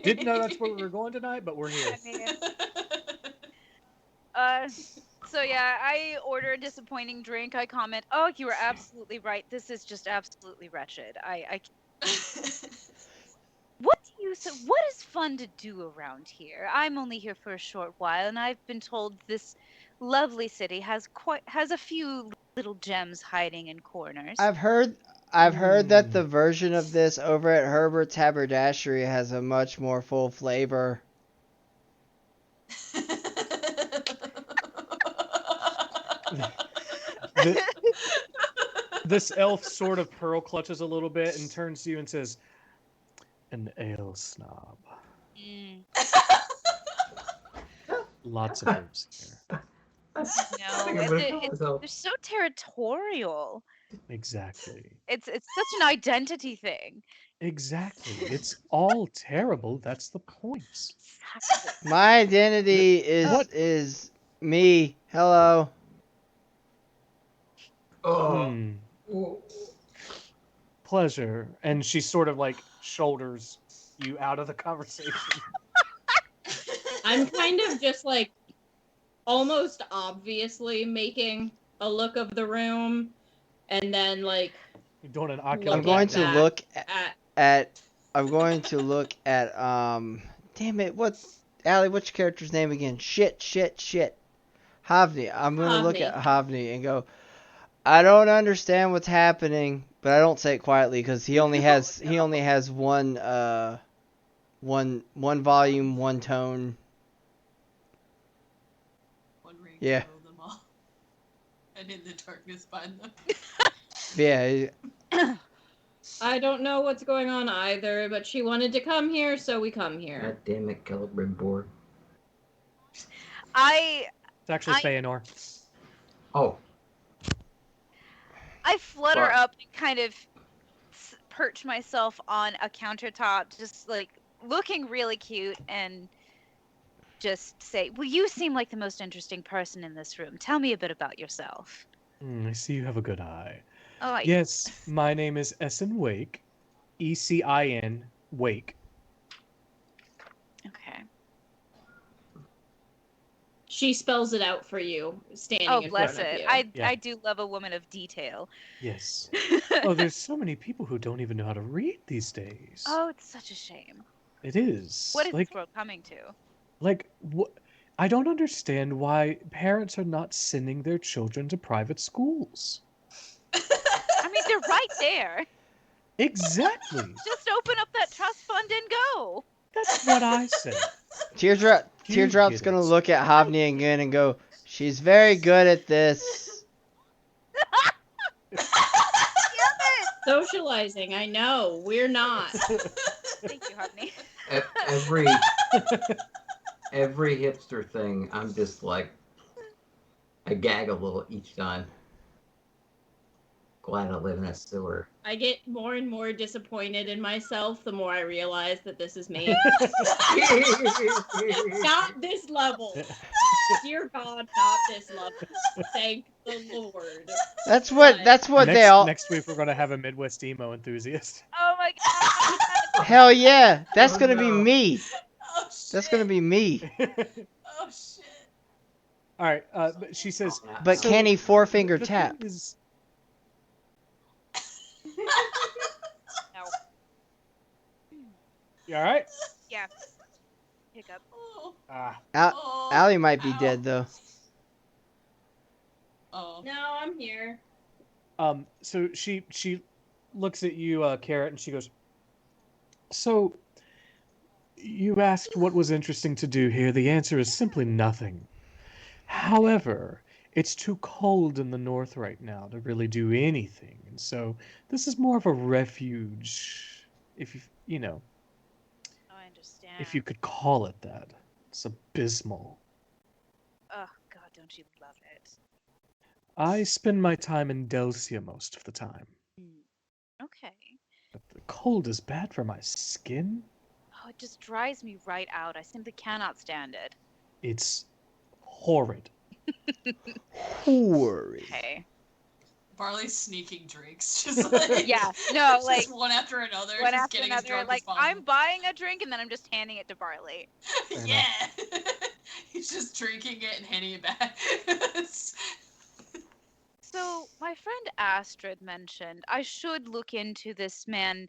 Didn't know that's where we were going tonight, but we're here. So yeah, I order a disappointing drink. I comment, "Oh, you were absolutely right. This is just absolutely wretched." What is fun to do around here? I'm only here for a short while, and I've been told this lovely city has a few little gems hiding in corners. I've heard that the version of this over at Herbert's Haberdashery has a much more full flavor. This elf sort of pearl clutches a little bit and turns to you and says, "An ale snob. Lots of herbs here." No, they're so territorial. Exactly. It's such an identity thing. Exactly. It's all terrible. That's the point. Exactly. My identity What? is me. Hello. Oh. Pleasure. And she sort of like shoulders you out of the conversation. I'm kind of just like almost obviously making a look of the room, and then like You're doing an ocular. I'm going to look at. I'm going to look at Damn it! What? Allie, what's your character's name again? Shit. Havni. I'm going to look at Havni and go, I don't understand what's happening, but I don't say it quietly because he only has one volume, one tone. One ring Yeah. to know them all. And in the darkness find them. Yeah. I don't know what's going on either, but she wanted to come here, so we come here. God damn it, Calibre board. It's actually Feanor. Oh. I flutter But- up and kind of perch myself on a countertop, just like looking really cute, and just say, well, you seem like the most interesting person in this room. Tell me a bit about yourself. I see you have a good eye. Oh, yes, my name is Essen Wake. Ecin Wake. Okay. She spells it out for you, standing Oh, in bless front it. of you. I do love a woman of detail. Yes. Oh, there's so many people who don't even know how to read these days. Oh, it's such a shame. It is. What is like, this world coming to? Like, I don't understand why parents are not sending their children to private schools. I mean, they're right there. Exactly. Just open up that trust fund and go. That's what I say. Teardrop's gonna look at Havni again and go, she's very good at this. Damn it! Socializing, I know. We're not. Thank you, Havni. Every hipster thing, I'm just like, I gag a little each time. Glad I live in a sewer. I get more and more disappointed in myself the more I realize that this is me. Not this level. Dear God, not this level. Thank the Lord. That's what they all. Next week we're gonna have a Midwest emo enthusiast. Oh my God. Hell yeah, that's gonna be me. That's gonna be me. Oh shit. All right, but she says. But can he four-finger tap? No. You all right? Yeah. Hiccup. Allie might be dead though. Oh. No, I'm here. So she looks at you, Carrot, and she goes, so you asked what was interesting to do here. The answer is simply nothing. However, it's too cold in the north right now to really do anything. And so this is more of a refuge, if you know. Oh, I understand. If you could call it that. It's abysmal. Oh God, don't you love it? I spend my time in Delcia most of the time. Okay. But the cold is bad for my skin. Oh, it just dries me right out. I simply cannot stand it. It's horrid. Horrid. Okay. Barley's sneaking drinks, just like yeah, no, like just one after another, one just after getting another. as drunk Like as possible. I'm buying a drink and then I'm just handing it to Barley. Yeah, he's just drinking it and handing it back. So my friend Astrid mentioned I should look into this man,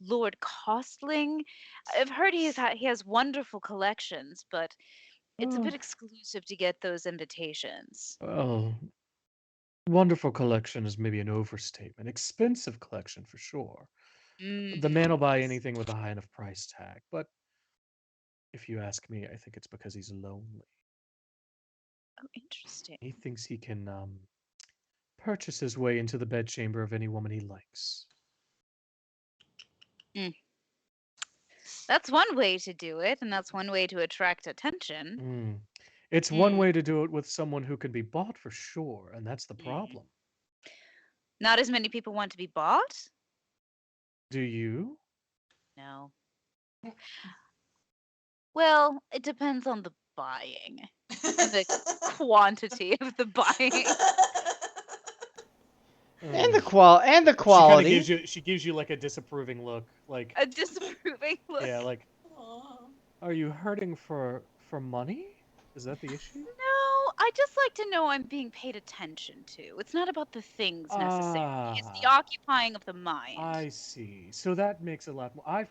Lord Costling. I've heard he has wonderful collections, but it's a bit exclusive to get those invitations. Well, wonderful collection is maybe an overstatement. Expensive collection for sure. The man will buy anything with a high enough price tag, but if you ask me, I think it's because he's lonely. Oh, interesting. He thinks he can purchase his way into the bedchamber of any woman he likes. That's one way to do it, and that's one way to attract attention. It's one way to do it with someone who can be bought for sure, and that's the problem. Not as many people want to be bought? Do you? No. Well, it depends on the buying and the quantity of the buying. And the She kind of quality. gives you like a disapproving look, like A disapproving look. yeah, like are you hurting for money? Is that the issue? No, I just like to know I'm being paid attention to. It's not about the things necessarily. It's the occupying of the mind. I see. So that makes a lot more. I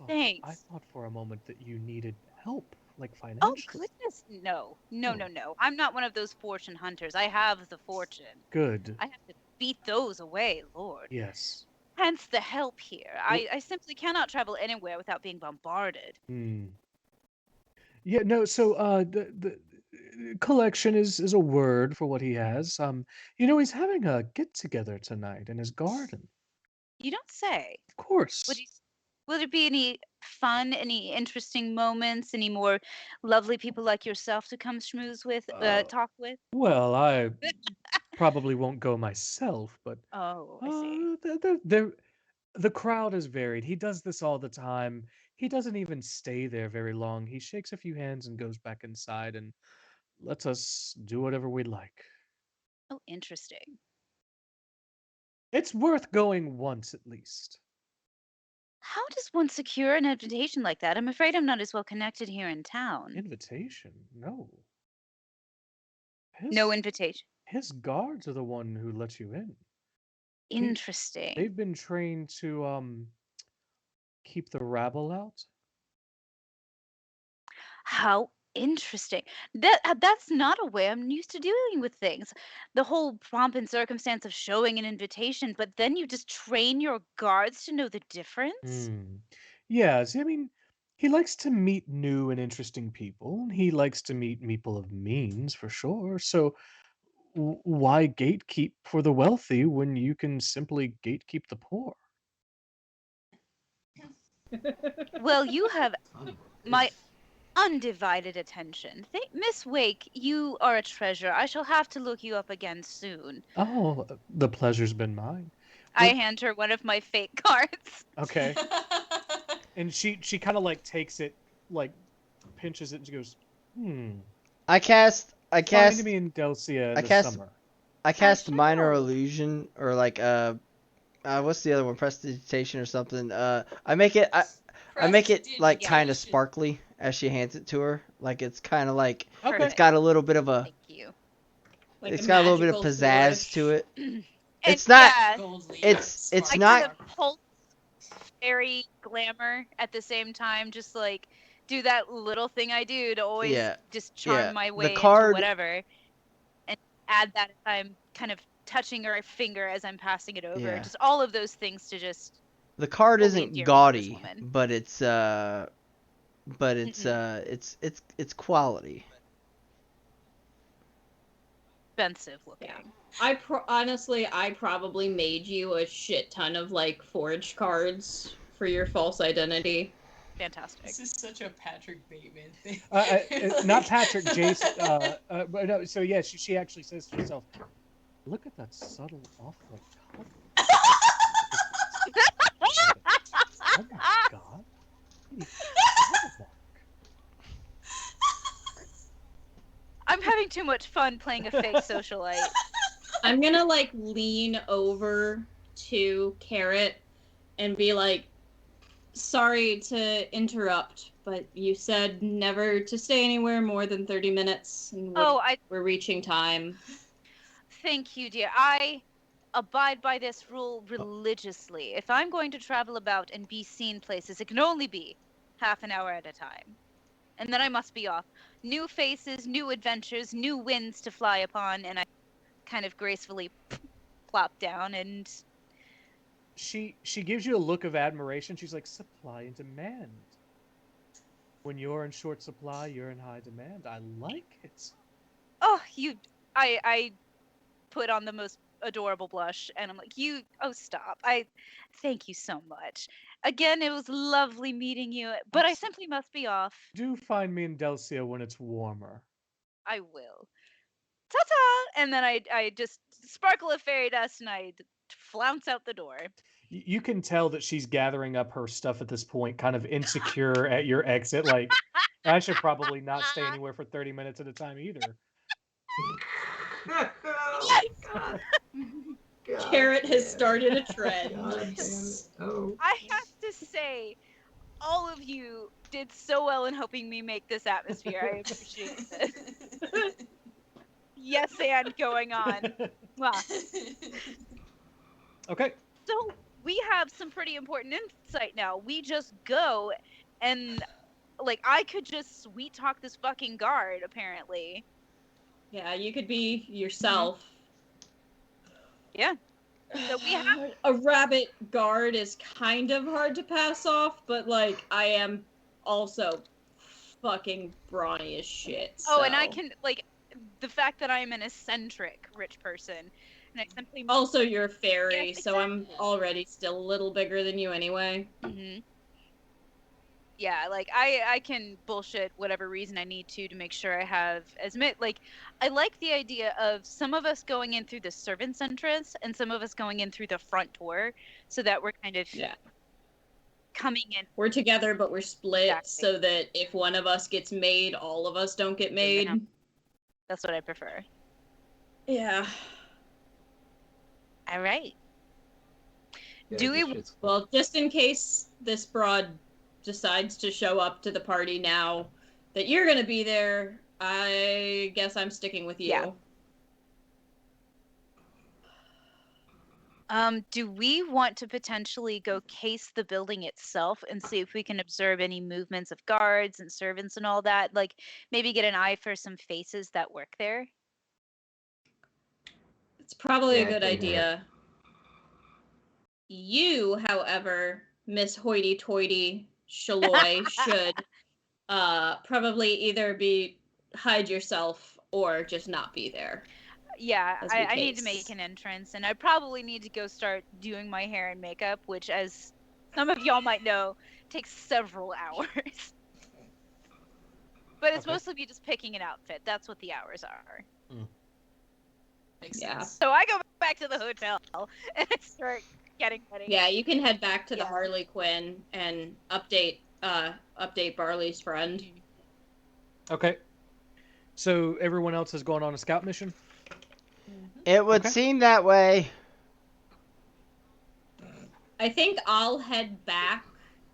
Thanks. thought for a moment that you needed help, like Oh financially. goodness, no. No. I'm not one of those fortune hunters. I have the fortune. Good. I have to beat those away, Lord. Yes. Hence the help here. I simply cannot travel anywhere without being bombarded. Yeah, no, so the collection is a word for what he has. He's having a get together tonight in his garden. You don't say. Of course. Will there be any fun, any interesting moments, any more lovely people like yourself to come schmooze with, talk with? Well, I probably won't go myself, but Oh, I see. the crowd is varied. He does this all the time. He doesn't even stay there very long. He shakes a few hands and goes back inside and lets us do whatever we like. Oh, interesting. It's worth going once at least. How does one secure an invitation like that? I'm afraid I'm not as well connected here in town. Invitation? No. No invitation. His guards are the one who let you in. Interesting. They've been trained to keep the rabble out. How interesting. That's not a way I'm used to dealing with things. The whole pomp and circumstance of showing an invitation, but then you just train your guards to know the difference? Yes, I mean, he likes to meet new and interesting people. He likes to meet people of means, for sure. So why gatekeep for the wealthy when you can simply gatekeep the poor? Well, you have my undivided attention. Miss Wake, you are a treasure. I shall have to look you up again soon. Oh, the pleasure's been mine. I hand her one of my fake cards. Okay. And she kind of like takes it, like pinches it, and she goes, I cast Find me in Delcia in the summer. I cast minor illusion, or like what's the other one? Prestidigitation or something. I make it like kind of sparkly as she hands it to her. Like it's kind of like it's got a little bit of a. Thank you. Like it's a got a little bit of magical pizzazz flourish. to it. It's not. Yeah, It's I not. kind of pulse fairy glamour at the same time, just like do that little thing I do to always just charm my way into whatever, and add that if I'm kind of touching her finger as I'm passing it over. Yeah. Just all of those things to just. The card fully isn't endear me to this gaudy, woman. but it's quality. Expensive looking. Honestly, I probably made you a shit ton of like forged cards for your false identity. Fantastic. This is such a Patrick Bateman thing. Not Patrick, Jason. But no, so yeah, she actually says to herself, "Look at that subtle off-white color." Oh my god! I'm having too much fun playing a fake socialite. I'm gonna like lean over to Carrot and be like, sorry to interrupt, but you said never to stay anywhere more than 30 minutes, and we're reaching time. Thank you, dear. I abide by this rule religiously. If I'm going to travel about and be seen places, it can only be half an hour at a time. And then I must be off. New faces, new adventures, new winds to fly upon, and I kind of gracefully plop down and... She gives you a look of admiration. She's like, supply and demand. When you're in short supply, you're in high demand. I like it. Oh, I put on the most adorable blush, and I'm like, stop. Thank you so much. Again, it was lovely meeting you, but I simply must be off. Do find me in Delcia when it's warmer. I will. ta-ta, and then I just sparkle of fairy dust and I flounce out the door. You can tell that she's gathering up her stuff at this point, kind of insecure at your exit. Like, I should probably not stay anywhere for 30 minutes at a time either. Carrot has started a trend. God damn it. Oh. I have to say, all of you did so well in helping me make this atmosphere. I appreciate this. Yes, and going on. Wow. Okay. So we have some pretty important insight now. We just go and, like, I could just sweet talk this fucking guard, apparently. Yeah, you could be yourself. Yeah. So we have a rabbit guard is kind of hard to pass off, but like I am also fucking brawny as shit. Oh, and I so. can, like, the fact that I'm an eccentric rich person, and I simply Also, you're a fairy, Yes, so I'm already still a little bigger than you anyway. Mm-hmm. Yeah, like I can bullshit whatever reason I need to make sure I have as many. Like, I like the idea of some of us going in through the servants' entrance and some of us going in through the front door, so that we're kind of coming in. We're together, but we're split, Exactly. so that if one of us gets made, all of us don't get made. That's what I prefer. Yeah. All right. Yeah, Do we? Well, just in case this broad decides to show up to the party now that you're gonna be there, I guess I'm sticking with you. Yeah. Do we want to potentially go case the building itself and see if we can observe any movements of guards and servants and all that? Like, maybe get an eye for some faces that work there? It's probably Yeah, a good I can do idea. You, however, Miss Hoity-Toity Shalloy, should probably either hide yourself or just not be there. Yeah, As we I need to case. make an entrance, and I probably need to go start doing my hair and makeup, which, as some of y'all might know, takes several hours. But it's mostly me just picking an outfit. That's what the hours are. Makes Yeah. sense. So I go back to the hotel and I start getting ready. Yeah, you can head back to the Harley Quinn and update Barley's friend. Okay. So everyone else has gone on a scout mission? It would seem that way. I think I'll head back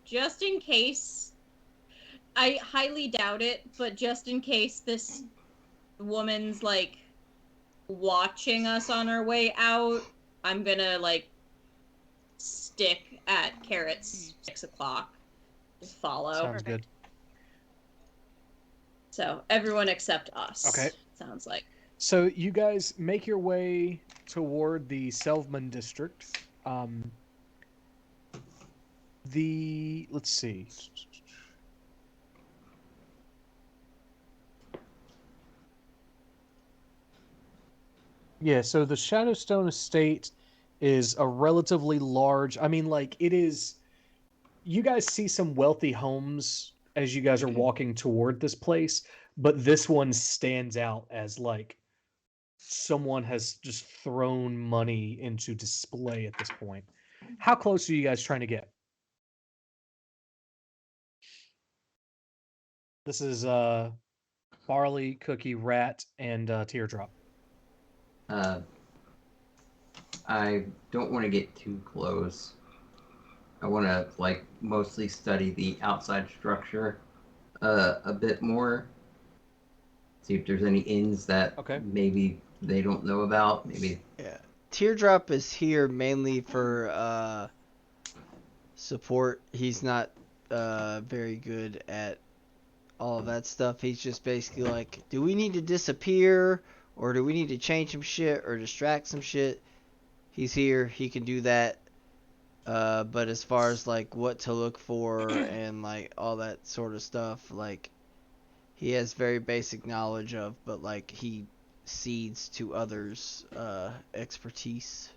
just in case. I highly doubt it, but just in case this woman's like watching us on our way out, I'm gonna like stick at Carrot's 6 o'clock. Just follow. Sounds good. So everyone except us. Okay. Sounds like. So you guys make your way toward the Selvman district. Let's see. Yeah, so the Shadowstone Estate is a relatively large, I mean, like, it is, you guys see some wealthy homes as you guys are walking toward this place, but this one stands out as, like, someone has just thrown money into display at this point. How close are you guys trying to get? This is Barley, Cookie, Rat, and Teardrop. I don't want to get too close. I want to like mostly study the outside structure a bit more. See if there's any inns that maybe they don't know about. Maybe. Yeah. Teardrop is here mainly for support. He's not very good at all of that stuff. He's just basically like, do we need to disappear? Or do we need to change some shit or distract some shit? He's here. He can do that. But as far as like what to look for and like all that sort of stuff, like he has very basic knowledge of, but like he cedes to others' expertise.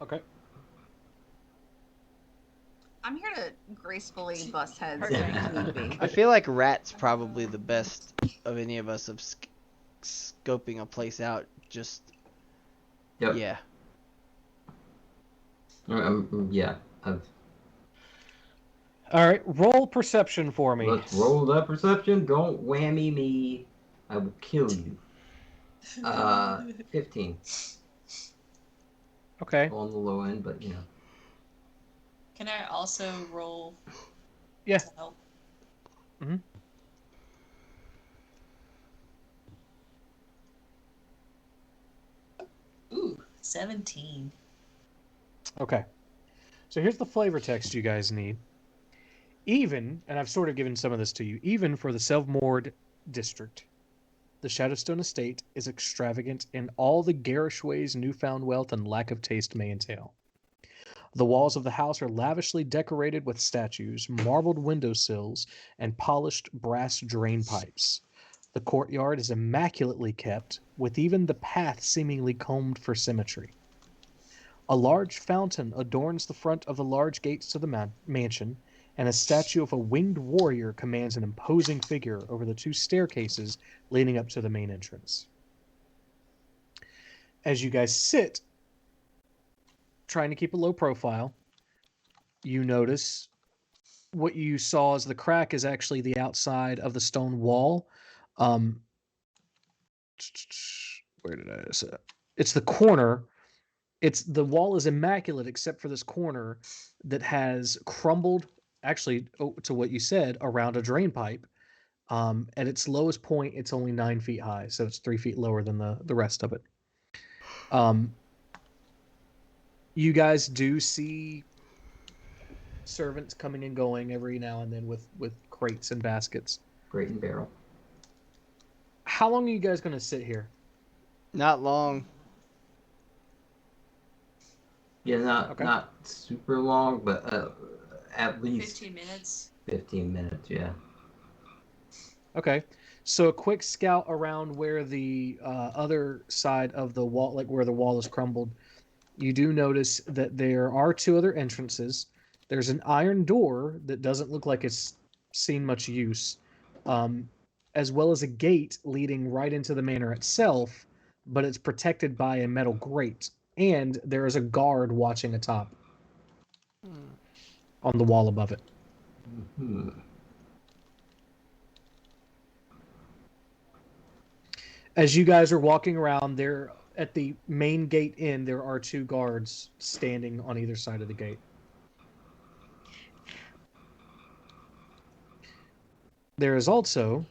Okay. I'm here to gracefully bust heads. Yeah. if need be. I feel like Rat's probably the best of any of us scoping a place out. Just Yep. yeah. Yeah. All right, roll perception for me. Let's roll that perception. Don't whammy me. I will kill you. 15. Okay. On the low end, but you know. Can I also roll Yeah. to help? Mm-hmm. Ooh, 17. Okay. So here's the flavor text you guys need. Even, and I've sort of given some of this to you, even for the Selvmord district, the Shadowstone estate is extravagant in all the garish ways newfound wealth and lack of taste may entail. The walls of the house are lavishly decorated with statues, marbled windowsills, and polished brass drain pipes. The courtyard is immaculately kept, with even the path seemingly combed for symmetry. A large fountain adorns the front of the large gates to the mansion, and a statue of a winged warrior commands an imposing figure over the two staircases leading up to the main entrance. As you guys sit, trying to keep a low profile, you notice what you saw as the crack is actually the outside of the stone wall. Where did I say? It's the corner. The wall is immaculate except for this corner that has crumbled, actually, to what you said, around a drain pipe. At its lowest point, it's only 9 feet high, so it's 3 feet lower than the rest of it. You guys do see servants coming and going every now and then with crates and baskets. Crate and barrel. How long are you guys going to sit here? Not long. Yeah, not super long, but at least 15 minutes. 15 minutes, yeah. Okay. So a quick scout around where the other side of the wall, like where the wall is crumbled, you do notice that there are 2 other entrances. There's an iron door that doesn't look like it's seen much use, as well as a gate leading right into the manor itself, but it's protected by a metal grate. And there is a guard watching atop on the wall above it. Mm-hmm. As you guys are walking around, there at the main gate in, there are 2 guards standing on either side of the gate. There is also...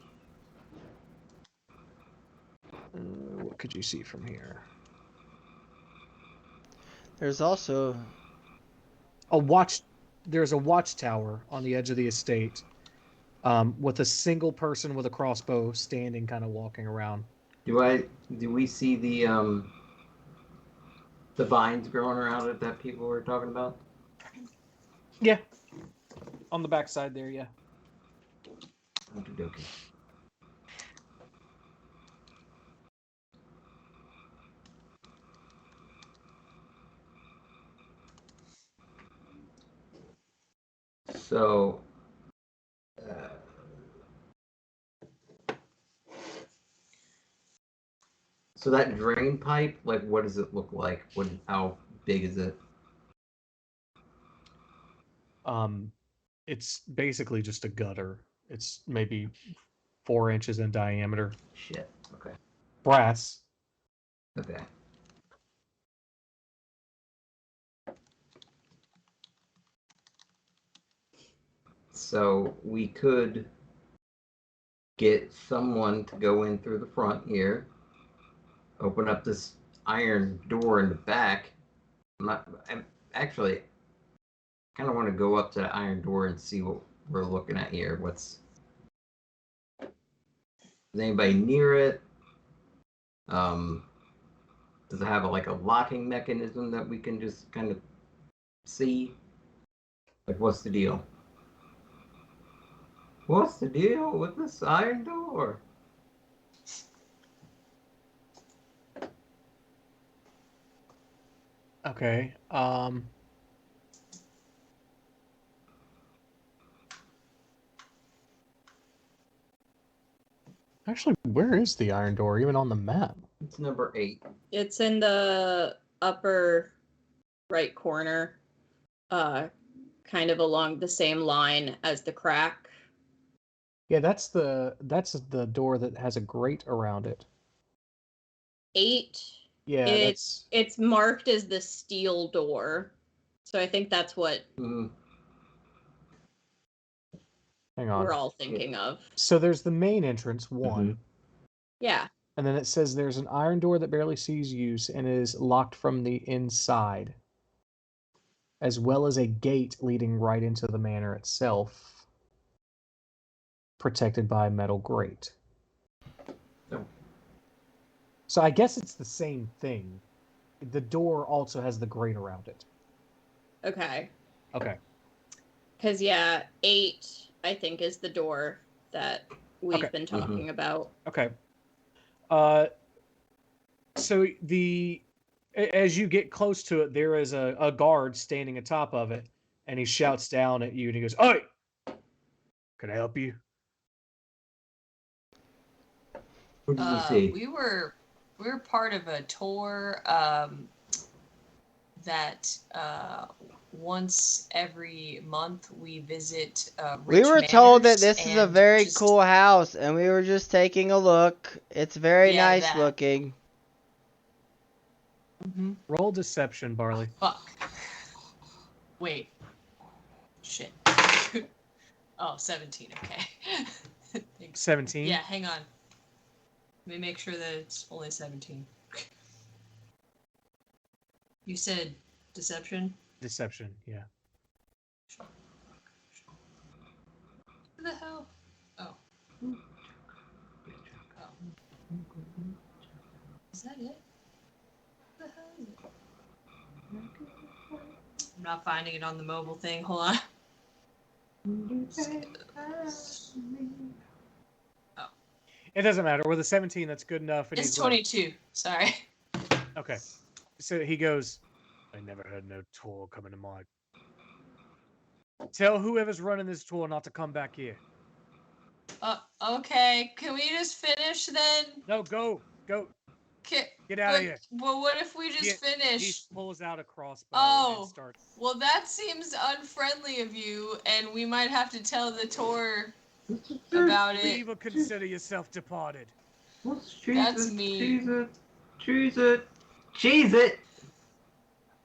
what could you see from here? There's also There's a watchtower on the edge of the estate, with a single person with a crossbow standing, kind of walking around. Do we see the vines growing around it that people were talking about? Yeah. On the backside there, yeah. Okey-dokey. So, so that drain pipe, like, what does it look like? How big is it? It's basically just a gutter. It's maybe 4 inches in diameter. Shit. Okay. Brass. Okay. So we could get someone to go in through the front here, open up this iron door in the back. I'm actually kind of want to go up to the iron door and see what we're looking at here. Is anybody near it? Does it have a locking mechanism that we can just kind of see? Like, what's the deal? What's the deal with this iron door? Okay. Actually, Where is the iron door, even on the map? It's number 8. It's in the upper right corner, kind of along the same line as the crack. Yeah, that's the door that has a grate around it. 8. Yeah, it's marked as the steel door, so I think that's what Hang on. we're all thinking of. So there's the main entrance, 1. Yeah. And then it says there's an iron door that barely sees use and is locked from the inside, as well as a gate leading right into the manor itself, protected by a metal grate. So I guess it's the same thing. The door also has the grate around it. Okay. Okay. Because, 8, I think, is the door that we've been talking about. Okay. So as you get close to it, there is a guard standing atop of it, and he shouts down at you, and he goes, "Oi! Can I help you?" What did you see? We were part of a tour that once every month we visit We rich were told that manors this is a very cool house, and we were just taking a look. It's very nice looking. Roll deception, Barley. Fuck. Wait. Shit. Oh, 17, okay. 17? Yeah, hang on. Let me make sure that it's only 17. You said deception? Deception, yeah. Who the hell? Oh. Is that it? What the hell is it? I'm not finding it on the mobile thing. Hold on. It doesn't matter. With a 17, that's good enough. And It's he's 22. Sorry. Okay. So he goes, "I never had no tour coming to mind. Tell whoever's running this tour not to come back here." Okay. Can we just finish then? No, go. Get out of here. Well, what if we just finish? He pulls out a crossbow and starts. Well, that seems unfriendly of you, and we might have to tell the tour about it. Leave or consider yourself departed. That's me. Cheese it!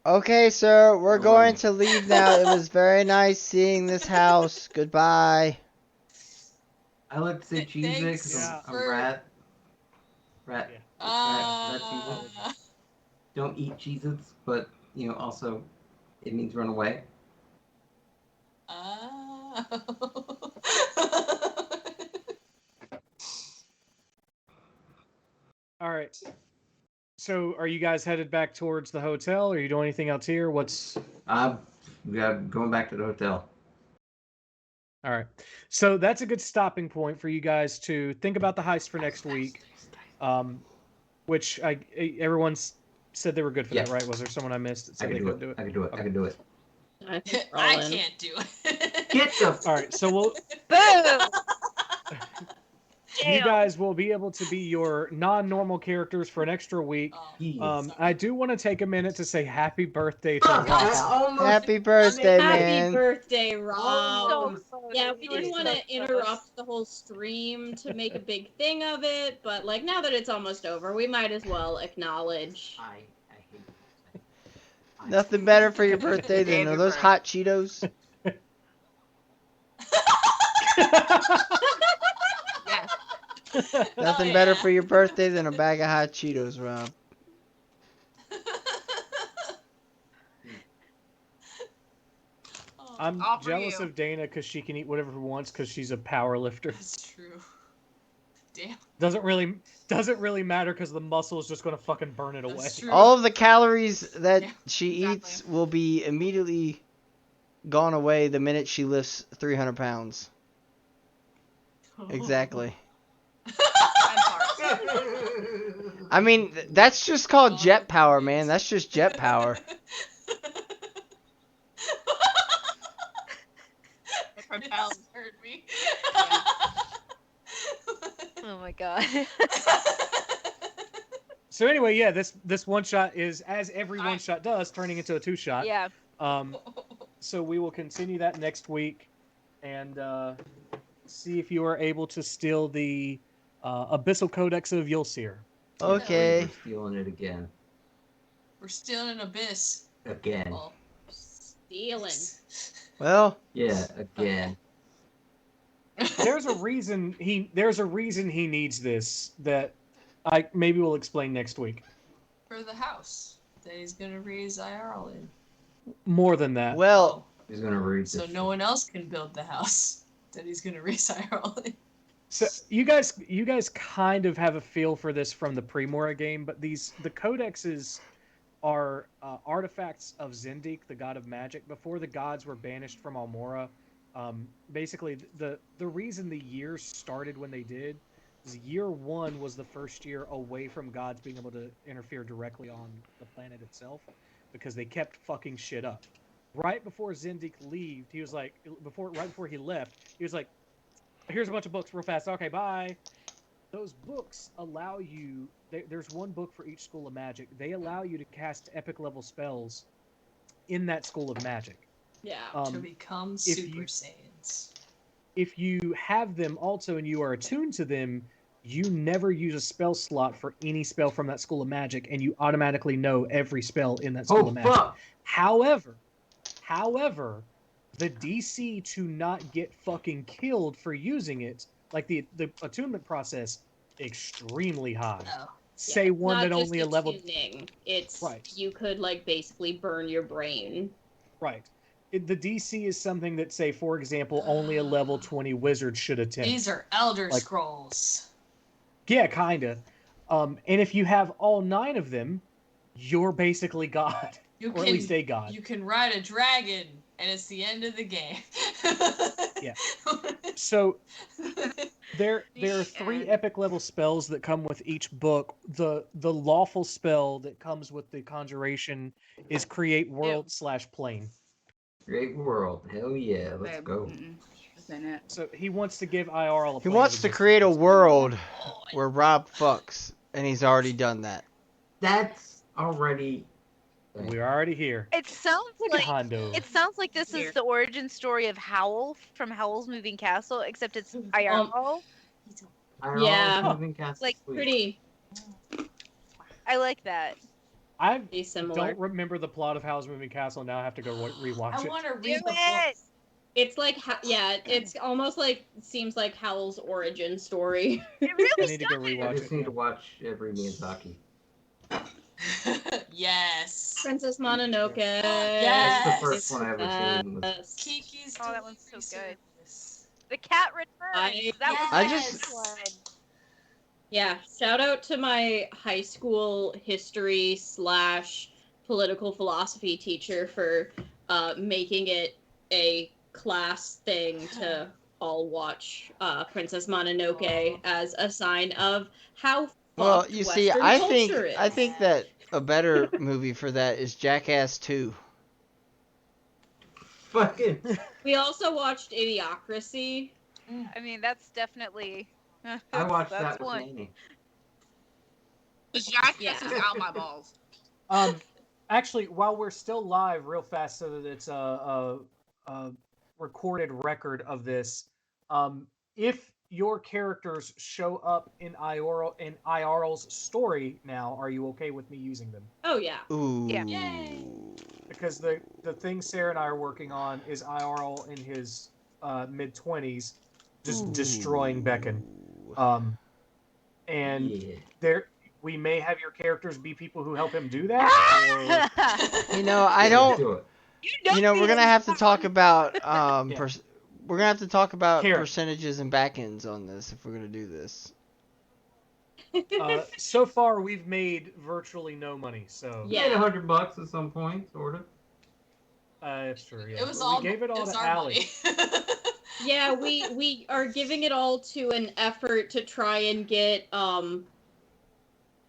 Okay, sir, we're going to leave now. It was very nice seeing this house. Goodbye. I like to say cheese it because I'm a rat. Rat. Cheez-It. Don't eat Cheez-Its, but, also, it means run away. All right. So, are you guys headed back towards the hotel? Are you doing anything else here? What's? Going back to the hotel. All right. So that's a good stopping point for you guys to think about the heist for next week. Which everyone's said they were good for that, right? Was there someone I missed that said they couldn't do it? I can do it. I can do it. I can't do it. Get the. All right. So we'll. Boom! You guys will be able to be your non-normal characters for an extra week. I do want to take a minute to say happy birthday to Rob. Happy birthday, man. Happy birthday, Rob. So Yeah, we didn't want to interrupt the whole stream to make a big thing of it, but now that it's almost over, we might as well acknowledge. I hate it. Nothing better for your birthday than those hot Cheetos. Nothing better for your birthday than a bag of hot Cheetos, Rob. I'm jealous of Dana because she can eat whatever she wants because she's a power lifter. That's true. Damn. Doesn't really matter because the muscle is just gonna fucking burn it away. All of the calories that she eats will be immediately gone away the minute she lifts 300 pounds. Exactly. I mean, that's just called jet power, man. That's just jet power. Propels hurt me. Oh my god. So anyway, yeah, this one shot is, as every one shot does, turning into a 2-shot. Yeah. So we will continue that next week, and see if you are able to steal the Abyssal Codex of Yulsir. Okay. We're stealing it again. We're still in Abyss. Again. Well, Stealing. Well. Yeah, again. There's a reason he needs this that I maybe we'll explain next week. for the house that he's gonna raise IRL in. More than that. Well, He's gonna read So this. no one else can build the house that he's gonna raise IRL in. So you guys kind of have a feel for this from the Primora game, but the codexes are artifacts of Zindik, the god of magic. Before the gods were banished from Almora, basically the reason the years started when they did is year 1 was the first year away from gods being able to interfere directly on the planet itself, because they kept fucking shit up. Right before Zindik left, he was like, right before he left, he was like, here's a bunch of books real fast. Okay, bye. Those books allow you, there's one book for each school of magic. They allow you to cast epic level spells in that school of magic. Yeah. To become Super Saiyans. If you have them also and you are attuned to them, you never use a spell slot for any spell from that school of magic, and you automatically know every spell in that school of magic. Fuck. However, the DC to not get fucking killed for using it, like the attunement process, extremely high. Oh. Say one Not that just only a level. attuning. It's Right. You could like basically burn your brain. Right. The DC is something that, say, for example, only a level 20 wizard should attempt. These are Elder Like- Scrolls. Yeah, kinda. And if you have all 9 of them, you're basically God, or at least a god. You can ride a dragon, and it's the end of the game. Yeah. So there are 3 epic level spells that come with each book. The lawful spell that comes with the conjuration is create world / plane. Great world. Hell yeah. Let's go. So he wants to give IRL a he plane wants of to existence. create a world where Rob fucks, and he's already done that. That's already. We're already here. It sounds Look at Hondo. It sounds like this is the origin story of Howl from Howl's Moving Castle, except it's IRL. Yeah. Moving Castle. Like Sweet. Pretty I like that. I similar. don't remember the plot of Howl's Moving Castle. Now I have to go rewatch I it. want to Do read the it! book. It's like it's almost like seems like Howl's origin story. It I really need to go I rewatch just it. need to watch every Miyazaki. Yes. Princess Mononoke. Yes. That's the first one I ever seen. Was... Kiki's Oh, that one's so Delivery good. Service. The cat returns. That was I my just- first one. Yeah, shout out to my high school history / political philosophy teacher for making it a class thing to all watch Princess Mononoke as a sign of how Well, fucked you see, Western I culture is. think that a better movie for that is Jackass 2. Fucking. We also watched Idiocracy. I mean, that's definitely. I watched that's that with one. Nanny. Jackass Yeah. is out my balls. Actually, while we're still live, real fast, so that it's a recorded record of this, if your characters show up in IRL's story now, are you okay with me using them? Oh yeah. Ooh. Yeah. Yay. Because the thing Sarah and I are working on is IRL in his mid-20s, just destroying Beacon. And Yeah. we may have your characters be people who help him do that. You know, I Let's don't. do it. You know, we're gonna have to talk about we're gonna have to talk about Karen. percentages and back ends on this if we're gonna do this. So far, we've made virtually no money. So Yeah. Made $100 at some point, sort of. it's true. Yeah. It was But all. we gave it all was to our Allie. money. Yeah, we are giving it all to an effort to try and get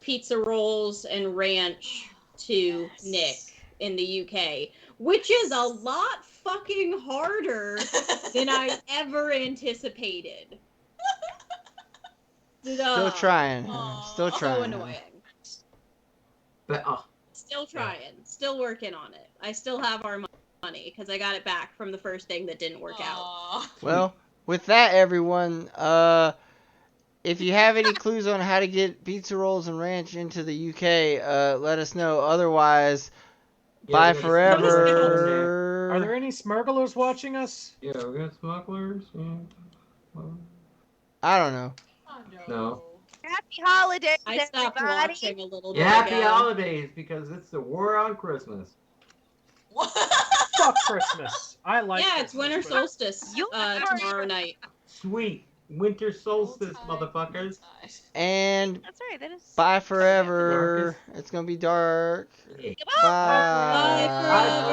pizza rolls and ranch to Nick in the UK, which is a lot fucking harder than I ever anticipated. Still trying. Still So trying. annoying. But Still trying. Still working on it. I still have our money because I got it back from the first thing that didn't work out. Well, with that, everyone, if you have any clues on how to get pizza rolls and ranch into the UK, let us know. Otherwise, bye forever. Are there any smugglers watching us? Yeah, we got smugglers. I don't know. No. Happy holidays, I stopped everybody. watching a little Yeah, bit happy ago. holidays because it's the war on Christmas. Fuck Christmas. I like. Yeah, it's winter solstice tomorrow night. Sweet winter solstice, motherfuckers. And That's right. That is. bye forever. It's gonna be dark. Hey. Bye. Bye forever.